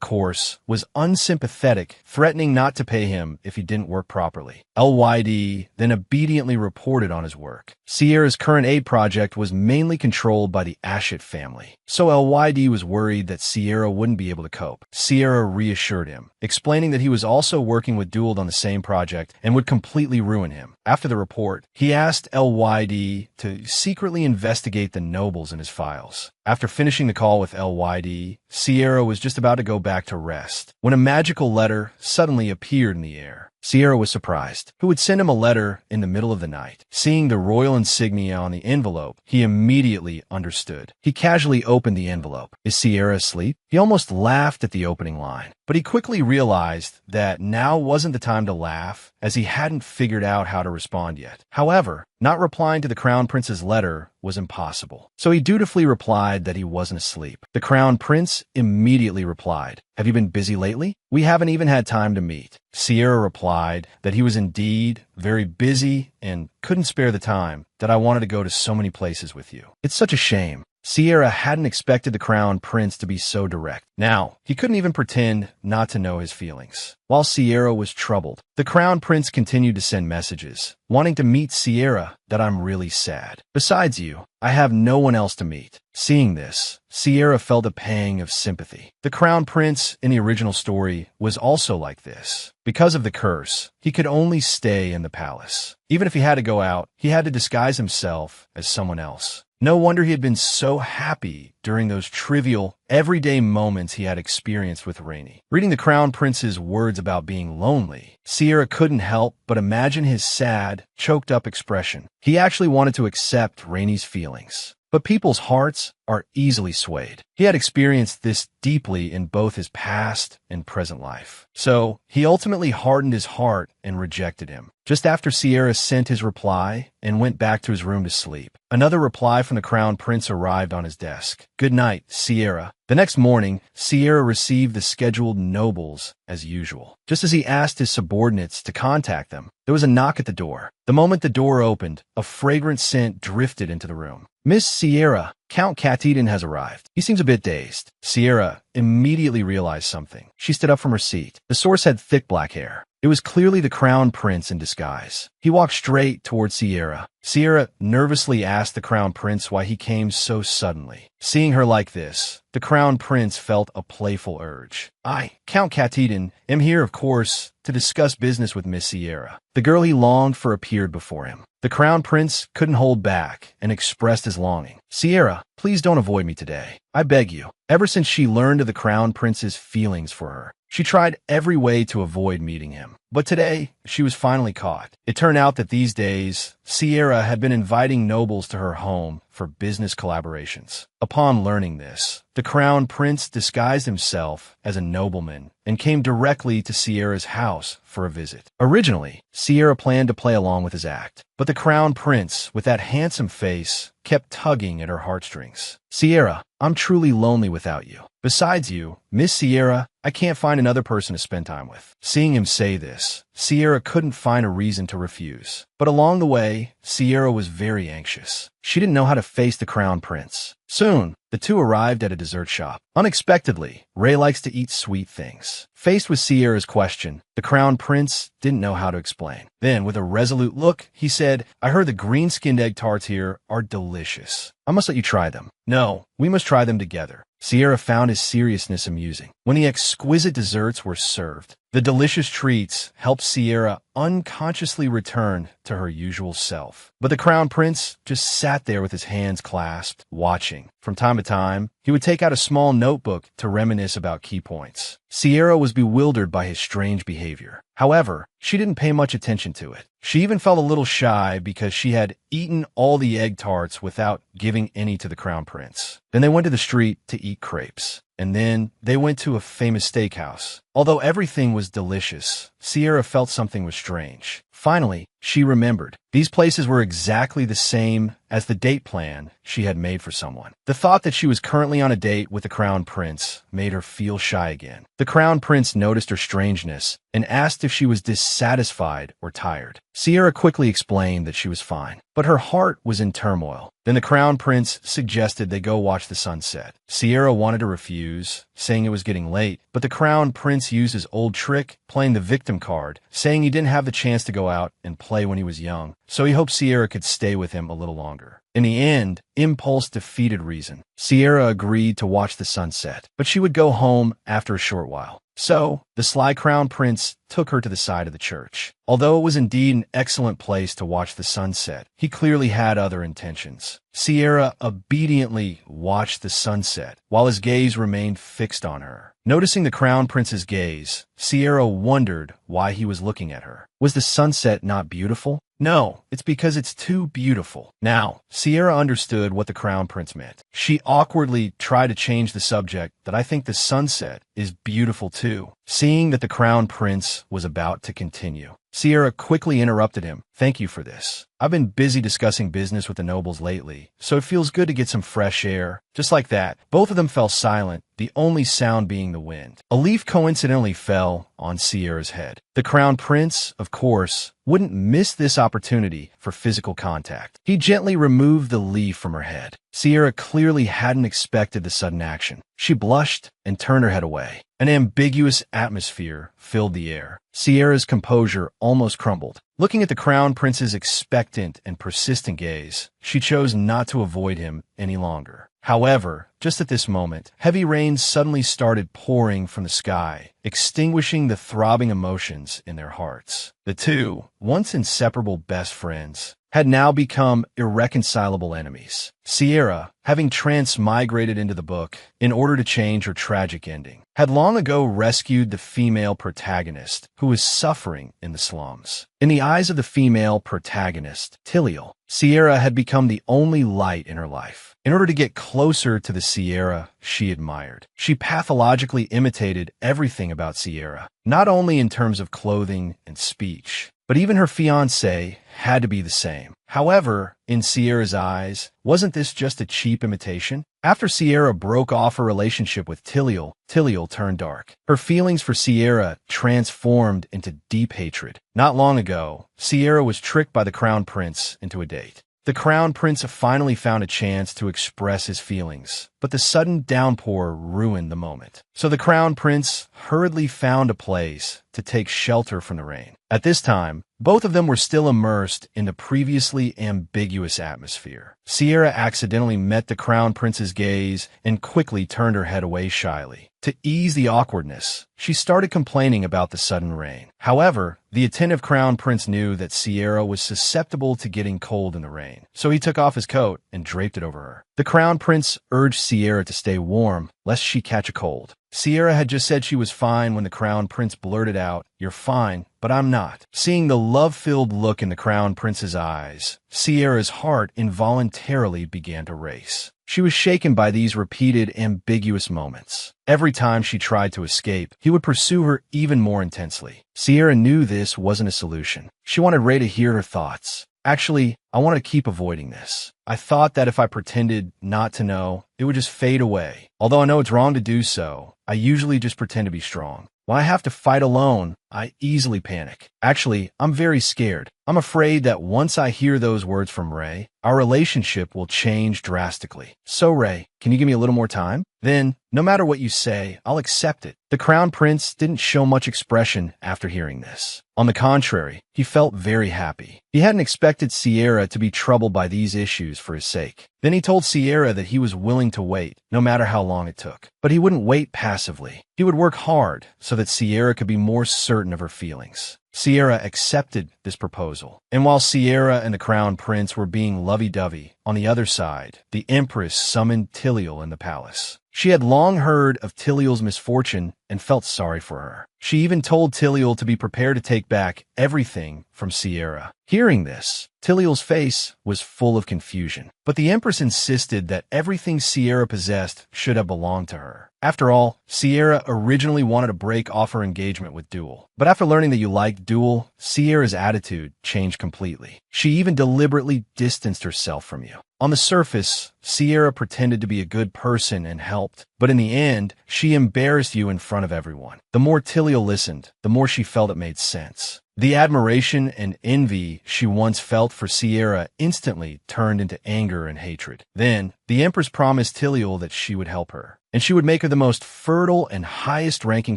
course, was unsympathetic, threatening not to pay him if he didn't work properly. LYD then obediently reported on his work. Sierra's current aid project was mainly controlled by the Ashit family, so LYD was worried that Sierra wouldn't be able to cope. Sierra reassured him, explaining that he was also working with Dewald on the same project and would completely ruin him. After the report, he asked LYD to secretly investigate the nobles in his files. After finishing the call with LYD, Sierra was just about to go back to rest when a magical letter suddenly appeared in the air. Sierra was surprised. Who would send him a letter in the middle of the night? Seeing the royal insignia on the envelope, he immediately understood. He casually opened the envelope. Is Sierra asleep? He almost laughed at the opening line, but he quickly realized that now wasn't the time to laugh, as he hadn't figured out how to respond yet. However, not replying to the crown prince's letter was impossible, so he dutifully replied that he wasn't asleep. The crown prince immediately replied, "Have you been busy lately? We haven't even had time to meet." Sierra replied that he was indeed very busy and couldn't spare the time, that I wanted to go to so many places with you. It's such a shame. Sierra hadn't expected the crown prince to be so direct. Now, he couldn't even pretend not to know his feelings. While Sierra was troubled, the crown prince continued to send messages, wanting to meet Sierra, that I'm really sad. Besides you, I have no one else to meet. Seeing this, Sierra felt a pang of sympathy. The crown prince in the original story was also like this. Because of the curse, he could only stay in the palace. Even if he had to go out, he had to disguise himself as someone else. No wonder he had been so happy during those trivial, everyday moments he had experienced with Rainey. Reading the Crown Prince's words about being lonely, Sierra couldn't help but imagine his sad, choked-up expression. He actually wanted to accept Rainey's feelings. But people's hearts are easily swayed. He had experienced this deeply in both his past and present life. So he ultimately hardened his heart and rejected him. Just after Sierra sent his reply and went back to his room to sleep, another reply from the Crown Prince arrived on his desk. "Good night, Sierra." The next morning, Sierra received the scheduled nobles as usual. Just as he asked his subordinates to contact them, there was a knock at the door. The moment the door opened, a fragrant scent drifted into the room. "Miss Sierra, Count Cateden has arrived. He seems a bit dazed." Sierra immediately realized something. She stood up from her seat. The source had thick black hair. It was clearly the Crown Prince in disguise. He walked straight toward Sierra. Sierra nervously asked the Crown Prince why he came so suddenly. Seeing her like this, the Crown Prince felt a playful urge. "I, Count Cateden, am here, of course, to discuss business with Miss Sierra." The girl he longed for appeared before him. The Crown Prince couldn't hold back and expressed his longing. "Sierra, please don't avoid me today. I beg you." Ever since she learned of the Crown Prince's feelings for her, she tried every way to avoid meeting him. But today, she was finally caught. It turned out that these days, Sierra had been inviting nobles to her home for business collaborations. Upon learning this, the Crown Prince disguised himself as a nobleman and came directly to Sierra's house for a visit. Originally, Sierra planned to play along with his act, but the Crown Prince, with that handsome face, kept tugging at her heartstrings. "Sierra, I'm truly lonely without you. Besides you, Miss Sierra, I can't find another person to spend time with." Seeing him say this, Sierra couldn't find a reason to refuse. But along the way, Sierra was very anxious. She didn't know how to face the Crown Prince. Soon, the two arrived at a dessert shop. Unexpectedly, Ray likes to eat sweet things. Faced with Sierra's question, the Crown Prince didn't know how to explain. Then, with a resolute look, he said, "I heard the green-skinned egg tarts here are delicious. I must let you try them." "No, we must try them together." Sierra found his seriousness amusing. When the exquisite desserts were served, the delicious treats helped Sierra unconsciously return to her usual self. But the Crown Prince just sat there with his hands clasped, watching. From time to time, he would take out a small notebook to reminisce about key points. Sierra was bewildered by his strange behavior. However, she didn't pay much attention to it. She even felt a little shy because she had eaten all the egg tarts without giving any to the Crown Prince. Then they went to the street to eat crepes. And then they went to a famous steakhouse. Although everything was delicious, Sierra felt something was strange. Finally, she remembered. These places were exactly the same as the date plan she had made for someone. The thought that she was currently on a date with the Crown Prince made her feel shy again. The Crown Prince noticed her strangeness and asked if she was dissatisfied or tired. Sierra quickly explained that she was fine, but her heart was in turmoil. Then the Crown Prince suggested they go watch the sunset. Sierra wanted to refuse, saying it was getting late, but the Crown Prince used his old trick, playing the victim card, saying he didn't have the chance to go out and play when he was young, so he hoped Sierra could stay with him a little longer. In the end, impulse defeated reason. Sierra agreed to watch the sunset, but she would go home after a short while. So, the sly Crown Prince took her to the side of the church. Although it was indeed an excellent place to watch the sunset, he clearly had other intentions. Sierra obediently watched the sunset, while his gaze remained fixed on her. Noticing the Crown Prince's gaze, Sierra wondered why he was looking at her. Was the sunset not beautiful? No, it's because it's too beautiful. Now, Sierra understood what the Crown Prince meant. She awkwardly tried to change the subject that I think the sunset is beautiful too, seeing that the Crown Prince was about to continue. Sierra quickly interrupted him. "Thank you for this. I've been busy discussing business with the nobles lately, so it feels good to get some fresh air." Just like that, both of them fell silent, the only sound being the wind. A leaf coincidentally fell on Sierra's head. The Crown Prince, of course, wouldn't miss this opportunity for physical contact. He gently removed the leaf from her head. Sierra clearly hadn't expected the sudden action. She blushed and turned her head away. An ambiguous atmosphere filled the air. Sierra's composure almost crumbled. Looking at the Crown Prince's expectant and persistent gaze, she chose not to avoid him any longer. However, just at this moment, heavy rain suddenly started pouring from the sky, extinguishing the throbbing emotions in their hearts. The two, once inseparable best friends, had now become irreconcilable enemies. Sierra, having transmigrated into the book in order to change her tragic ending, had long ago rescued the female protagonist who was suffering in the slums. In the eyes of the female protagonist, Tiliel, Sierra had become the only light in her life. In order to get closer to the Sierra she admired, she pathologically imitated everything about Sierra, not only in terms of clothing and speech, but even her fiancé had to be the same. However, in Sierra's eyes, wasn't this just a cheap imitation? After Sierra broke off her relationship with Tiliel, Tiliel turned dark. Her feelings for Sierra transformed into deep hatred. Not long ago, Sierra was tricked by the Crown Prince into a date. The Crown Prince finally found a chance to express his feelings, but the sudden downpour ruined the moment. So the Crown Prince hurriedly found a place to take shelter from the rain. At this time, both of them were still immersed in the previously ambiguous atmosphere. Sierra accidentally met the Crown Prince's gaze and quickly turned her head away shyly. To ease the awkwardness, she started complaining about the sudden rain. However, the attentive Crown Prince knew that Sierra was susceptible to getting cold in the rain, so he took off his coat and draped it over her. The Crown Prince urged Sierra to stay warm, lest she catch a cold. Sierra had just said she was fine when the Crown Prince blurted out, "You're fine, but I'm not." Seeing the love-filled look in the Crown Prince's eyes, Sierra's heart involuntarily began to race. She was shaken by these repeated ambiguous moments. Every time she tried to escape, he would pursue her even more intensely. Sierra knew this wasn't a solution. She wanted Ray to hear her thoughts. "Actually, I want to keep avoiding this. I thought that if I pretended not to know, it would just fade away. Although I know it's wrong to do so, I usually just pretend to be strong. When I have to fight alone, I easily panic. Actually, I'm very scared. I'm afraid that once I hear those words from Ray, our relationship will change drastically. So Ray, can you give me a little more time? Then, no matter what you say, I'll accept it." The Crown Prince didn't show much expression after hearing this. On the contrary, he felt very happy. He hadn't expected Sierra to be troubled by these issues for his sake. Then he told Sierra that he was willing to wait, no matter how long it took. But he wouldn't wait passively. He would work hard so that Sierra could be more certain of her feelings. Sierra accepted this proposal. And while Sierra and the Crown Prince were being lovey-dovey, on the other side, the Empress summoned Tiliel in the palace. She had long heard of Tiliel's misfortune and felt sorry for her. She even told Tiliel to be prepared to take back everything from Sierra. Hearing this, Tiliel's face was full of confusion, but the Empress insisted that everything Sierra possessed should have belonged to her. After all, Sierra originally wanted to break off her engagement with Duel. But after learning that you liked Duel, Sierra's attitude changed completely. She even deliberately distanced herself from you. On the surface, Sierra pretended to be a good person and helped, but in the end, she embarrassed you in front of everyone. The more Tiliel listened, the more she felt it made sense. The admiration and envy she once felt for Sierra instantly turned into anger and hatred. Then, the Empress promised Tiliel that she would help her, and she would make her the most fertile and highest-ranking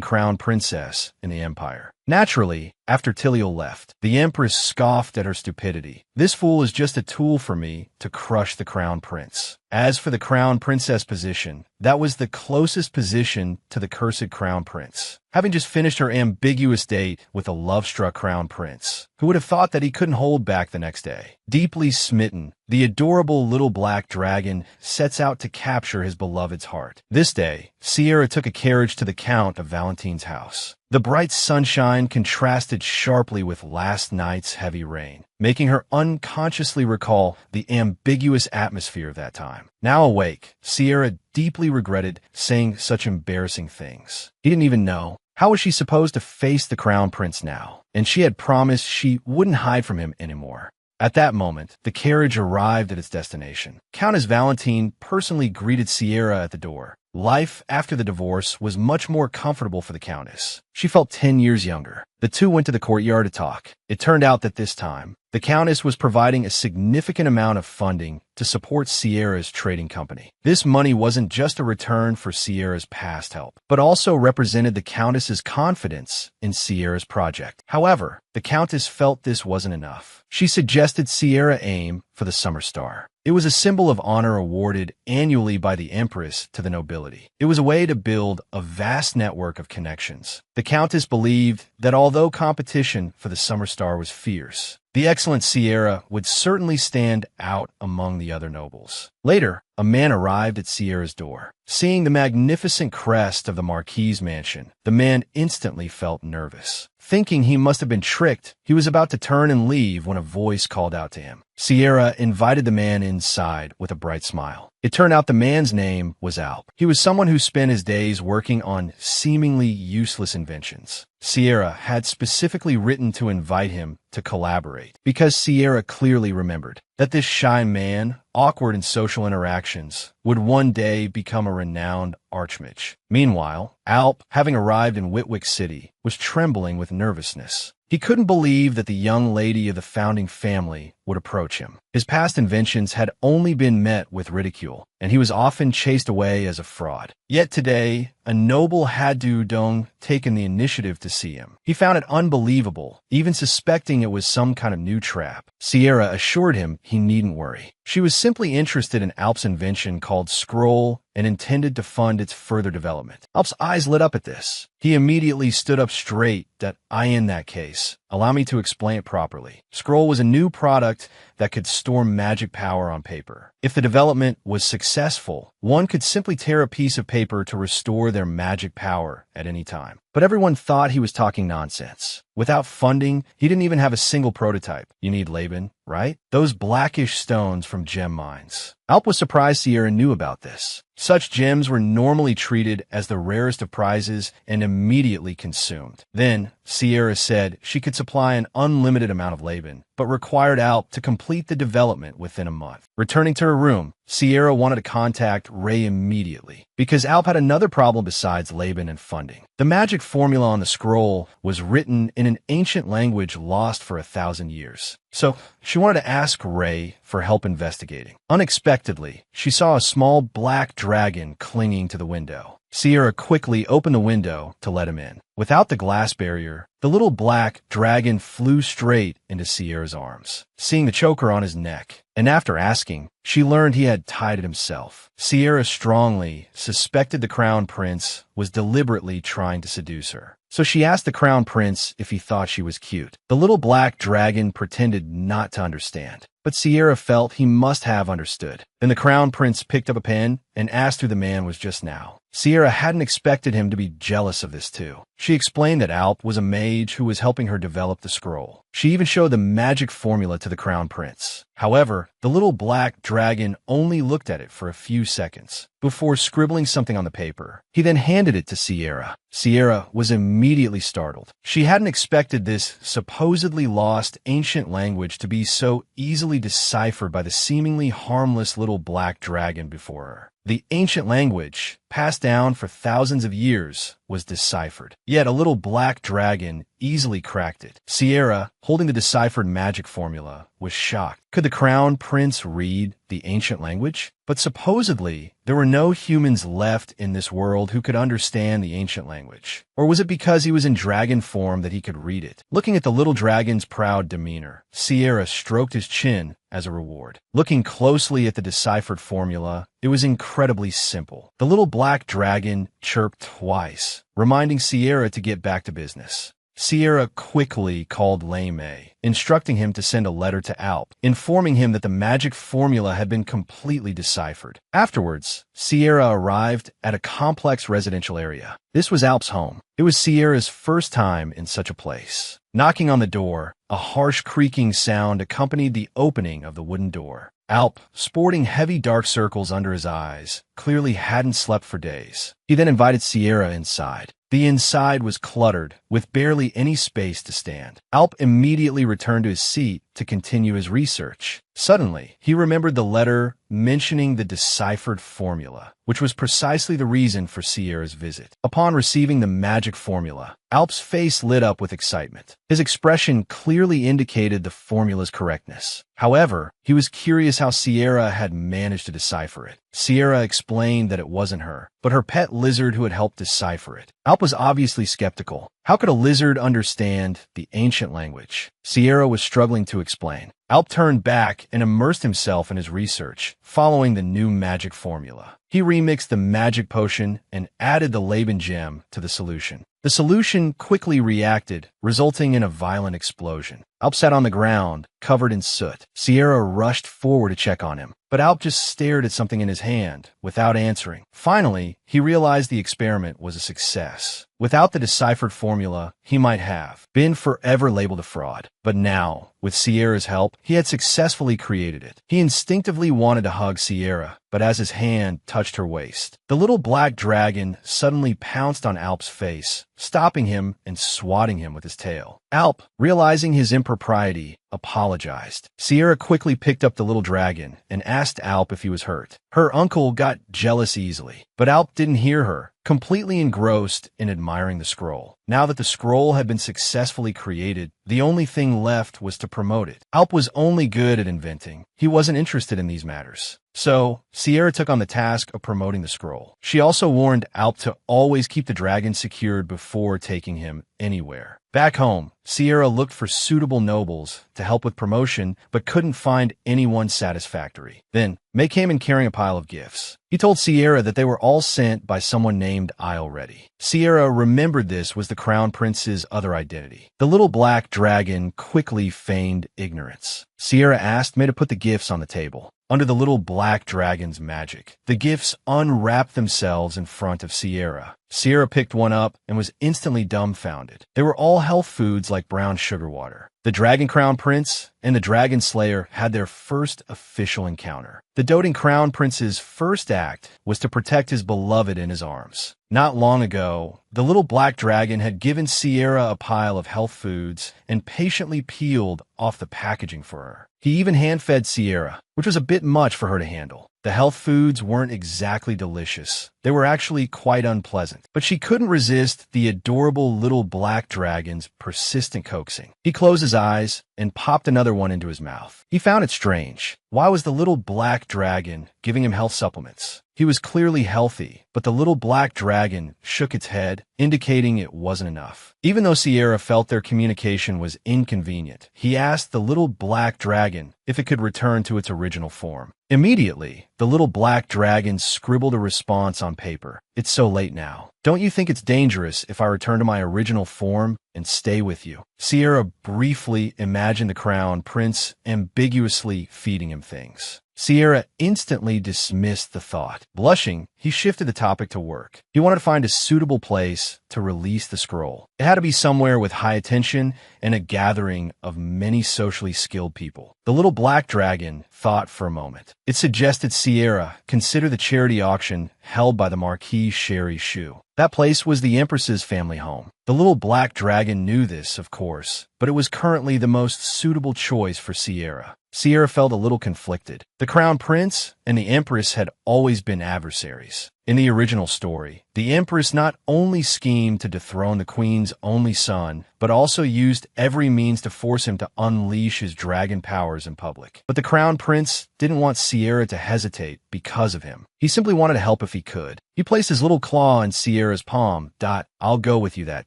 crown princess in the empire. Naturally, after Tiliel left, the Empress scoffed at her stupidity. "This fool is just a tool for me to crush the crown prince." As for the crown princess position, that was the closest position to the cursed crown prince. Having just finished her ambiguous date with a love-struck crown prince, who would have thought that he couldn't hold back the next day. Deeply smitten, the adorable little black dragon sets out to capture his beloved's heart. This day, Sierra took a carriage to the Count of Valentine's house. The bright sunshine contrasted sharply with last night's heavy rain, making her unconsciously recall the ambiguous atmosphere of that time. Now awake, Sierra deeply regretted saying such embarrassing things. He didn't even know. How was she supposed to face the crown prince now? And she had promised she wouldn't hide from him anymore. At that moment, the carriage arrived at its destination. Countess Valentine personally greeted Sierra at the door. Life after the divorce was much more comfortable for the Countess. She felt 10 years younger. The two went to the courtyard to talk. It turned out that this time, the Countess was providing a significant amount of funding to support Sierra's trading company. This money wasn't just a return for Sierra's past help, but also represented the Countess's confidence in Sierra's project. However, the Countess felt this wasn't enough. She suggested Sierra aim for the Summer Star. It was a symbol of honor awarded annually by the Empress to the nobility. It was a way to build a vast network of connections. The Countess believed that although competition for the Summer Star was fierce, The excellent Sierra would certainly stand out among the other nobles. Later, a man arrived at Sierra's door. Seeing the magnificent crest of the Marquis's mansion, the man instantly felt nervous. Thinking he must have been tricked, he was about to turn and leave when a voice called out to him. Sierra invited the man inside with a bright smile. It turned out the man's name was Alp. He was someone who spent his days working on seemingly useless inventions. Sierra had specifically written to invite him to collaborate because Sierra clearly remembered that this shy man, awkward in social interactions, would one day become a renowned archmage. Meanwhile, Alp, having arrived in Whitwick City, was trembling with nervousness. He couldn't believe that the young lady of the founding family would approach him. His past inventions had only been met with ridicule, and he was often chased away as a fraud. Yet today, a noble had Dong taken the initiative to see him. He found it unbelievable, even suspecting it was some kind of new trap. Sierra assured him he needn't worry. She was simply interested in Alp's invention called Scroll and intended to fund its further development. Alp's eyes lit up at this. He immediately stood up straight. In that case, allow me to explain it properly. Scroll was a new product that could store magic power on paper. If the development was successful, one could simply tear a piece of paper to restore their magic power at any time. But everyone thought he was talking nonsense. Without funding, he didn't even have a single prototype. You need Laban, right? Those blackish stones from gem mines. Alp was surprised Sierra knew about this. Such gems were normally treated as the rarest of prizes and immediately consumed. Then, Sierra said she could supply an unlimited amount of Laban, but required Alp to complete the development within a month. Returning to her room, Sierra wanted to contact Ray immediately, because Alp had another problem besides Laban and funding. The magic formula on the scroll was written in an ancient language lost for 1,000 years. So, she wanted to ask Ray for help investigating. Unexpectedly, she saw a small black dragon clinging to the window. Sierra quickly opened the window to let him in. Without the glass barrier, the little black dragon flew straight into Sierra's arms, seeing the choker on his neck. And after asking, she learned he had tied it himself. Sierra strongly suspected the crown prince was deliberately trying to seduce her. So she asked the crown prince if he thought she was cute. The little black dragon pretended not to understand, but Sierra felt he must have understood. Then the crown prince picked up a pen and asked who the man was just now. Sierra hadn't expected him to be jealous of this too. She explained that Alp was a mage who was helping her develop the scroll. She even showed the magic formula to the crown prince. However, the little black dragon only looked at it for a few seconds before scribbling something on the paper. He then handed it to Sierra. Sierra was immediately startled. She hadn't expected this supposedly lost ancient language to be so easily deciphered by the seemingly harmless little black dragon before her. The ancient language, passed down for thousands of years, was deciphered. Yet a little black dragon easily cracked it. Sierra, holding the deciphered magic formula, was shocked. Could the crown prince read the ancient language? But supposedly, there were no humans left in this world who could understand the ancient language. Or was it because he was in dragon form that he could read it? Looking at the little dragon's proud demeanor, Sierra stroked his chin as a reward. Looking closely at the deciphered formula, it was incredibly simple. The little black dragon chirped twice, reminding Sierra to get back to business. Sierra quickly called Lame, instructing him to send a letter to Alp, informing him that the magic formula had been completely deciphered. Afterwards, Sierra arrived at a complex residential area. This was Alp's home. It was Sierra's first time in such a place. Knocking on the door, a harsh creaking sound accompanied the opening of the wooden door. Alp, sporting heavy dark circles under his eyes, clearly hadn't slept for days. He then invited Sierra inside. The inside was cluttered, with barely any space to stand. Alp immediately returned to his seat to continue his research. Suddenly, he remembered the letter mentioning the deciphered formula, which was precisely the reason for Sierra's visit. Upon receiving the magic formula, Alp's face lit up with excitement. His expression clearly indicated the formula's correctness. However, he was curious how Sierra had managed to decipher it. Sierra explained that it wasn't her, but her pet lizard who had helped decipher it. Alp was obviously skeptical. How could a lizard understand the ancient language? Sierra was struggling to explain. Alp turned back and immersed himself in his research, following the new magic formula. He remixed the magic potion and added the Laban gem to the solution. The solution quickly reacted, resulting in a violent explosion. Alp sat on the ground, covered in soot. Sierra rushed forward to check on him, but Alp just stared at something in his hand, without answering. Finally, he realized the experiment was a success. Without the deciphered formula, he might have been forever labeled a fraud. But now, with Sierra's help, he had successfully created it. He instinctively wanted to hug Sierra, but as his hand touched her waist, the little black dragon suddenly pounced on Alp's face, stopping him and swatting him with his tail. Alp, realizing his impropriety, apologized. Sierra quickly picked up the little dragon and asked Alp if he was hurt. Her uncle got jealous easily, but Alp didn't hear her, completely engrossed in admiring the scroll. Now that the scroll had been successfully created, the only thing left was to promote it. Alp was only good at inventing. He wasn't interested in these matters. So, Sierra took on the task of promoting the scroll. She also warned Alp to always keep the dragon secured before taking him anywhere. Back home, Sierra looked for suitable nobles to help with promotion, but couldn't find anyone satisfactory. Then, May came in carrying a pile of gifts. He told Sierra that they were all sent by someone named Isleready. Sierra remembered this was the Crown Prince's other identity. The little black dragon quickly feigned ignorance. Sierra asked May to put the gifts on the table. Under the little black dragon's magic, the gifts unwrapped themselves in front of Sierra. Sierra picked one up and was instantly dumbfounded. They were all health foods like brown sugar water. The Dragon Crown Prince and the Dragon Slayer had their first official encounter. The doting Crown Prince's first act was to protect his beloved in his arms. Not long ago, the little black dragon had given Sierra a pile of health foods and patiently peeled off the packaging for her. He even hand-fed Sierra, which was a bit much for her to handle. The health foods weren't exactly delicious. They were actually quite unpleasant. But she couldn't resist the adorable little black dragon's persistent coaxing. He closed his eyes and popped another one into his mouth. He found it strange. Why was the little black dragon giving him health supplements? He was clearly healthy, but the little black dragon shook its head, indicating it wasn't enough. Even though Sierra felt their communication was inconvenient, he asked the little black dragon if it could return to its original form. Immediately, the little black dragon scribbled a response on paper. "It's so late now. Don't you think it's dangerous if I return to my original form and stay with you?" Sierra briefly imagined the Crown Prince ambiguously feeding him things. Sierra instantly dismissed the thought. Blushing, he shifted the topic to work. He wanted to find a suitable place to release the scroll. It had to be somewhere with high attention and a gathering of many socially skilled people. The little black dragon thought for a moment. It suggested Sierra consider the charity auction held by the Marquis Sherry Shu. That place was the Empress's family home. The little black dragon knew this, of course, but it was currently the most suitable choice for Sierra. Sierra felt a little conflicted. The Crown Prince and the Empress had always been adversaries. In the original story, the Empress not only schemed to dethrone the Queen's only son, but also used every means to force him to unleash his dragon powers in public. But the Crown Prince didn't want Sierra to hesitate because of him. He simply wanted to help if he could. He placed his little claw in Sierra's palm. "I'll go with you that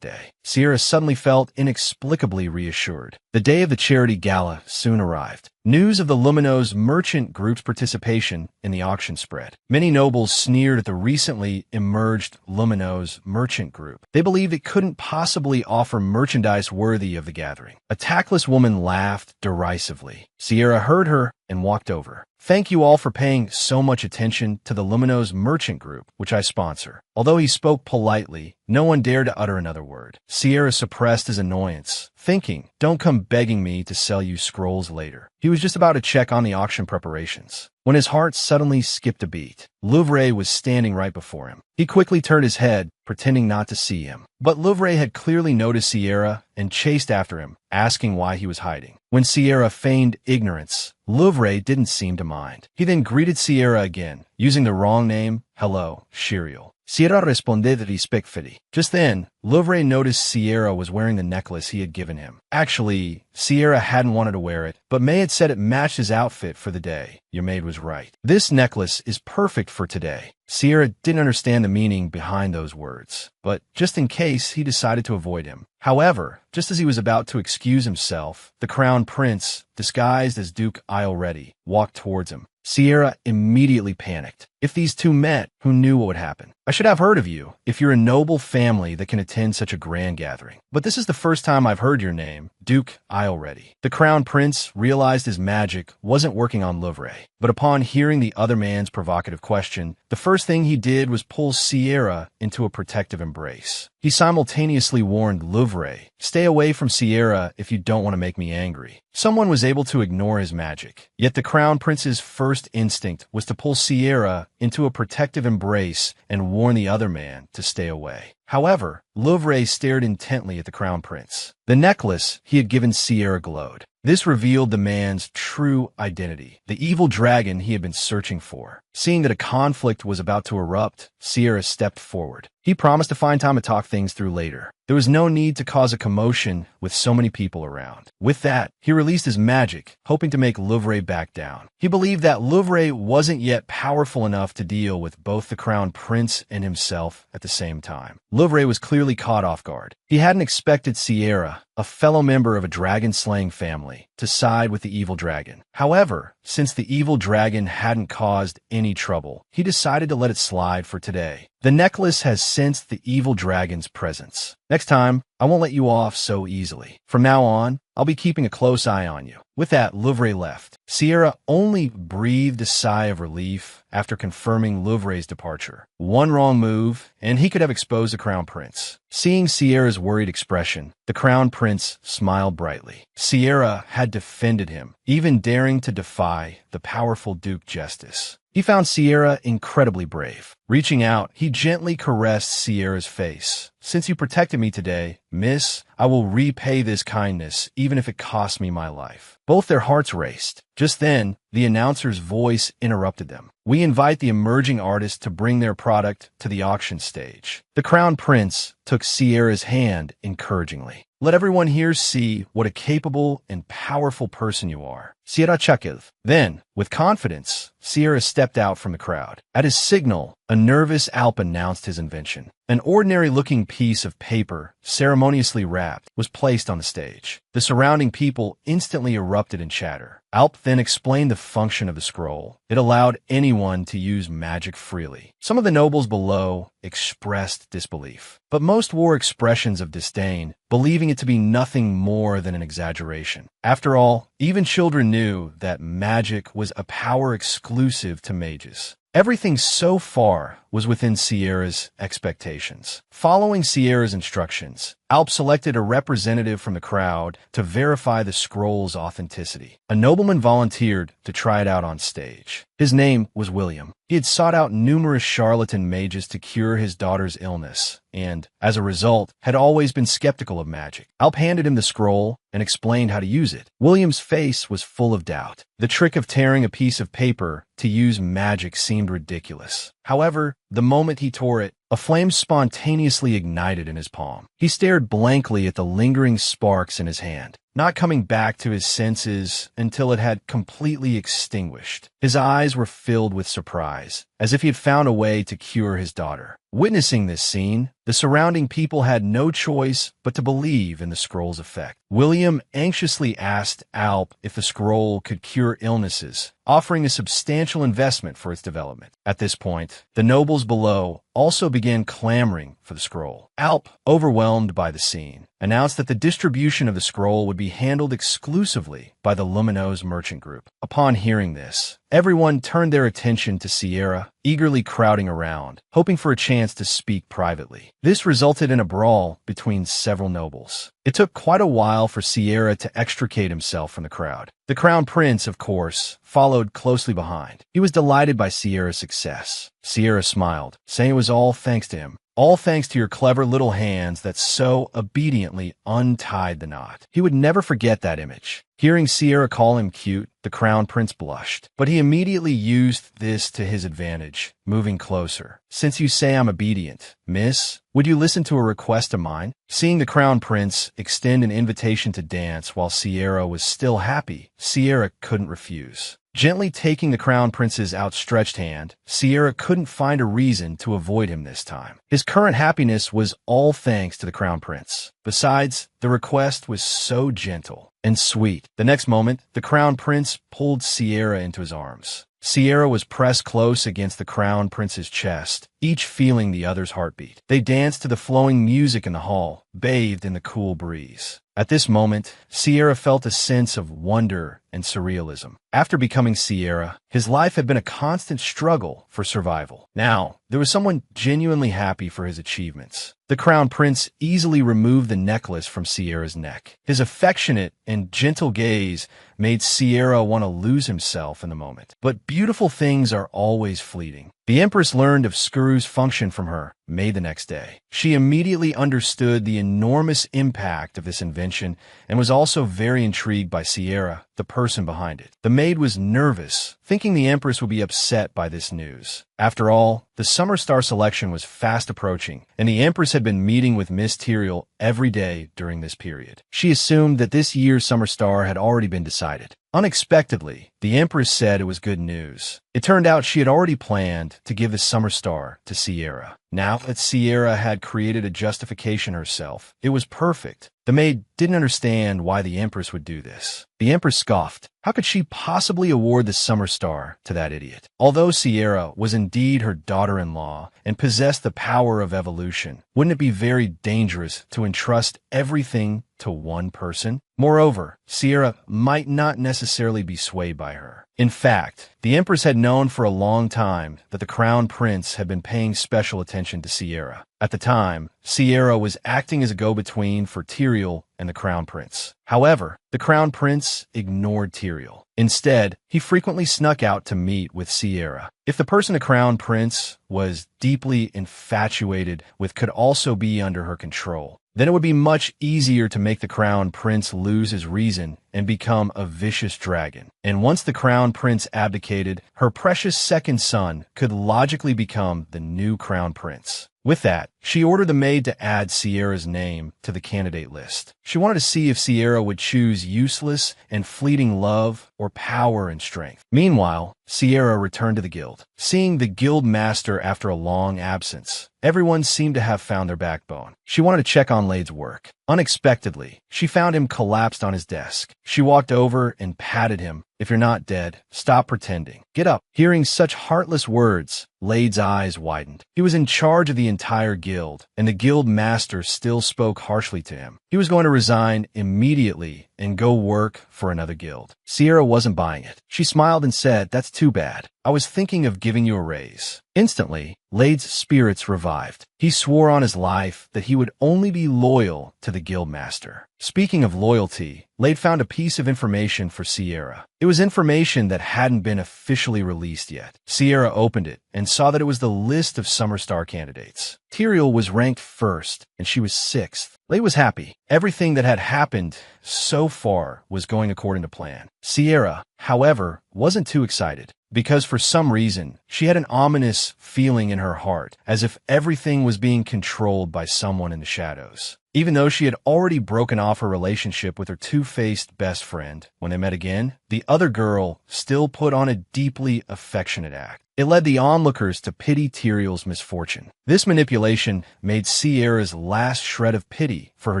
day." Sierra suddenly felt inexplicably reassured. The day of the charity gala soon arrived. News of the Luminos merchant group's participation in the auction spread. Many nobles sneered at the recently emerged Luminos merchant group. They believed it couldn't possibly offer merchandise worthy of the gathering. A tactless woman laughed derisively. Sierra heard her and walked over. "Thank you all for paying so much attention to the Luminos merchant group, which I sponsor." Although he spoke politely, no one dared to utter another word. Sierra suppressed his annoyance, thinking, "Don't come begging me to sell you scrolls later." He was just about to check on the auction preparations when his heart suddenly skipped a beat. Louvre was standing right before him. He quickly turned his head, pretending not to see him. But Louvre had clearly noticed Sierra and chased after him, asking why he was hiding. When Sierra feigned ignorance, Louvre didn't seem to mind. He then greeted Sierra again, using the wrong name. "Hello, Shiriel." Sierra responded respectfully. Just then, Louvre noticed Sierra was wearing the necklace he had given him. Actually, Sierra hadn't wanted to wear it, but May had said it matched his outfit for the day. Your maid was right. This necklace is perfect for today. Sierra didn't understand the meaning behind those words, but just in case, he decided to avoid him. However, just as he was about to excuse himself, the crown prince, disguised as Duke Ialready, walked towards him. Sierra immediately panicked. If these two met, who knew what would happen? I should have heard of you, if you're a noble family that can attend such a grand gathering. But this is the first time I've heard your name, Duke Ialready. The crown prince realized his magic wasn't working on Louvre, but upon hearing the other man's provocative question, the first thing he did was pull Sierra into a protective embrace. He simultaneously warned Louvre, "Stay away from Sierra if you don't want to make me angry." Someone was able to ignore his magic, yet the crown prince's first instinct was to pull Sierra into a protective embrace and warn the other man to stay away. However, Louvre stared intently at the crown prince. The necklace he had given Sierra glowed. This revealed the man's true identity, the evil dragon he had been searching for. Seeing that a conflict was about to erupt, Sierra stepped forward. He promised to find time to talk things through later. There was no need to cause a commotion with so many people around. With that, he released his magic, hoping to make Louvre back down. He believed that Louvre wasn't yet powerful enough to deal with both the crown prince and himself at the same time. Louvre was clearly caught off guard. He hadn't expected Sierra, a fellow member of a dragon-slaying family, to side with the evil dragon. However, since the evil dragon hadn't caused any trouble, he decided to let it slide for today. The necklace has sensed the evil dragon's presence. Next time, I won't let you off so easily. From now on, I'll be keeping a close eye on you. With that, Louvre left. Sierra only breathed a sigh of relief after confirming Louvre's departure. One wrong move, and he could have exposed the crown prince. Seeing Sierra's worried expression, the crown prince smiled brightly. Sierra had defended him, even daring to defy the powerful Duke Justice. He found Sierra incredibly brave. Reaching out, he gently caressed Sierra's face. "Since you protected me today, miss, I will repay this kindness, even if it costs me my life." Both their hearts raced. Just then, the announcer's voice interrupted them. "We invite the emerging artists to bring their product to the auction stage." The crown prince took Sierra's hand encouragingly. "Let everyone here see what a capable and powerful person you are." Sierra chuckled. Then, with confidence, Sierra stepped out from the crowd. At his signal, a nervous Alp announced his invention. An ordinary-looking piece of paper, ceremoniously wrapped, was placed on the stage. The surrounding people instantly erupted in chatter. Alp then explained the function of the scroll. It allowed anyone to use magic freely. Some of the nobles below expressed disbelief, but most wore expressions of disdain, believing it to be nothing more than an exaggeration. After all, even children knew that magic was a power exclusive to mages. Everything so far was within Sierra's expectations. Following Sierra's instructions, Alp selected a representative from the crowd to verify the scroll's authenticity. A nobleman volunteered to try it out on stage. His name was William. He had sought out numerous charlatan mages to cure his daughter's illness, and, as a result, had always been skeptical of magic. Alp handed him the scroll and explained how to use it. William's face was full of doubt. The trick of tearing a piece of paper to use magic seemed ridiculous. However, the moment he tore it, a flame spontaneously ignited in his palm. He stared blankly at the lingering sparks in his hand, not coming back to his senses until it had completely extinguished. His eyes were filled with surprise, as if he had found a way to cure his daughter. Witnessing this scene, the surrounding people had no choice but to believe in the scroll's effect. William anxiously asked Alp if the scroll could cure illnesses, offering a substantial investment for its development. At this point, the nobles below also began clamoring for the scroll. Alp, overwhelmed by the scene, announced that the distribution of the scroll would be handled exclusively by the Luminose merchant group. Upon hearing this, everyone turned their attention to Sierra, eagerly crowding around, hoping for a chance to speak privately. This resulted in a brawl between several nobles. It took quite a while for Sierra to extricate himself from the crowd. The crown prince, of course, followed closely behind. He was delighted by Sierra's success. Sierra smiled, saying it was all thanks to him. all thanks to your clever little hands that so obediently untied the knot. He would never forget that image. Hearing Sierra call him cute, the Crown Prince blushed, but he immediately used this to his advantage, moving closer. "Since you say I'm obedient, miss, would you listen to a request of mine?" Seeing the Crown Prince extend an invitation to dance while Sierra was still happy, Sierra couldn't refuse. Gently taking the Crown Prince's outstretched hand, Sierra couldn't find a reason to avoid him this time. His current happiness was all thanks to the Crown Prince. Besides, the request was so gentle and sweet. The next moment, the Crown Prince pulled Sierra into his arms. Sierra was pressed close against the Crown Prince's chest, each feeling the other's heartbeat. They danced to the flowing music in the hall, bathed in the cool breeze. At this moment, Sierra felt a sense of wonder and surrealism. After becoming Sierra, his life had been a constant struggle for survival. Now, there was someone genuinely happy for his achievements. The Crown Prince easily removed the necklace from Sierra's neck. His affectionate and gentle gaze made Sierra want to lose himself in the moment. But beautiful things are always fleeting. The Empress learned of Skuru's function from her May the next day. She immediately understood the enormous impact of this invention and was also very intrigued by Sierra, the person behind it. The maid was nervous, thinking the Empress would be upset by this news. After all, the summer star selection was fast approaching, and the Empress had been meeting with Miss Tyrael every day during this period. She assumed that this year's summer star had already been decided. Unexpectedly, the Empress said it was good news. It turned out she had already planned to give the summer star to Sierra. Now that Sierra had created a justification herself, it was perfect. The maid didn't understand why the Empress would do this. The Empress scoffed. How could she possibly award the summer star to that idiot? Although Sierra was indeed her daughter-in-law and possessed the power of evolution, wouldn't it be very dangerous to entrust everything to one person? Moreover, Sierra might not necessarily be swayed by her. In fact, the Empress had known for a long time that the Crown Prince had been paying special attention to Sierra. At the time, Sierra was acting as a go-between for Tyrael and the Crown Prince. However, the Crown Prince ignored Tyrael. Instead, he frequently snuck out to meet with Sierra. If the person the Crown Prince was deeply infatuated with could also be under her control, then it would be much easier to make the Crown Prince lose his reason and become a vicious dragon. And once the Crown Prince abdicated, her precious second son could logically become the new Crown Prince. With that, she ordered the maid to add Sierra's name to the candidate list. She wanted to see if Sierra would choose useless and fleeting love or power and strength. Meanwhile, Sierra returned to the guild. Seeing the guild master after a long absence, everyone seemed to have found their backbone. She wanted to check on Lade's work. Unexpectedly, she found him collapsed on his desk. She walked over and patted him. "If you're not dead, stop pretending. Get up." Hearing such heartless words, Lade's eyes widened. He was in charge of the entire guild, and the guild master still spoke harshly to him. He was going to resign immediately and go work for another guild. Sierra wasn't buying it. She smiled and said, "That's too bad. I was thinking of giving you a raise." Instantly, Lade's spirits revived. He swore on his life that he would only be loyal to the guildmaster. Speaking of loyalty, Lade found a piece of information for Sierra. It was information that hadn't been officially released yet. Sierra opened it and saw that it was the list of summer star candidates. Tyrael was ranked first, and she was sixth. Lade was happy. Everything that had happened so far was going according to plan. Sierra, however, wasn't too excited, because for some reason, she had an ominous feeling in her heart, as if everything was being controlled by someone in the shadows. Even though she had already broken off her relationship with her two-faced best friend, when they met again, the other girl still put on a deeply affectionate act. It led the onlookers to pity Tyrael's misfortune. This manipulation made Sierra's last shred of pity for her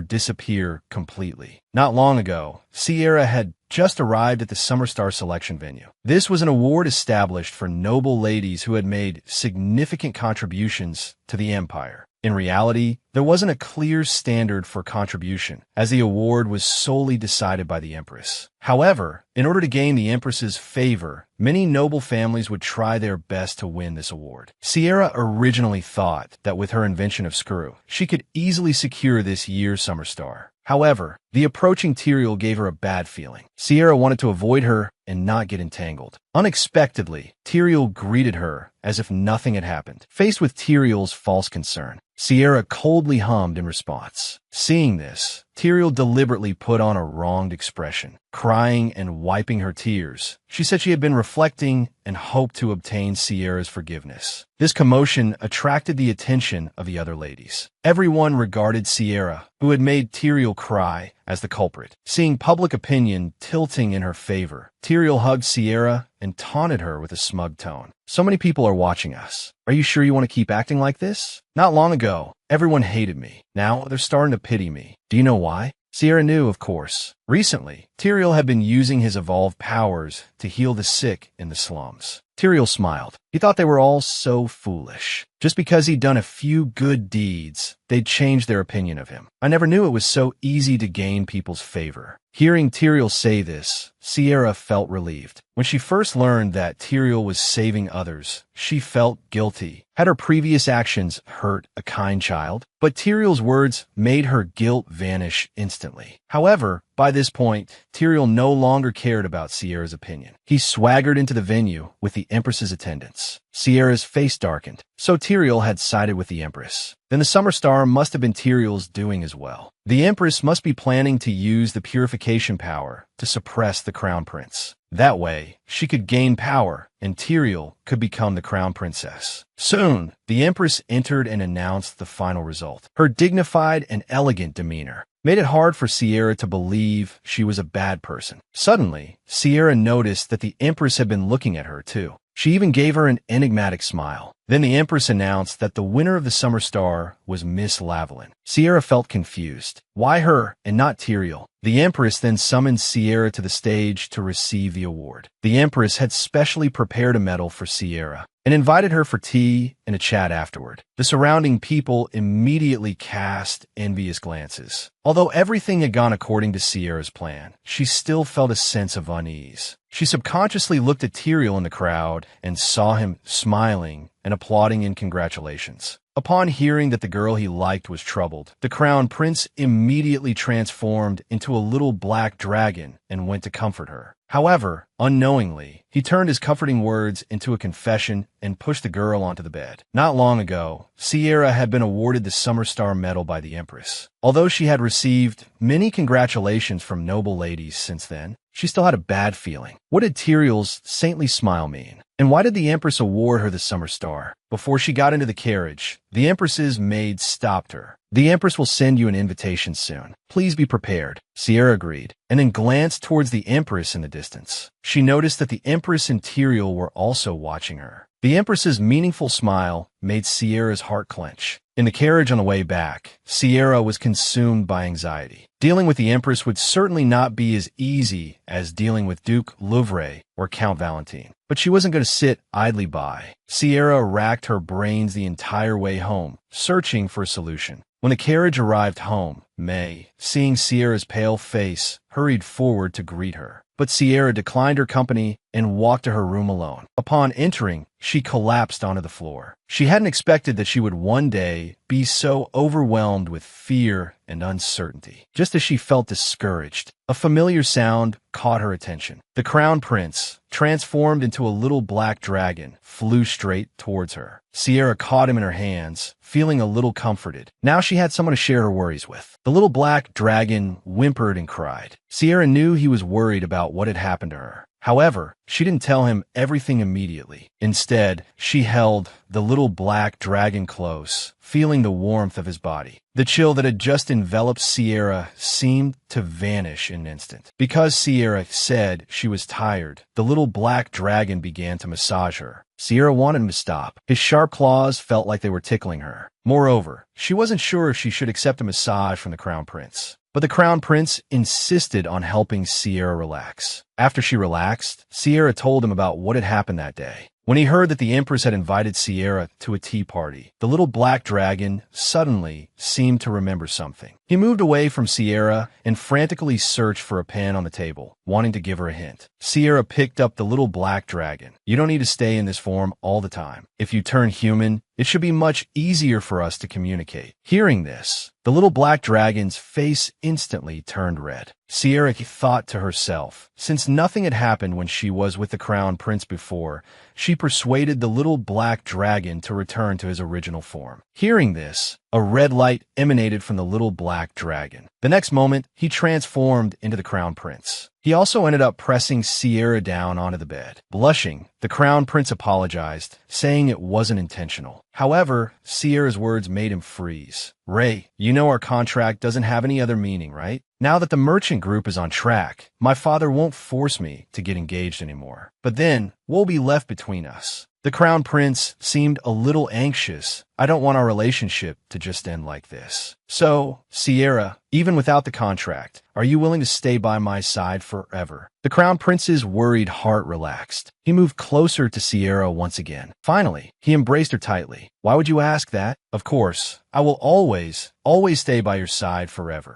disappear completely. Not long ago, Sierra had just arrived at the Summer Star selection venue. This was an award established for noble ladies who had made significant contributions to the Empire. In reality, there wasn't a clear standard for contribution, as the award was solely decided by the Empress. However, in order to gain the Empress's favor, many noble families would try their best to win this award. Sierra originally thought that with her invention of Skuru, she could easily secure this year's Summer Star. However, the approaching Tyrael gave her a bad feeling. Sierra wanted to avoid her and not get entangled. Unexpectedly, Tyrael greeted her as if nothing had happened. Faced with Tyrael's false concern, Sierra coldly hummed in response. Seeing this, Tyrael deliberately put on a wronged expression, crying and wiping her tears. She said she had been reflecting and hoped to obtain Sierra's forgiveness. This commotion attracted the attention of the other ladies. Everyone regarded Sierra, who had made Tyrael cry, as the culprit. Seeing public opinion tilting in her favor, Tyrael hugged Sierra and taunted her with a smug tone. So many people are watching us. Are you sure you want to keep acting like this? Not long ago, everyone hated me. Now they're starting to pity me. Do you know why? Sierra knew, of course. Recently, Tyrael had been using his evolved powers to heal the sick in the slums. Tyrael smiled. He thought they were all so foolish. Just because he'd done a few good deeds, they'd change their opinion of him. I never knew it was so easy to gain people's favor. Hearing Tyrael say this, Sierra felt relieved. When she first learned that Tyrael was saving others, she felt guilty. Had her previous actions hurt a kind child? But Tyrael's words made her guilt vanish instantly. However, by this point, Tyrael no longer cared about Sierra's opinion. He swaggered into the venue with the Empress's attendants. Sierra's face darkened, so Tyrael had sided with the Empress. Then the Summer Star must have been Tyrael's doing as well. The Empress must be planning to use the purification power to suppress the Crown Prince. That way, she could gain power, and Tyrael could become the Crown Princess. Soon, the Empress entered and announced the final result. Her dignified and elegant demeanor made it hard for Sierra to believe she was a bad person. Suddenly, Sierra noticed that the Empress had been looking at her, too. She even gave her an enigmatic smile. Then the Empress announced that the winner of the Summer Star was Miss Lavalin. Sierra felt confused. Why her and not Tyrael? The Empress then summoned Sierra to the stage to receive the award. The Empress had specially prepared a medal for Sierra and invited her for tea and a chat afterward. The surrounding people immediately cast envious glances. Although everything had gone according to Sierra's plan, she still felt a sense of unease. She subconsciously looked at Tyrael in the crowd and saw him smiling and applauding in congratulations. Upon hearing that the girl he liked was troubled, the Crown Prince immediately transformed into a little black dragon and went to comfort her. However, unknowingly, he turned his comforting words into a confession and pushed the girl onto the bed. Not long ago, Sierra had been awarded the Summer Star Medal by the Empress. Although she had received many congratulations from noble ladies since then, she still had a bad feeling. What did Tyrael's saintly smile mean? And why did the Empress award her the Summer Star? Before she got into the carriage, the Empress's maid stopped her. The Empress will send you an invitation soon. Please be prepared. Sierra agreed, and then glanced towards the Empress in the distance. She noticed that the Empress and Tyrael were also watching her. The Empress's meaningful smile made Sierra's heart clench. In the carriage on the way back, Sierra was consumed by anxiety. Dealing with the Empress would certainly not be as easy as dealing with Duke Louvre or Count Valentine. But she wasn't going to sit idly by. Sierra racked her brains the entire way home, searching for a solution. When the carriage arrived home, May, seeing Sierra's pale face, hurried forward to greet her. But Sierra declined her company and walked to her room alone. Upon entering, she collapsed onto the floor. She hadn't expected that she would one day be so overwhelmed with fear and uncertainty. Just as she felt discouraged, a familiar sound caught her attention. The Crown Prince, transformed into a little black dragon, flew straight towards her. Sierra caught him in her hands, feeling a little comforted. Now she had someone to share her worries with. The little black dragon whimpered and cried. Sierra knew he was worried about what had happened to her. However, she didn't tell him everything immediately. Instead, she held the little black dragon close, feeling the warmth of his body. The chill that had just enveloped Sierra seemed to vanish in an instant. Because Sierra said she was tired, the little black dragon began to massage her. Sierra wanted him to stop. His sharp claws felt like they were tickling her. Moreover, she wasn't sure if she should accept a massage from the Crown Prince. But the Crown Prince insisted on helping Sierra relax. After she relaxed, Sierra told him about what had happened that day. When he heard that the Empress had invited Sierra to a tea party, the little black dragon suddenly seemed to remember something. He moved away from Sierra and frantically searched for a pen on the table, wanting to give her a hint. Sierra picked up the little black dragon. You don't need to stay in this form all the time. If you turn human, it should be much easier for us to communicate. Hearing this, the little black dragon's face instantly turned red. Sierra thought to herself, since nothing had happened when she was with the Crown Prince before, she persuaded the little black dragon to return to his original form. Hearing this, a red light emanated from the little black dragon. The next moment, he transformed into the crown prince. He also ended up pressing Sierra down onto the bed. Blushing, the crown prince apologized, saying it wasn't intentional. However, Sierra's words made him freeze. Ray, you know our contract doesn't have any other meaning, right? Now that the merchant group is on track, my father won't force me to get engaged anymore. But then, what will be left between us? The crown prince seemed a little anxious. I don't want our relationship to just end like this. So, Sierra, even without the contract, are you willing to stay by my side forever? The crown prince's worried heart relaxed. He moved closer to Sierra once again. Finally, he embraced her tightly. Why would you ask that? Of course, I will always stay by your side forever.